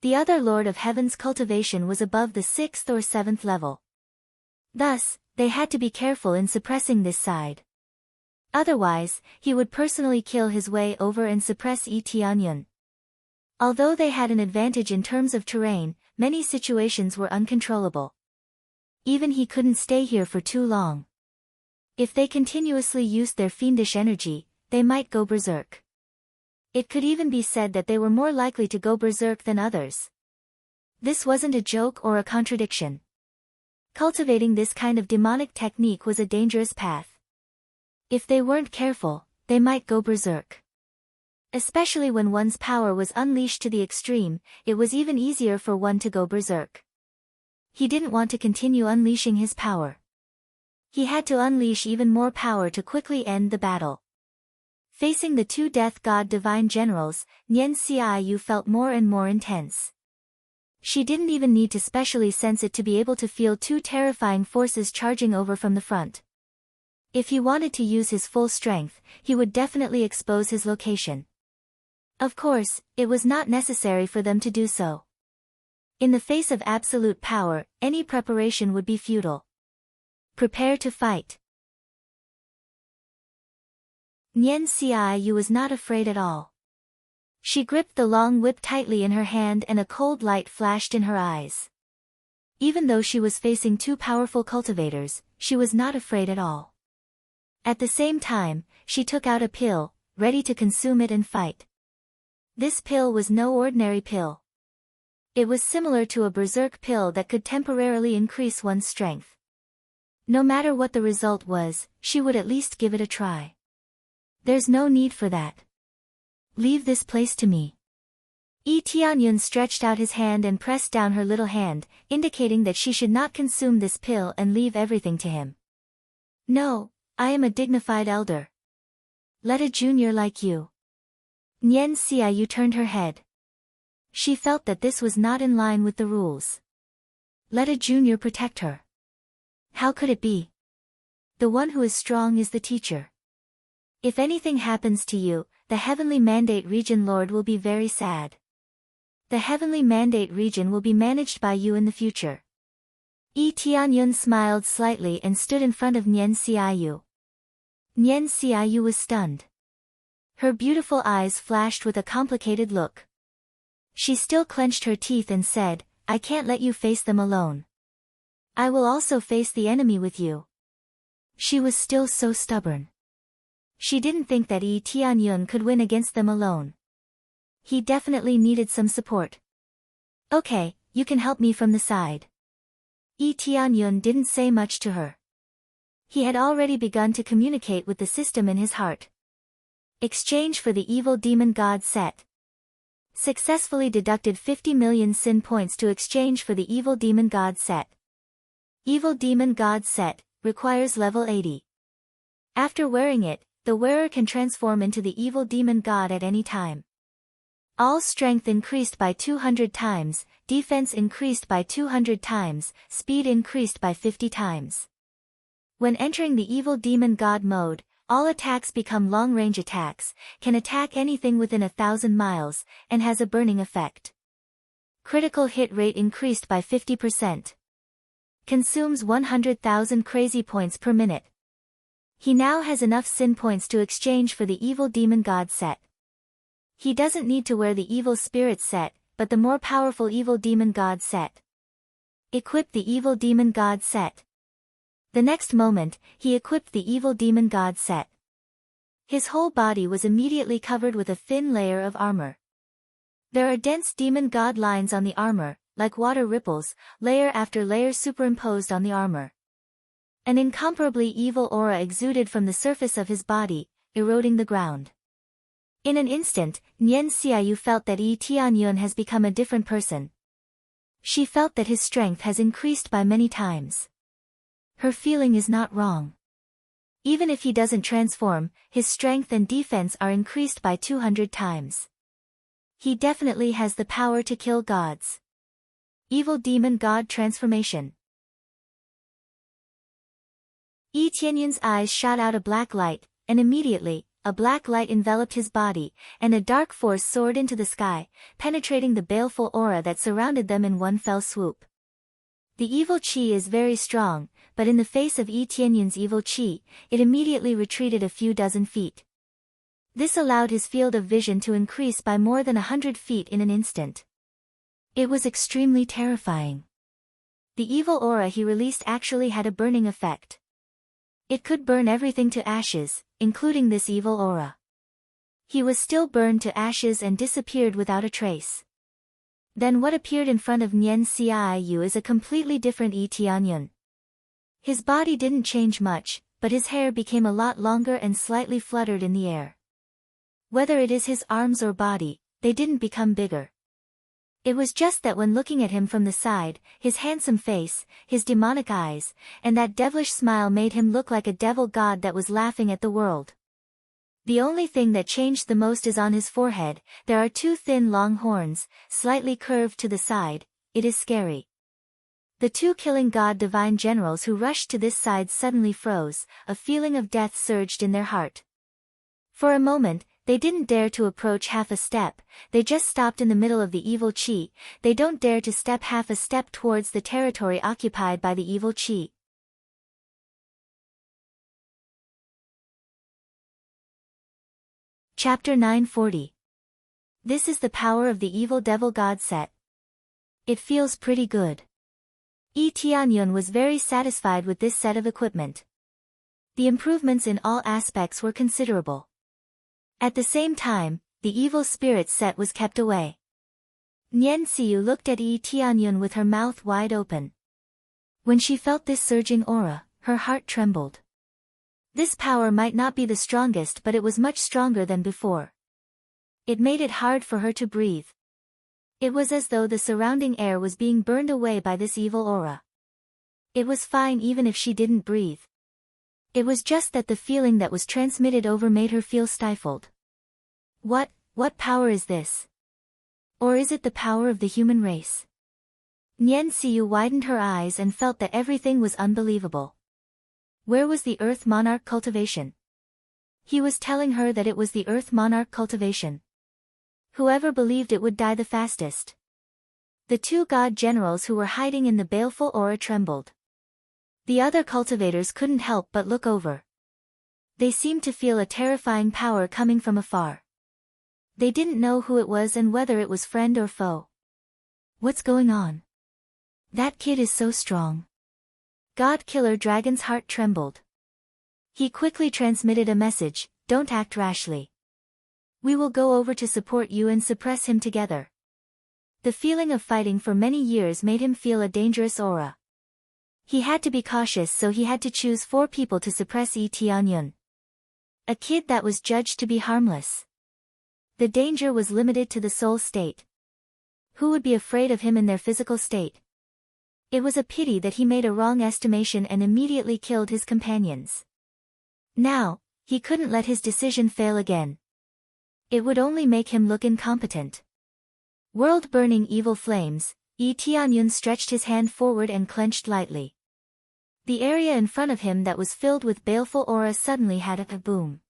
The other Lord of Heaven's cultivation was above the 6th or 7th level. Thus, they had to be careful in suppressing this side. Otherwise, he would personally kill his way over and suppress Yi Tianyun. Although they had an advantage in terms of terrain, many situations were uncontrollable. Even he couldn't stay here for too long. If they continuously used their fiendish energy, they might go berserk. It could even be said that they were more likely to go berserk than others. This wasn't a joke or a contradiction. Cultivating this kind of demonic technique was a dangerous path. If they weren't careful, they might go berserk. Especially when one's power was unleashed to the extreme, it was even easier for one to go berserk. He didn't want to continue unleashing his power. He had to unleash even more power to quickly end the battle. Facing the 2 death god divine generals, Nian Xiaoyu felt more and more intense. She didn't even need to specially sense it to be able to feel 2 terrifying forces charging over from the front. If he wanted to use his full strength, he would definitely expose his location. Of course, it was not necessary for them to do so. In the face of absolute power, any preparation would be futile. Prepare to fight. Nian Xiaoyu was not afraid at all. She gripped the long whip tightly in her hand and a cold light flashed in her eyes. Even though she was facing 2 powerful cultivators, she was not afraid at all. At the same time, she took out a pill, ready to consume it and fight. This pill was no ordinary pill. It was similar to a berserk pill that could temporarily increase one's strength. No matter what the result was, she would at least give it a try. There's no need for that. Leave this place to me. Yi Tianyun stretched out his hand and pressed down her little hand, indicating that she should not consume this pill and leave everything to him. No, I am a dignified elder. Let a junior like you. Nian Xiaoyu turned her head. She felt that this was not in line with the rules. Let a junior protect her. How could it be? The one who is strong is the teacher. If anything happens to you, the Heavenly Mandate Region Lord will be very sad. The Heavenly Mandate Region will be managed by you in the future. Yi Tianyun smiled slightly and stood in front of Nian Xiaoyu. Nian Xiaoyu was stunned. Her beautiful eyes flashed with a complicated look. She still clenched her teeth and said, I can't let you face them alone. I will also face the enemy with you. She was still so stubborn. She didn't think that Yi Tianyun could win against them alone. He definitely needed some support. Okay, you can help me from the side. Yi Tianyun didn't say much to her. He had already begun to communicate with the system in his heart. Exchange for the evil demon god set. Successfully deducted 50 million sin points to exchange for the evil demon god set. Evil demon god set requires level 80. After wearing it, the wearer can transform into the evil demon god at any time. All strength increased by 200 times, defense increased by 200 times, speed increased by 50 times. When entering the evil demon god mode, all attacks become long-range attacks, can attack anything within 1,000 miles, and has a burning effect. Critical hit rate increased by 50%. Consumes 100,000 crazy points per minute. He now has enough sin points to exchange for the evil demon god set. He doesn't need to wear the evil spirit set, but the more powerful evil demon god set. Equip the evil demon god Set. The next moment, he equipped the evil demon god Set. His whole body was immediately covered with a thin layer of armor. There are dense demon god lines on the armor, like water ripples, layer after layer superimposed on the armor. An incomparably evil aura exuded from the surface of his body, eroding the ground. In an instant, Nian Xiaoyu felt that Yi Tianyun has become a different person. She felt that his strength has increased by many times. Her feeling is not wrong. Even if he doesn't transform, his strength and defense are increased by 200 times. He definitely has the power to kill gods. Evil demon god transformation. Yi Tianyun's eyes shot out a black light, and immediately, a black light enveloped his body, and a dark force soared into the sky, penetrating the baleful aura that surrounded them in one fell swoop. The evil qi is very strong, but in the face of Yi Tianyun's evil qi, it immediately retreated a few dozen feet. This allowed his field of vision to increase by more than 100 feet in an instant. It was extremely terrifying. The evil aura he released actually had a burning effect. It could burn everything to ashes, including this evil aura. He was still burned to ashes and disappeared without a trace. Then what appeared in front of Nian Xiaoyu is a completely different Yi Tianyun. His body didn't change much, but his hair became a lot longer and slightly fluttered in the air. Whether it is his arms or body, they didn't become bigger. It was just that when looking at him from the side, his handsome face, his demonic eyes, and that devilish smile made him look like a devil god that was laughing at the world. The only thing that changed the most is on his forehead, there are two thin long horns, slightly curved to the side. It is scary. The two killing god divine generals who rushed to this side suddenly froze, a feeling of death surged in their heart. For a moment, they didn't dare to approach half a step, they just stopped in the middle of the evil qi. They don't dare to step half a step towards the territory occupied by the evil qi. Chapter 940. This is the power of the evil devil god Set. It feels pretty good. Yi Tianyun was very satisfied with this set of equipment. The improvements in all aspects were considerable. At the same time, the evil spirit Set was kept away. Nian Xiaoyu looked at Yi Tianyun with her mouth wide open. When she felt this surging aura, her heart trembled. This power might not be the strongest, but it was much stronger than before. It made it hard for her to breathe. It was as though the surrounding air was being burned away by this evil aura. It was fine even if she didn't breathe. It was just that the feeling that was transmitted over made her feel stifled. What power is this? Or is it the power of the human race? Nian Xiaoyu widened her eyes and felt that everything was unbelievable. Where was the Earth Monarch cultivation? He was telling her that it was the Earth Monarch cultivation. Whoever believed it would die the fastest. The two god generals who were hiding in the baleful aura trembled. The other cultivators couldn't help but look over. They seemed to feel a terrifying power coming from afar. They didn't know who it was and whether it was friend or foe. What's going on? That kid is so strong. God Killer Dragon's heart trembled. He quickly transmitted a message, don't act rashly. We will go over to support you and suppress him together. The feeling of fighting for many years made him feel a dangerous aura. He had to be cautious, so he had to choose 4 people to suppress Yi Tianyun. A kid that was judged to be harmless. The danger was limited to the soul state. Who would be afraid of him in their physical state? It was a pity that he made a wrong estimation and immediately killed his companions. Now, he couldn't let his decision fail again. It would only make him look incompetent. World-burning evil flames, Yi Tianyun stretched his hand forward and clenched lightly. The area in front of him that was filled with baleful aura suddenly had a boom.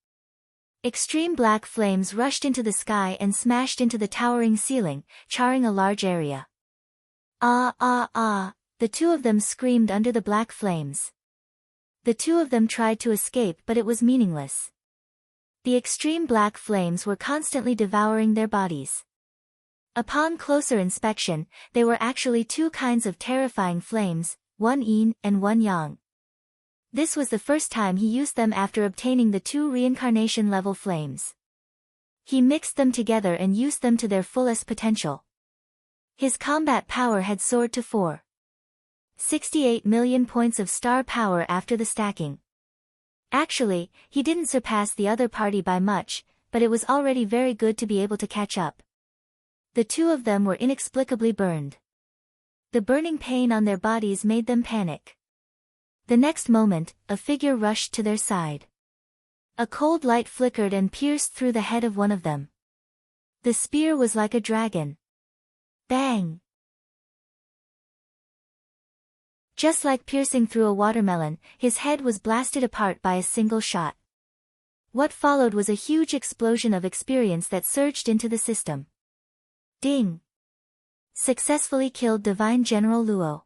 Extreme black flames rushed into the sky and smashed into the towering ceiling, charring a large area. Ah ah ah, the two of them screamed under the black flames. The two of them tried to escape, but it was meaningless. The extreme black flames were constantly devouring their bodies. Upon closer inspection, they were actually two kinds of terrifying flames, one yin and one yang. This was the first time he used them after obtaining the two reincarnation-level flames. He mixed them together and used them to their fullest potential. His combat power had soared to 4.68 million points of star power after the stacking. Actually, he didn't surpass the other party by much, but it was already very good to be able to catch up. The two of them were inexplicably burned. The burning pain on their bodies made them panic. The next moment, a figure rushed to their side. A cold light flickered and pierced through the head of one of them. The spear was like a dragon. Bang! Just like piercing through a watermelon, his head was blasted apart by a single shot. What followed was a huge explosion of experience that surged into the system. Ding! Successfully killed Divine General Luo.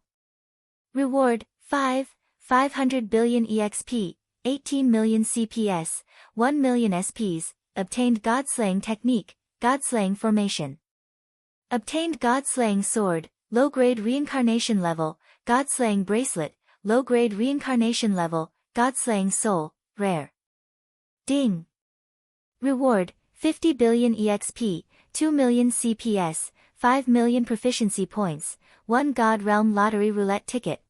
Reward, 500 billion EXP, 18 million CPS, 1 million SPs, obtained God-slaying technique, God-slaying formation. Obtained God-slaying sword, low-grade reincarnation level, God-slaying bracelet, low-grade reincarnation level, God-slaying soul, rare. Ding! Reward, 50 billion EXP, 2 million CPS, 5 million proficiency points, 1 God Realm lottery roulette ticket.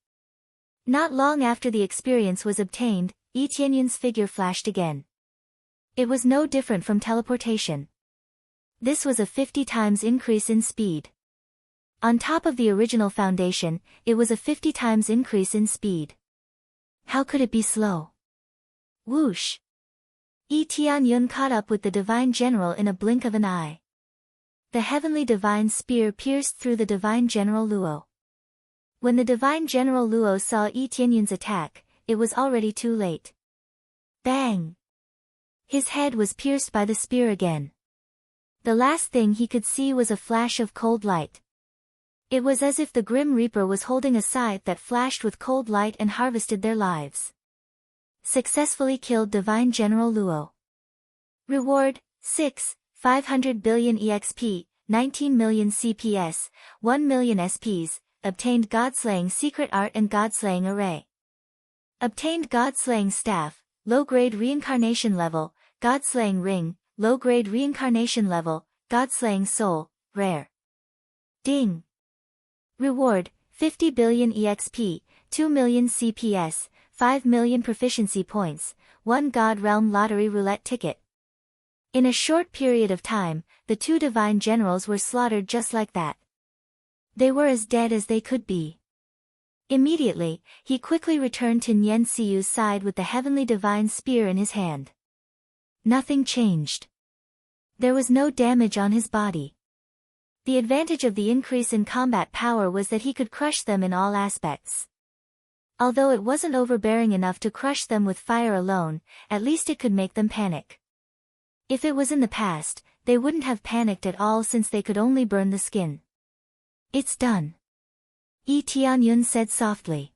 Not long after the experience was obtained, Yi Tianyun's figure flashed again. It was no different from teleportation. This was a 50 times increase in speed. On top of the original foundation, it was a 50 times increase in speed. How could it be slow? Whoosh! Yi Tianyun caught up with the Divine General in a blink of an eye. The heavenly divine spear pierced through the Divine General Luo. When the Divine General Luo saw Yi Tianyun's attack, it was already too late. Bang! His head was pierced by the spear again. The last thing he could see was a flash of cold light. It was as if the Grim Reaper was holding a scythe that flashed with cold light and harvested their lives. Successfully killed Divine General Luo. Reward, 500 billion EXP, 19 million CPS, 1 million SPs, obtained God-slaying secret art and God-slaying array. Obtained God-slaying staff, low-grade reincarnation level, God-slaying ring, low-grade reincarnation level, God-slaying soul, rare. Ding! Reward, 50 billion EXP, 2 million CPS, 5 million proficiency points, 1 God Realm lottery roulette ticket. In a short period of time, the two divine generals were slaughtered just like that. They were as dead as they could be. Immediately, he quickly returned to Nian Siyu's side with the heavenly divine spear in his hand. Nothing changed. There was no damage on his body. The advantage of the increase in combat power was that he could crush them in all aspects. Although it wasn't overbearing enough to crush them with fire alone, at least it could make them panic. If it was in the past, they wouldn't have panicked at all since they could only burn the skin. It's done. Yi Tianyun said softly.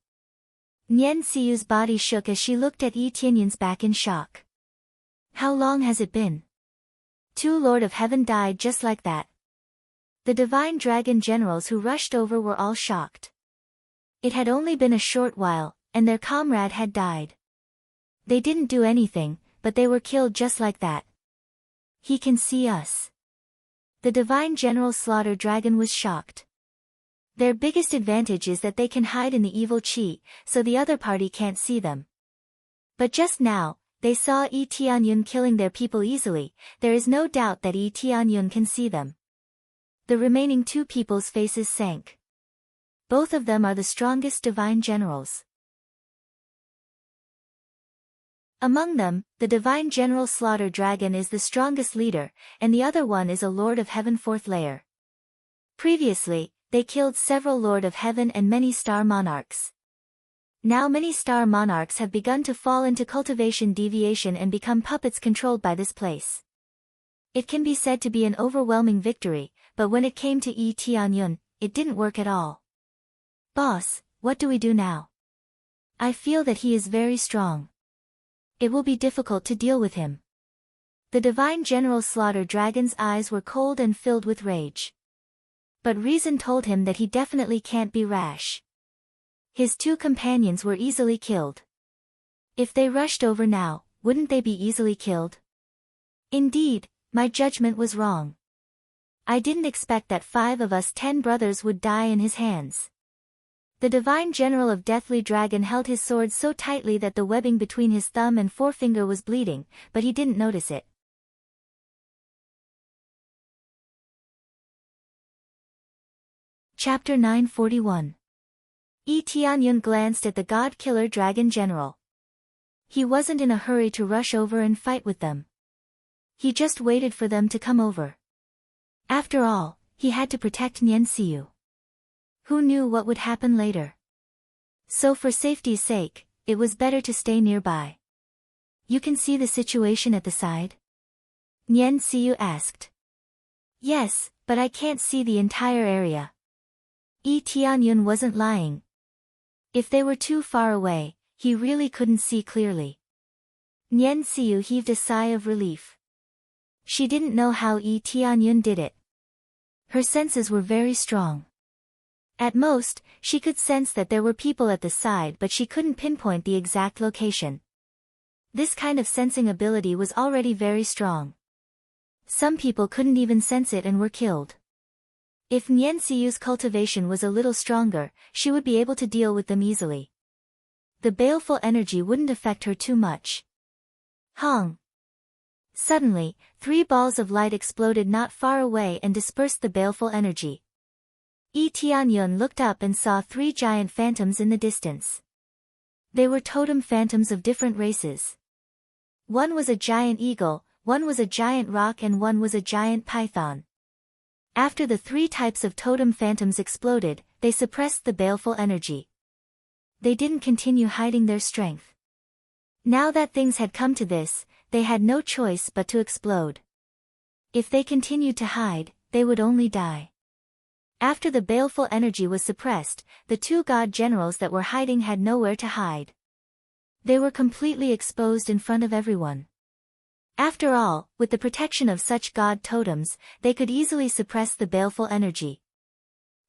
Nian Siyu's body shook as she looked at Yi Tianyun's back in shock. How long has it been? 2 Lord of Heaven died just like that. The divine dragon generals who rushed over were all shocked. It had only been a short while, and their comrade had died. They didn't do anything, but they were killed just like that. He can see us. The divine general slaughter dragon was shocked. Their biggest advantage is that they can hide in the evil chi, so the other party can't see them. But just now, they saw Yi Tianyun killing their people easily. There is no doubt that Yi Tianyun can see them. The remaining 2 people's faces sank. Both of them are the strongest divine generals. Among them, the divine general Slaughter Dragon is the strongest leader, and the other one is a Lord of Heaven 4th layer. Previously, they killed several Lord of Heaven and many star monarchs. Now many star monarchs have begun to fall into cultivation deviation and become puppets controlled by this place. It can be said to be an overwhelming victory, but when it came to Yi Tianyun, it didn't work at all. Boss, what do we do now? I feel that he is very strong. It will be difficult to deal with him. The divine general Slaughter Dragon's eyes were cold and filled with rage. But reason told him that he definitely can't be rash. His two companions were easily killed. If they rushed over now, wouldn't they be easily killed? Indeed, my judgment was wrong. I didn't expect that 5 of us 10 brothers would die in his hands. The divine general of Deathly Dragon held his sword so tightly that the webbing between his thumb and forefinger was bleeding, but he didn't notice it. Chapter 941. Tianyun glanced at the god-killer dragon general. He wasn't in a hurry to rush over and fight with them. He just waited for them to come over. After all, he had to protect Nianxiu. Who knew what would happen later? So for safety's sake, it was better to stay nearby. You can see the situation at the side? Nianxiu asked. Yes, but I can't see the entire area. Tianyun wasn't lying. If they were too far away, he really couldn't see clearly. Nianxiu heaved a sigh of relief. She didn't know how Tianyun did it. Her senses were very strong. At most, she could sense that there were people at the side, but she couldn't pinpoint the exact location. This kind of sensing ability was already very strong. Some people couldn't even sense it and were killed. If Nianxiu's cultivation was a little stronger, she would be able to deal with them easily. The baleful energy wouldn't affect her too much. Hong! Suddenly, 3 balls of light exploded not far away and dispersed the baleful energy. Tianyun looked up and saw 3 giant phantoms in the distance. They were totem phantoms of different races. One was a giant eagle, one was a giant roc, and one was a giant python. After the 3 types of totem phantoms exploded, they suppressed the baleful energy. They didn't continue hiding their strength. Now that things had come to this, they had no choice but to explode. If they continued to hide, they would only die. After the baleful energy was suppressed, the 2 god generals that were hiding had nowhere to hide. They were completely exposed in front of everyone. After all, with the protection of such god totems, they could easily suppress the baleful energy.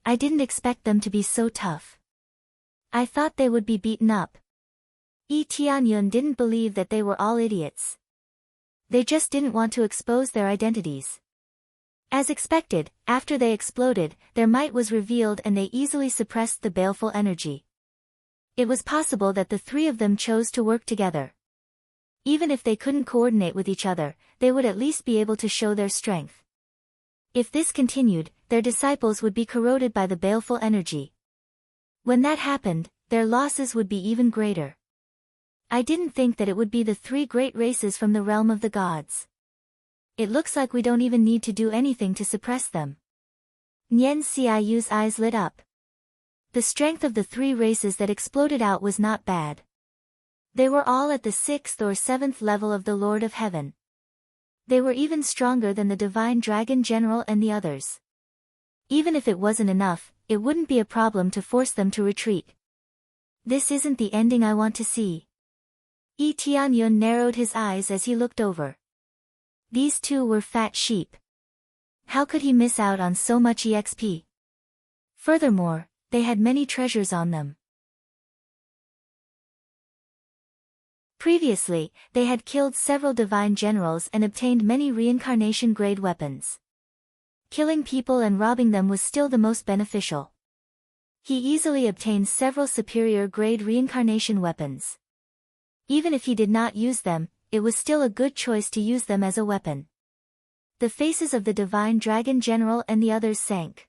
I didn't expect them to be so tough. I thought they would be beaten up. Tianyun didn't believe that they were all idiots. They just didn't want to expose their identities. As expected, after they exploded, their might was revealed and they easily suppressed the baleful energy. It was possible that the 3 of them chose to work together. Even if they couldn't coordinate with each other, they would at least be able to show their strength. If this continued, their disciples would be corroded by the baleful energy. When that happened, their losses would be even greater. I didn't think that it would be the 3 great races from the realm of the gods. It looks like we don't even need to do anything to suppress them. Nianxiu's eyes lit up. The strength of the 3 races that exploded out was not bad. They were all at the 6th or 7th level of the Lord of Heaven. They were even stronger than the Divine Dragon General and the others. Even if it wasn't enough, it wouldn't be a problem to force them to retreat. This isn't the ending I want to see. Tianyun narrowed his eyes as he looked over. These 2 were fat sheep. How could he miss out on so much EXP? Furthermore, they had many treasures on them. Previously, they had killed several divine generals and obtained many reincarnation-grade weapons. Killing people and robbing them was still the most beneficial. He easily obtained several superior-grade reincarnation weapons. Even if he did not use them, it was still a good choice to use them as a weapon. The faces of the Divine Dragon General and the others sank.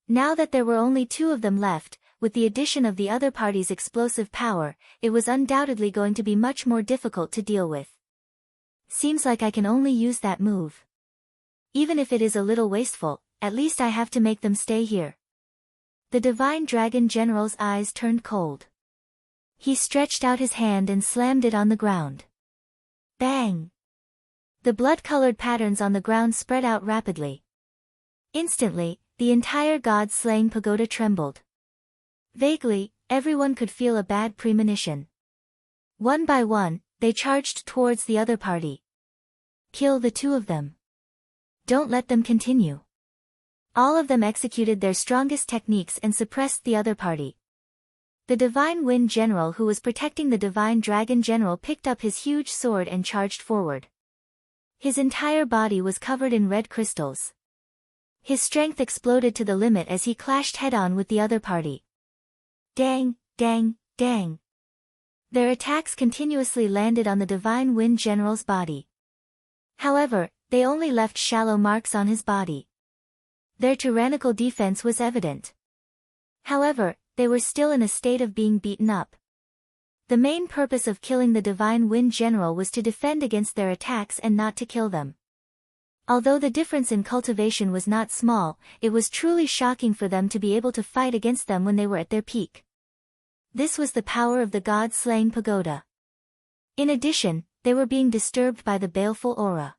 Now that there were only 2 of them left, with the addition of the other party's explosive power, it was undoubtedly going to be much more difficult to deal with. Seems like I can only use that move. Even if it is a little wasteful, at least I have to make them stay here. The Divine Dragon General's eyes turned cold. He stretched out his hand and slammed it on the ground. Bang! The blood-colored patterns on the ground spread out rapidly. Instantly, the entire god-slaying pagoda trembled. Vaguely, everyone could feel a bad premonition. One by one, they charged towards the other party. Kill the 2 of them. Don't let them continue. All of them executed their strongest techniques and suppressed the other party. The Divine Wind General who was protecting the Divine Dragon General picked up his huge sword and charged forward. His entire body was covered in red crystals. His strength exploded to the limit as he clashed head-on with the other party. Dang, dang, dang. Their attacks continuously landed on the Divine Wind General's body. However, they only left shallow marks on his body. Their tyrannical defense was evident. However, they were still in a state of being beaten up. The main purpose of killing the Divine Wind General was to defend against their attacks and not to kill them. Although the difference in cultivation was not small, it was truly shocking for them to be able to fight against them when they were at their peak. This was the power of the god-slaying pagoda. In addition, they were being disturbed by the baleful aura.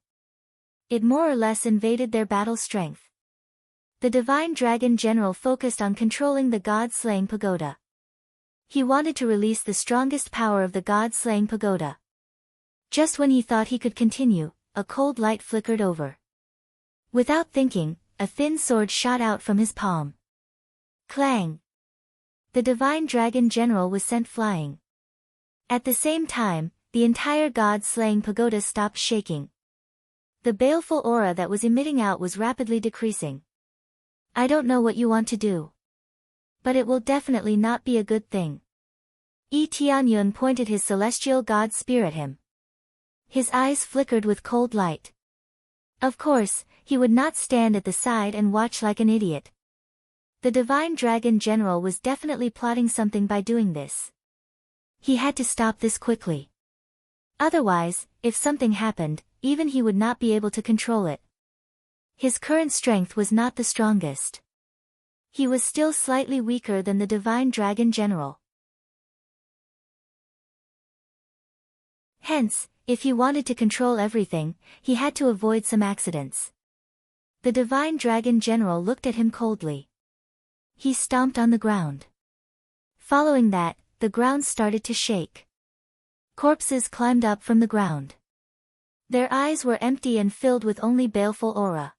It more or less invaded their battle strength. The Divine Dragon General focused on controlling the god-slaying pagoda. He wanted to release the strongest power of the god-slaying pagoda. Just when he thought he could continue, a cold light flickered over. Without thinking, a thin sword shot out from his palm. Clang! The Divine Dragon General was sent flying. At the same time, the entire god-slaying pagoda stopped shaking. The baleful aura that was emitting out was rapidly decreasing. I don't know what you want to do. But it will definitely not be a good thing. Yi Tianyun pointed his celestial god spear at him. His eyes flickered with cold light. Of course, he would not stand at the side and watch like an idiot. The Divine Dragon General was definitely plotting something by doing this. He had to stop this quickly. Otherwise, if something happened, even he would not be able to control it. His current strength was not the strongest. He was still slightly weaker than the Divine Dragon General. Hence, if he wanted to control everything, he had to avoid some accidents. The Divine Dragon General looked at him coldly. He stomped on the ground. Following that, the ground started to shake. Corpses climbed up from the ground. Their eyes were empty and filled with only baleful aura.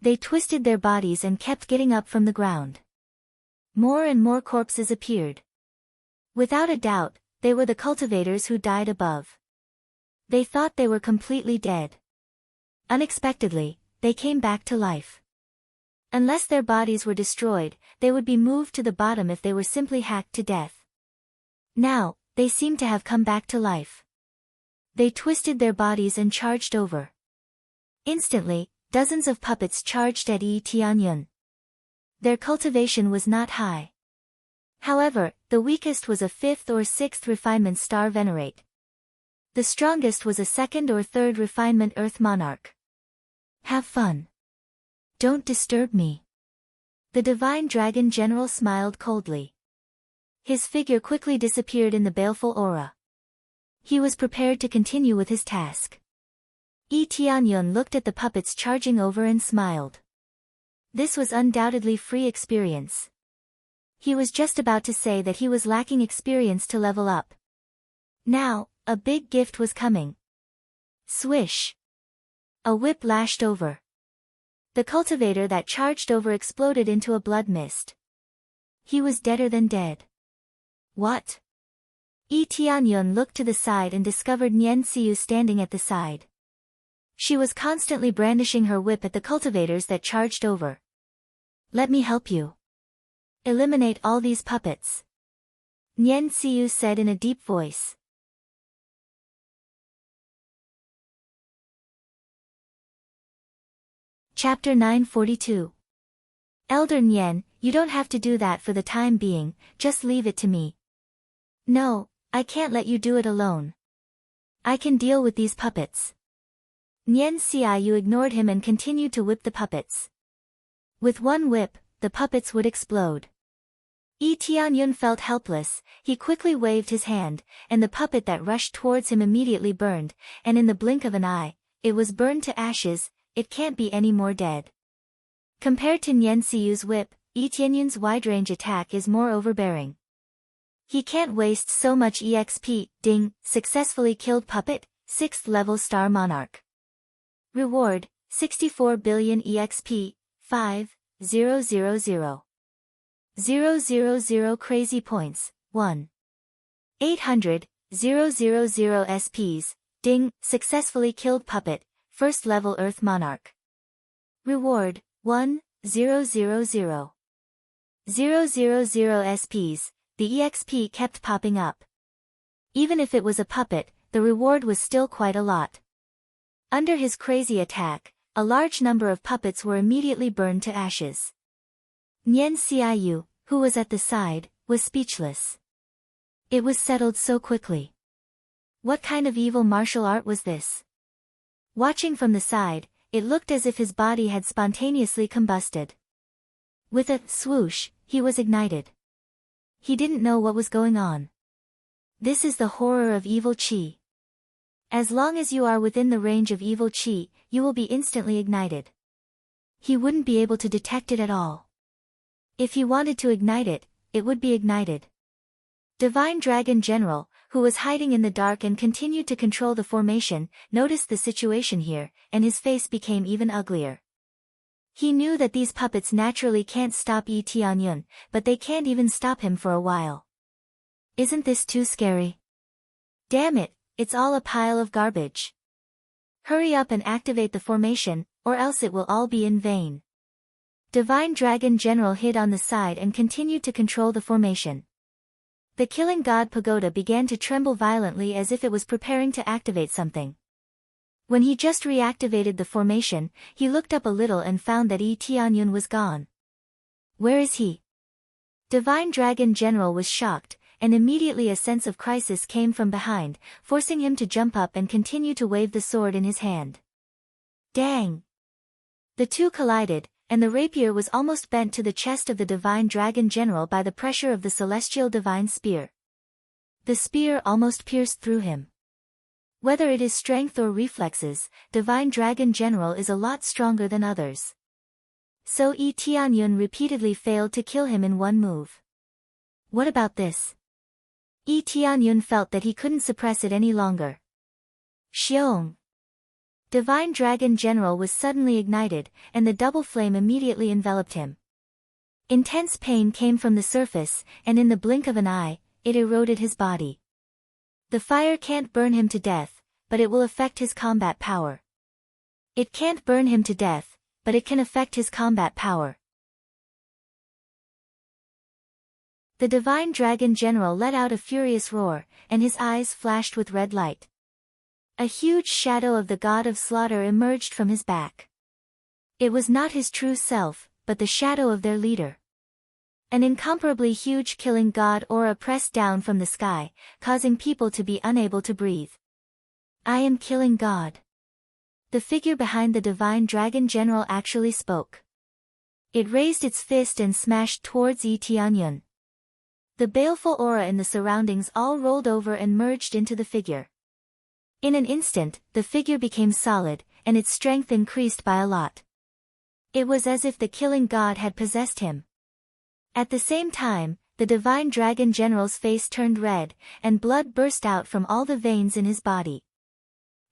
They twisted their bodies and kept getting up from the ground. More and more corpses appeared. Without a doubt, they were the cultivators who died above. They thought they were completely dead. Unexpectedly, they came back to life. Unless their bodies were destroyed, they would be moved to the bottom if they were simply hacked to death. Now, they seemed to have come back to life. They twisted their bodies and charged over. Instantly, dozens of puppets charged at Yi Tianyun. Their cultivation was not high. However, the weakest was a 5th or 6th refinement star venerate. The strongest was a 2nd or 3rd refinement earth monarch. Have fun. Don't disturb me. The Divine Dragon General smiled coldly. His figure quickly disappeared in the baleful aura. He was prepared to continue with his task. Yi Tianyun looked at the puppets charging over and smiled. This was undoubtedly free experience. He was just about to say that he was lacking experience to level up. Now, a big gift was coming. Swish! A whip lashed over. The cultivator that charged over exploded into a blood mist. He was deader than dead. What? Yi Tianyun looked to the side and discovered Nian Xiu standing at the side. She was constantly brandishing her whip at the cultivators that charged over. Let me help you. Eliminate all these puppets. Nian Xiu said in a deep voice. Chapter 942. Elder Nian, you don't have to do that for the time being, just leave it to me. No, I can't let you do it alone. I can deal with these puppets. Nian Xiu ignored him and continued to whip the puppets. With one whip, the puppets would explode. Yi Tianyun felt helpless, he quickly waved his hand, and the puppet that rushed towards him immediately burned, and in the blink of an eye, it was burned to ashes. It can't be any more dead. Compared to Nian Xiu's whip, Yi Tianyun's wide-range attack is more overbearing. He can't waste so much EXP. Ding, successfully killed puppet, 6th level star monarch. Reward, 64 billion EXP, 5, 000 crazy points, 1,800,000 SPs, ding, successfully killed puppet, first level Earth Monarch. Reward, 1,000,000 SPs, the EXP kept popping up. Even if it was a puppet, the reward was still quite a lot. Under his crazy attack, a large number of puppets were immediately burned to ashes. Nian Xiaoyu, who was at the side, was speechless. It was settled so quickly. What kind of evil martial art was this? Watching from the side, it looked as if his body had spontaneously combusted. With a swoosh, he was ignited. He didn't know what was going on. This is the horror of evil qi. As long as you are within the range of evil qi, you will be instantly ignited. He wouldn't be able to detect it at all. If he wanted to ignite it, it would be ignited. Divine Dragon General, who was hiding in the dark and continued to control the formation, noticed the situation here, and his face became even uglier. He knew that these puppets naturally can't stop Yi Tianyun, but they can't even stop him for a while. Isn't this too scary? Damn it, it's all a pile of garbage. Hurry up and activate the formation, or else it will all be in vain. Divine Dragon General hid on the side and continued to control the formation. The Killing God Pagoda began to tremble violently as if it was preparing to activate something. When he just reactivated the formation, he looked up a little and found that Yi Tianyun was gone. Where is he? Divine Dragon General was shocked, and immediately a sense of crisis came from behind, forcing him to jump up and continue to wave the sword in his hand. Dang! The two collided, and the rapier was almost bent to the chest of the Divine Dragon General by the pressure of the Celestial Divine Spear. The spear almost pierced through him. Whether it is strength or reflexes, Divine Dragon General is a lot stronger than others. So Yi Tianyun repeatedly failed to kill him in one move. What about this? Yi Tianyun felt that he couldn't suppress it any longer. Xiong! Divine Dragon General was suddenly ignited, and the double flame immediately enveloped him. Intense pain came from the surface, and in the blink of an eye, it eroded his body. The fire can't burn him to death, but it will affect his combat power. It can't burn him to death, but it can affect his combat power. The Divine Dragon General let out a furious roar, and his eyes flashed with red light. A huge shadow of the god of slaughter emerged from his back. It was not his true self, but the shadow of their leader. An incomparably huge killing god aura pressed down from the sky, causing people to be unable to breathe. I am killing god. The figure behind the Divine Dragon General actually spoke. It raised its fist and smashed towards Yi Tianyun. The baleful aura in the surroundings all rolled over and merged into the figure. In an instant, the figure became solid, and its strength increased by a lot. It was as if the killing god had possessed him. At the same time, the Divine Dragon General's face turned red, and blood burst out from all the veins in his body.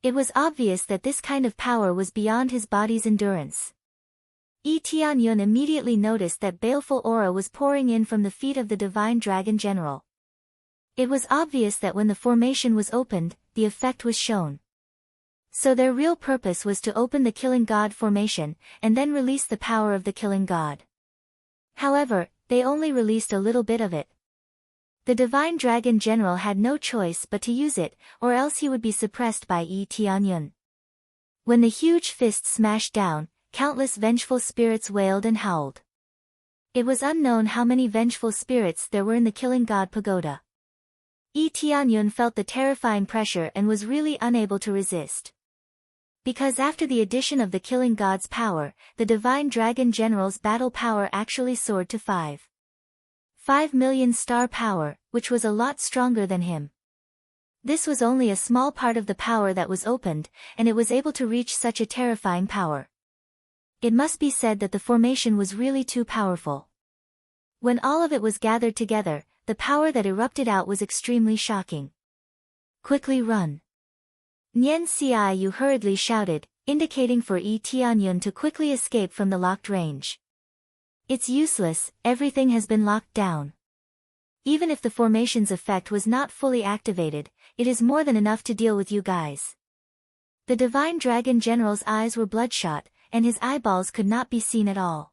It was obvious that this kind of power was beyond his body's endurance. Yi Tianyun immediately noticed that baleful aura was pouring in from the feet of the Divine Dragon General. It was obvious that when the formation was opened, the effect was shown. So their real purpose was to open the Killing God formation, and then release the power of the Killing God. However, they only released a little bit of it. The Divine Dragon General had no choice but to use it, or else he would be suppressed by Yi Tianyun. When the huge fist smashed down, countless vengeful spirits wailed and howled. It was unknown how many vengeful spirits there were in the Killing God Pagoda. Yi Tianyun felt the terrifying pressure and was really unable to resist. Because after the addition of the Killing God's power, the Divine Dragon General's battle power actually soared to 5 million star power, which was a lot stronger than him. This was only a small part of the power that was opened, and it was able to reach such a terrifying power. It must be said that the formation was really too powerful. When all of it was gathered together, the power that erupted out was extremely shocking. Quickly run! Nian Xiaoyu hurriedly shouted, indicating for Yi Tianyun to quickly escape from the locked range. It's useless, everything has been locked down. Even if the formation's effect was not fully activated, it is more than enough to deal with you guys. The Divine Dragon General's eyes were bloodshot, and his eyeballs could not be seen at all.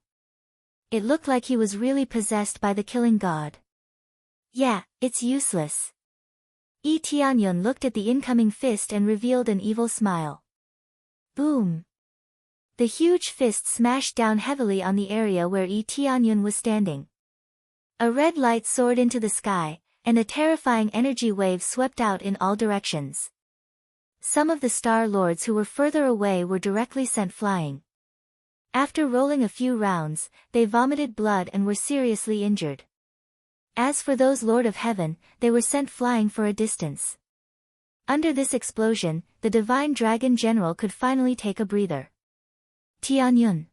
It looked like he was really possessed by the killing god. Yeah, it's useless. Yi Tianyun looked at the incoming fist and revealed an evil smile. Boom! The huge fist smashed down heavily on the area where Yi Tianyun was standing. A red light soared into the sky, and a terrifying energy wave swept out in all directions. Some of the Star Lords who were further away were directly sent flying. After rolling a few rounds, they vomited blood and were seriously injured. As for those Lord of Heaven, they were sent flying for a distance. Under this explosion, the Divine Dragon General could finally take a breather. Tianyun.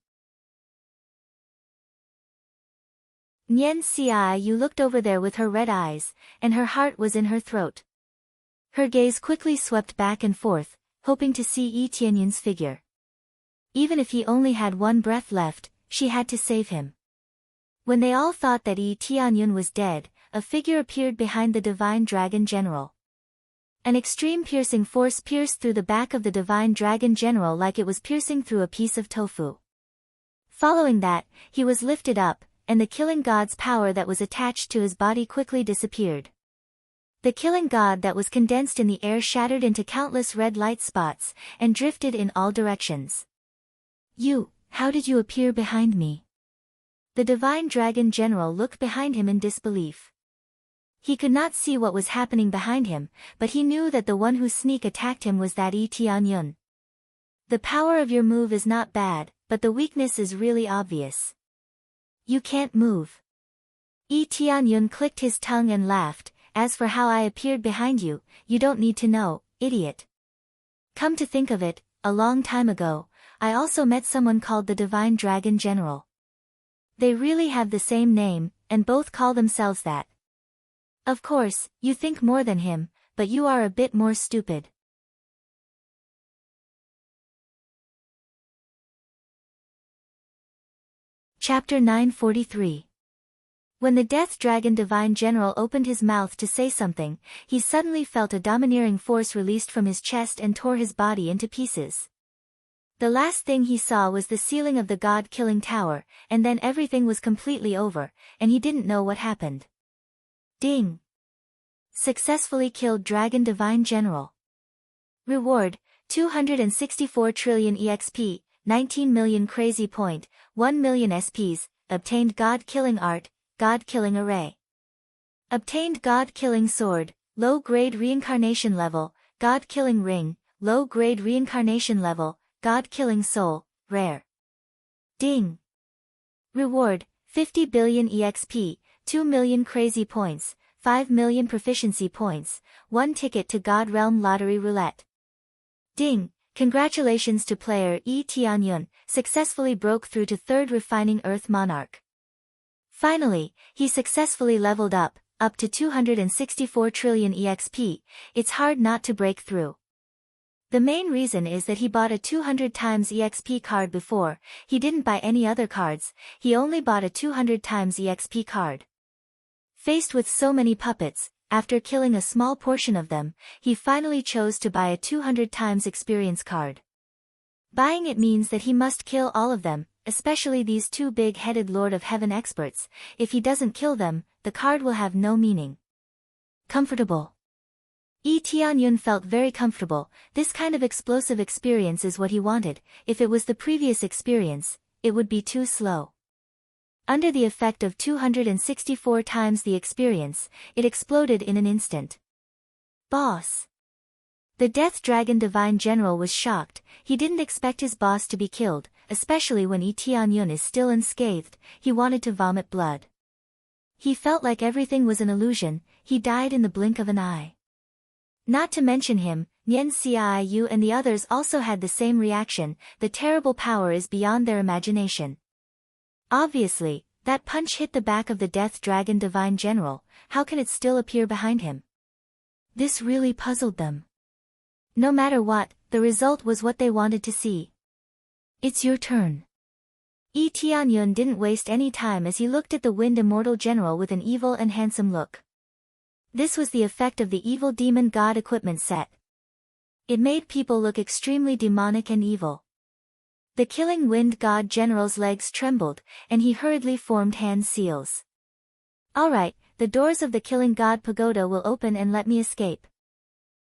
Nian Xiaoyu looked over there with her red eyes, and her heart was in her throat. Her gaze quickly swept back and forth, hoping to see Yi Tianyun's figure. Even if he only had one breath left, she had to save him. When they all thought that Yi Tianyun was dead, a figure appeared behind the Divine Dragon General. An extreme piercing force pierced through the back of the Divine Dragon General like it was piercing through a piece of tofu. Following that, he was lifted up, and the killing god's power that was attached to his body quickly disappeared. The killing god that was condensed in the air shattered into countless red light spots, and drifted in all directions. How did you appear behind me? The Divine Dragon General looked behind him in disbelief. He could not see what was happening behind him, but he knew that the one who sneak attacked him was that Yi Tianyun. The power of your move is not bad, but the weakness is really obvious. You can't move. Yi Tianyun clicked his tongue and laughed. As for how I appeared behind you, you don't need to know, idiot. Come to think of it, a long time ago, I also met someone called the Divine Dragon General. They really have the same name, and both call themselves that. Of course, you think more than him, but you are a bit more stupid. Chapter 943. When the Death Dragon Divine General opened his mouth to say something, he suddenly felt a domineering force released from his chest and tore his body into pieces. The last thing he saw was the ceiling of the god-killing tower, and then everything was completely over, and he didn't know what happened. Ding! Successfully killed Dragon Divine General. Reward, 264 trillion EXP, 19 million crazy point, 1 million SPs, obtained God-killing art, God-killing array. Obtained God-killing sword, low-grade reincarnation level, God-killing ring, low-grade reincarnation level, God-killing soul, rare. Ding! Reward, 50 billion EXP, 2 million crazy points, 5 million proficiency points, 1 ticket to God Realm Lottery Roulette. Ding! Congratulations to player Yi Tianyun, successfully broke through to 3rd Refining Earth Monarch. Finally, he successfully leveled up to 264 trillion EXP, it's hard not to break through. The main reason is that he bought a 200 times EXP card before, he didn't buy any other cards, he only bought a 200 times EXP card. Faced with so many puppets, after killing a small portion of them, he finally chose to buy a 200 times experience card. Buying it means that he must kill all of them, especially these two big-headed Lord of Heaven experts. If he doesn't kill them, the card will have no meaning. Comfortable. Yi Tianyun felt very comfortable. This kind of explosive experience is what he wanted. If it was the previous experience, it would be too slow. Under the effect of 264 times the experience, it exploded in an instant. Boss. The Death Dragon Divine General was shocked. He didn't expect his boss to be killed, especially when Yi Tianyun is still unscathed. He wanted to vomit blood. He felt like everything was an illusion. He died in the blink of an eye. Not to mention him, Nian Xiaoyu and the others also had the same reaction. The terrible power is beyond their imagination. Obviously, that punch hit the back of the Death Dragon Divine General. How can it still appear behind him? This really puzzled them. No matter what, the result was what they wanted to see. It's your turn. Yi Tianyun didn't waste any time as he looked at the Wind Immortal General with an evil and handsome look. This was the effect of the evil demon god equipment set. It made people look extremely demonic and evil. The killing wind god general's legs trembled, and he hurriedly formed hand seals. Alright, the doors of the killing god pagoda will open and let me escape.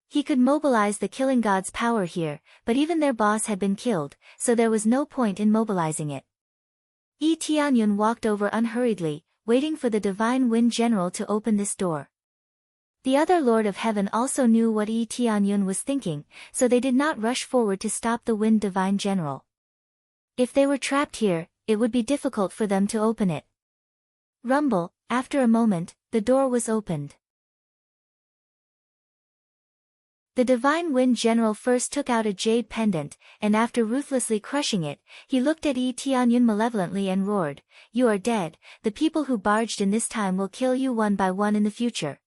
He could mobilize the killing god's power here, but even their boss had been killed, so there was no point in mobilizing it. Yi Tianyun walked over unhurriedly, waiting for the divine wind general to open this door. The other Lord of Heaven also knew what Yi Tianyun was thinking, so they did not rush forward to stop the wind divine general. If they were trapped here, it would be difficult for them to open it. Rumble, after a moment, the door was opened. The divine wind general first took out a jade pendant, and after ruthlessly crushing it, he looked at Yi Tianyun malevolently and roared, "You are dead, the people who barged in this time will kill you one by one in the future."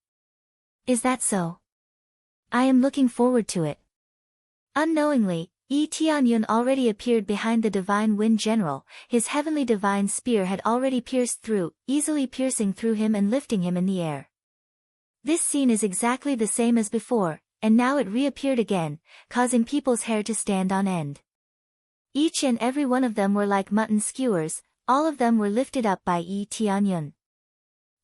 Is that so? I am looking forward to it. Unknowingly, Yi Tianyun already appeared behind the divine wind general, his heavenly divine spear had already pierced through, easily piercing through him and lifting him in the air. This scene is exactly the same as before, and now it reappeared again, causing people's hair to stand on end. Each and every one of them were like mutton skewers, all of them were lifted up by Yi Tianyun.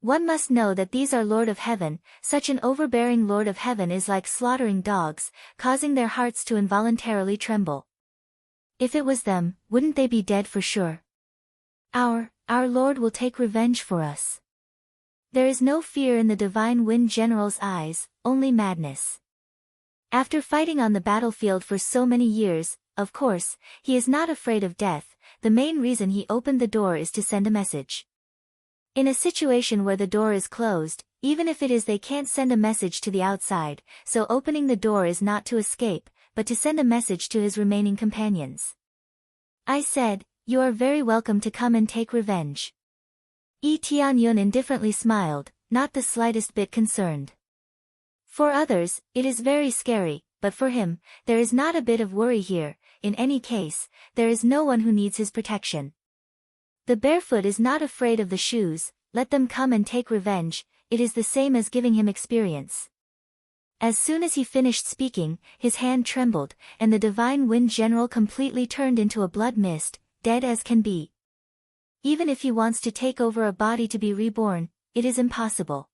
One must know that these are Lord of Heaven, such an overbearing Lord of Heaven is like slaughtering dogs, causing their hearts to involuntarily tremble. If it was them, wouldn't they be dead for sure? Our Lord will take revenge for us. There is no fear in the divine wind general's eyes, only madness. After fighting on the battlefield for so many years, of course, he is not afraid of death. The main reason he opened the door is to send a message. In a situation where the door is closed, even if it is they can't send a message to the outside, so opening the door is not to escape, but to send a message to his remaining companions. I said, "You are very welcome to come and take revenge." Yi Tianyun indifferently smiled, not the slightest bit concerned. For others, it is very scary, but for him, there is not a bit of worry here. In any case, there is no one who needs his protection. The barefoot is not afraid of the shoes, let them come and take revenge, it is the same as giving him experience. As soon as he finished speaking, his hand trembled, and the divine wind general completely turned into a blood mist, dead as can be. Even if he wants to take over a body to be reborn, it is impossible.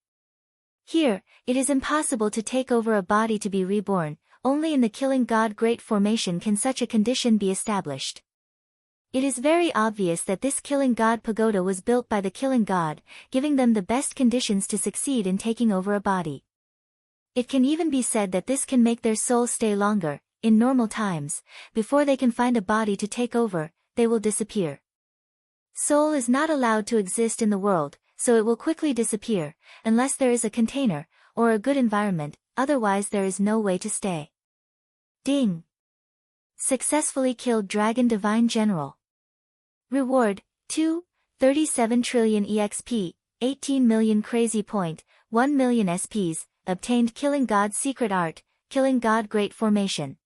Here, it is impossible to take over a body to be reborn, only in the killing god great formation can such a condition be established. It is very obvious that this killing god pagoda was built by the killing god, giving them the best conditions to succeed in taking over a body. It can even be said that this can make their soul stay longer. In normal times, before they can find a body to take over, they will disappear. Soul is not allowed to exist in the world, so it will quickly disappear, unless there is a container, or a good environment, otherwise there is no way to stay. Ding! Successfully killed Dragon Divine General. Reward, 37 trillion EXP, 18 million crazy point, 1 million SPs, obtained Killing God Secret Art, Killing God Great Formation.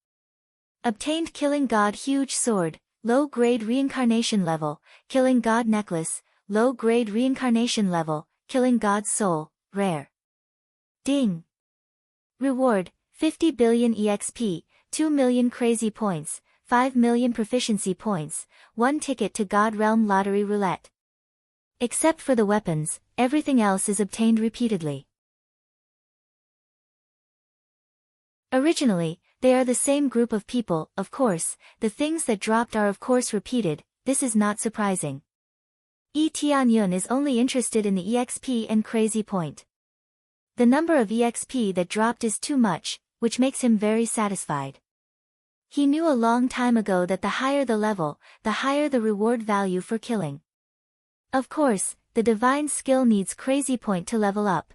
Obtained Killing God Huge Sword, Low Grade Reincarnation Level, Killing God Necklace, Low Grade Reincarnation Level, Killing God Soul, Rare. Ding! Reward, 50 billion EXP, 2 million crazy points, 5 million proficiency points, 1 ticket to God Realm Lottery Roulette. Except for the weapons, everything else is obtained repeatedly. Originally, they are the same group of people, of course, the things that dropped are of course repeated, this is not surprising. Yi Tianyun is only interested in the EXP and crazy point. The number of EXP that dropped is too much, which makes him very satisfied. He knew a long time ago that the higher the level, the higher the reward value for killing. Of course, the divine skill needs crazy point to level up.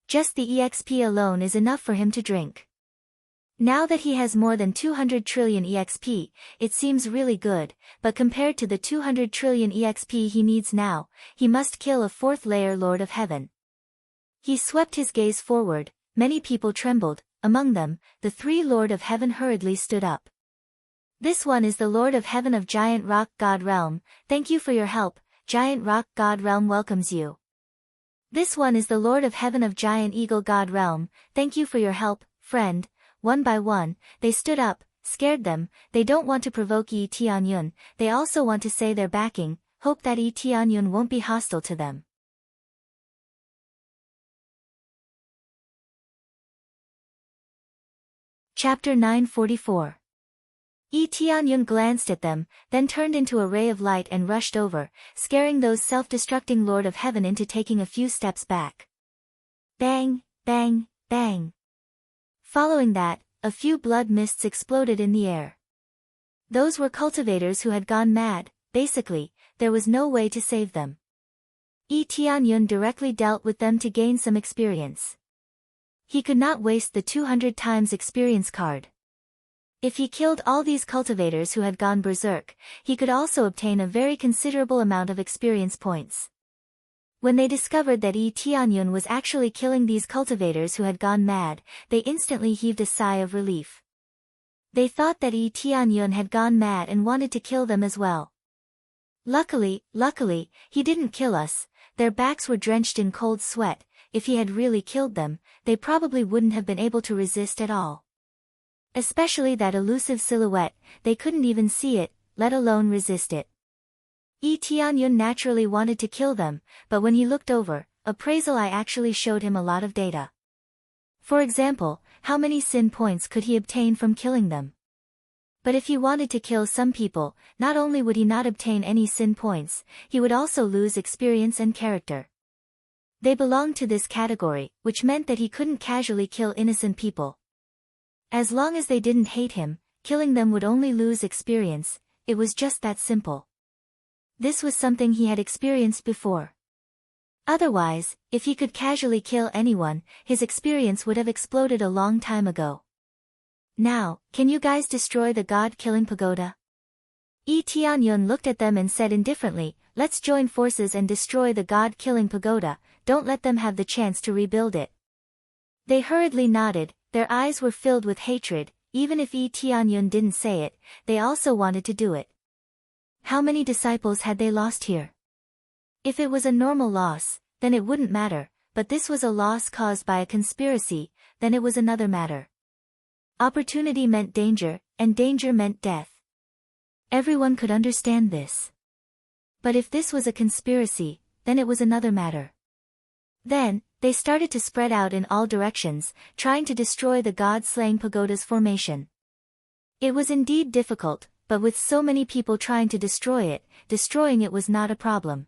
Just the EXP alone is enough for him to drink. Now that he has more than 200 trillion EXP, it seems really good, but compared to the 200 trillion EXP he needs now, he must kill a 4th layer Lord of Heaven. He swept his gaze forward, many people trembled, among them, the 3 Lord of Heaven hurriedly stood up. This one is the Lord of Heaven of Giant Rock God Realm, thank you for your help, Giant Rock God Realm welcomes you. This one is the Lord of Heaven of Giant Eagle God Realm, thank you for your help, friend. One by one, they stood up, scared them, they don't want to provoke Yi Tianyun, they also want to say they're backing, hope that Yi Tianyun won't be hostile to them. Chapter 944. Yi Tianyun glanced at them, then turned into a ray of light and rushed over, scaring those self-destructing Lord of Heaven into taking a few steps back. Bang, bang, bang. Following that, a few blood mists exploded in the air. Those were cultivators who had gone mad, basically, there was no way to save them. Yi Tianyun directly dealt with them to gain some experience. He could not waste the 200 times experience card. If he killed all these cultivators who had gone berserk, he could also obtain a very considerable amount of experience points. When they discovered that Yi Tianyun was actually killing these cultivators who had gone mad, they instantly heaved a sigh of relief. They thought that Yi Tianyun had gone mad and wanted to kill them as well. Luckily, he didn't kill us, their backs were drenched in cold sweat, if he had really killed them, they probably wouldn't have been able to resist at all. Especially that elusive silhouette, they couldn't even see it, let alone resist it. Yi Tianyun naturally wanted to kill them, but when he looked over, appraisal eye actually showed him a lot of data. For example, how many sin points could he obtain from killing them? But if he wanted to kill some people, not only would he not obtain any sin points, he would also lose experience and character. They belonged to this category, which meant that he couldn't casually kill innocent people. As long as they didn't hate him, killing them would only lose experience, it was just that simple. This was something he had experienced before. Otherwise, if he could casually kill anyone, his experience would have exploded a long time ago. Now, can you guys destroy the god-killing pagoda? Yi Tianyun looked at them and said indifferently, let's join forces and destroy the god-killing pagoda, don't let them have the chance to rebuild it. They hurriedly nodded, their eyes were filled with hatred, even if Yi Tianyun didn't say it, they also wanted to do it. How many disciples had they lost here? If it was a normal loss, then it wouldn't matter, but this was a loss caused by a conspiracy, then it was another matter. Opportunity meant danger, and danger meant death. Everyone could understand this. But if this was a conspiracy, then it was another matter. Then, they started to spread out in all directions, trying to destroy the god-slaying pagoda's formation. It was indeed difficult, but with so many people trying to destroy it, destroying it was not a problem.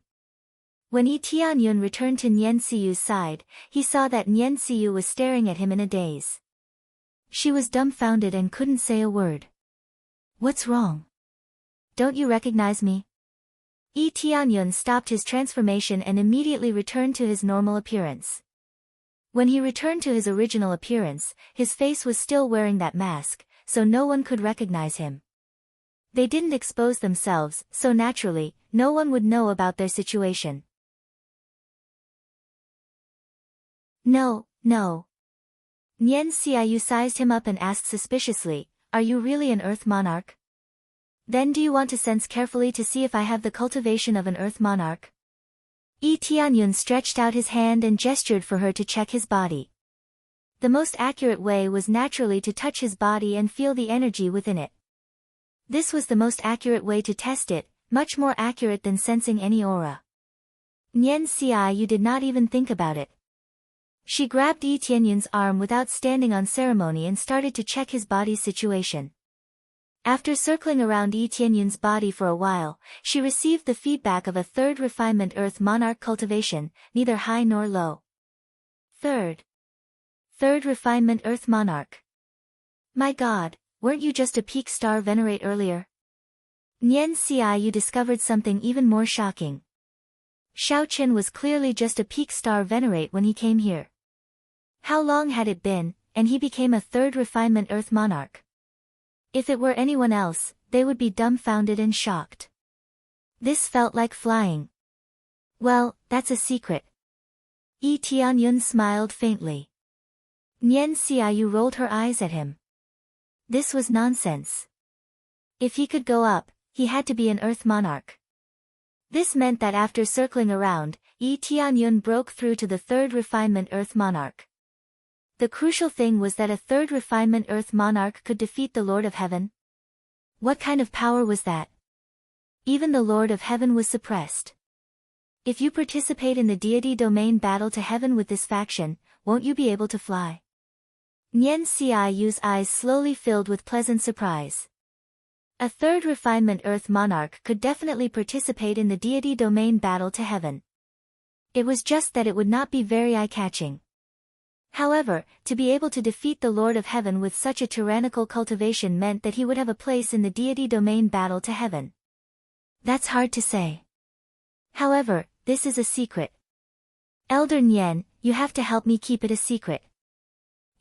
When Yi Tianyun returned to Nian Siyu's side, he saw that Nian Siyu was staring at him in a daze. She was dumbfounded and couldn't say a word. What's wrong? Don't you recognize me? Yi Tianyun stopped his transformation and immediately returned to his normal appearance. When he returned to his original appearance, his face was still wearing that mask, so no one could recognize him. They didn't expose themselves, so naturally, no one would know about their situation. No. Nian Xiaoyu sized him up and asked suspiciously, are you really an Earth Monarch? Then do you want to sense carefully to see if I have the cultivation of an Earth Monarch? Yi Tianyun stretched out his hand and gestured for her to check his body. The most accurate way was naturally to touch his body and feel the energy within it. This was the most accurate way to test it, much more accurate than sensing any aura. Nian Xiaoyu did not even think about it. She grabbed Yi Tianyun's arm without standing on ceremony and started to check his body's situation. After circling around Yi Tianyun's body for a while, she received the feedback of a third refinement Earth Monarch cultivation, neither high nor low. Third refinement Earth Monarch. My god, weren't you just a peak star venerate earlier? Nian Xiaoyu discovered something even more shocking. Xiao Qin was clearly just a peak star venerate when he came here. How long had it been, and he became a third refinement Earth Monarch? If it were anyone else, they would be dumbfounded and shocked. This felt like flying. Well, that's a secret. Yi Tianyun smiled faintly. Nian Xiaoyu rolled her eyes at him. This was nonsense. If he could go up, he had to be an Earth monarch. This meant that after circling around, Yi Tianyun broke through to the third refinement Earth monarch. The crucial thing was that a third refinement Earth monarch could defeat the Lord of Heaven. What kind of power was that? Even the Lord of Heaven was suppressed. If you participate in the deity domain battle to heaven with this faction, won't you be able to fly? Nian Xiaoyu's eyes slowly filled with pleasant surprise. A third refinement Earth monarch could definitely participate in the deity domain battle to heaven. It was just that it would not be very eye-catching. However, to be able to defeat the Lord of Heaven with such a tyrannical cultivation meant that he would have a place in the deity domain battle to heaven. That's hard to say. However, this is a secret. Elder Nian, you have to help me keep it a secret.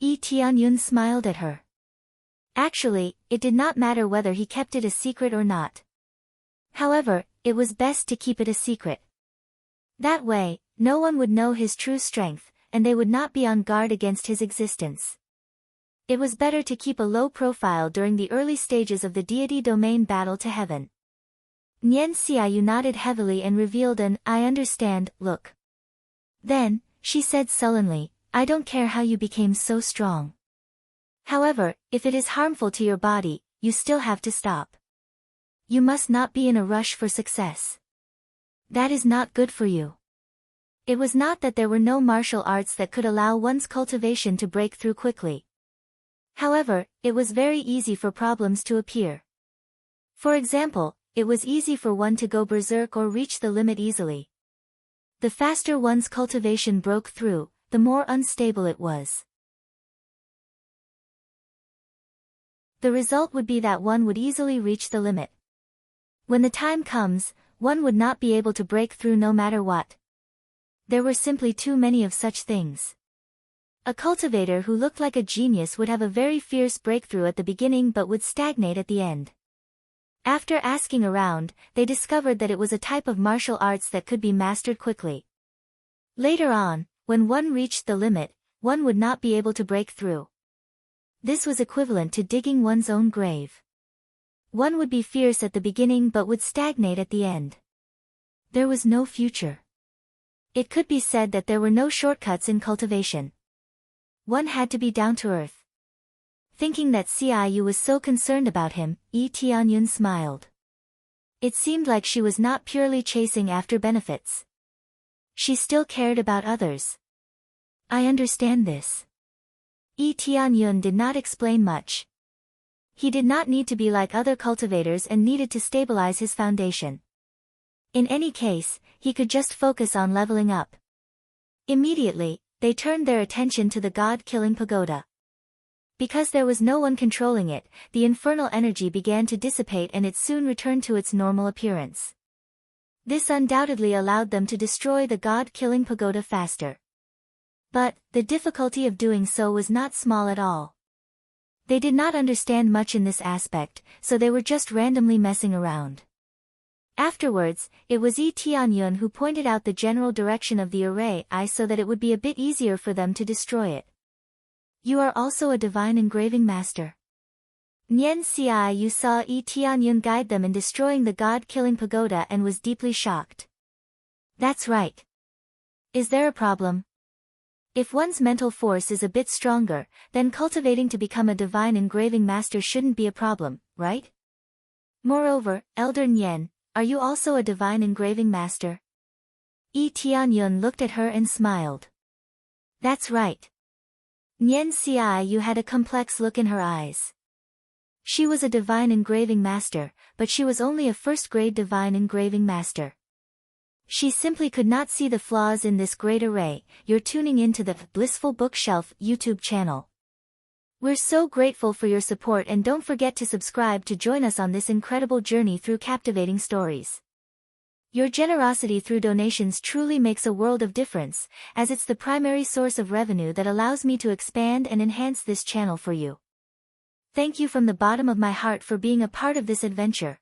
Yi Tianyun smiled at her. Actually, it did not matter whether he kept it a secret or not. However, it was best to keep it a secret. That way, no one would know his true strength, and they would not be on guard against his existence. It was better to keep a low profile during the early stages of the deity domain battle to heaven. Nian Xiaoyu nodded heavily and revealed an, "I understand, look." Then, she said sullenly, "I don't care how you became so strong. However, if it is harmful to your body, you still have to stop. You must not be in a rush for success. That is not good for you." It was not that there were no martial arts that could allow one's cultivation to break through quickly. However, it was very easy for problems to appear. For example, it was easy for one to go berserk or reach the limit easily. The faster one's cultivation broke through, the more unstable it was. The result would be that one would easily reach the limit. When the time comes, one would not be able to break through no matter what. There were simply too many of such things. A cultivator who looked like a genius would have a very fierce breakthrough at the beginning but would stagnate at the end. After asking around, they discovered that it was a type of martial arts that could be mastered quickly. Later on, when one reached the limit, one would not be able to break through. This was equivalent to digging one's own grave. One would be fierce at the beginning but would stagnate at the end. There was no future. It could be said that there were no shortcuts in cultivation. One had to be down to earth. Thinking that Xiaoyu was so concerned about him, Yi Tianyun smiled. It seemed like she was not purely chasing after benefits. She still cared about others. I understand this. Yi Tianyun did not explain much. He did not need to be like other cultivators and needed to stabilize his foundation. In any case, he could just focus on leveling up. Immediately, they turned their attention to the god-killing pagoda. Because there was no one controlling it, the infernal energy began to dissipate and it soon returned to its normal appearance. This undoubtedly allowed them to destroy the god-killing pagoda faster. But, the difficulty of doing so was not small at all. They did not understand much in this aspect, so they were just randomly messing around. Afterwards, it was Yi Tianyun who pointed out the general direction of the array so that it would be a bit easier for them to destroy it. You are also a divine engraving master. Nian Xiaoyu saw Yi Tianyun guide them in destroying the god-killing pagoda and was deeply shocked. That's right. Is there a problem? If one's mental force is a bit stronger, then cultivating to become a divine engraving master shouldn't be a problem, right? Moreover, Elder Nian, are you also a divine engraving master? Yi Tianyun looked at her and smiled. That's right. Nian Xiaoyu had a complex look in her eyes. She was a divine engraving master, but she was only a first-grade divine engraving master. She simply could not see the flaws in this great array. You're tuning into the Blissful Bookshelf YouTube channel. We're so grateful for your support and don't forget to subscribe to join us on this incredible journey through captivating stories. Your generosity through donations truly makes a world of difference, as it's the primary source of revenue that allows me to expand and enhance this channel for you. Thank you from the bottom of my heart for being a part of this adventure.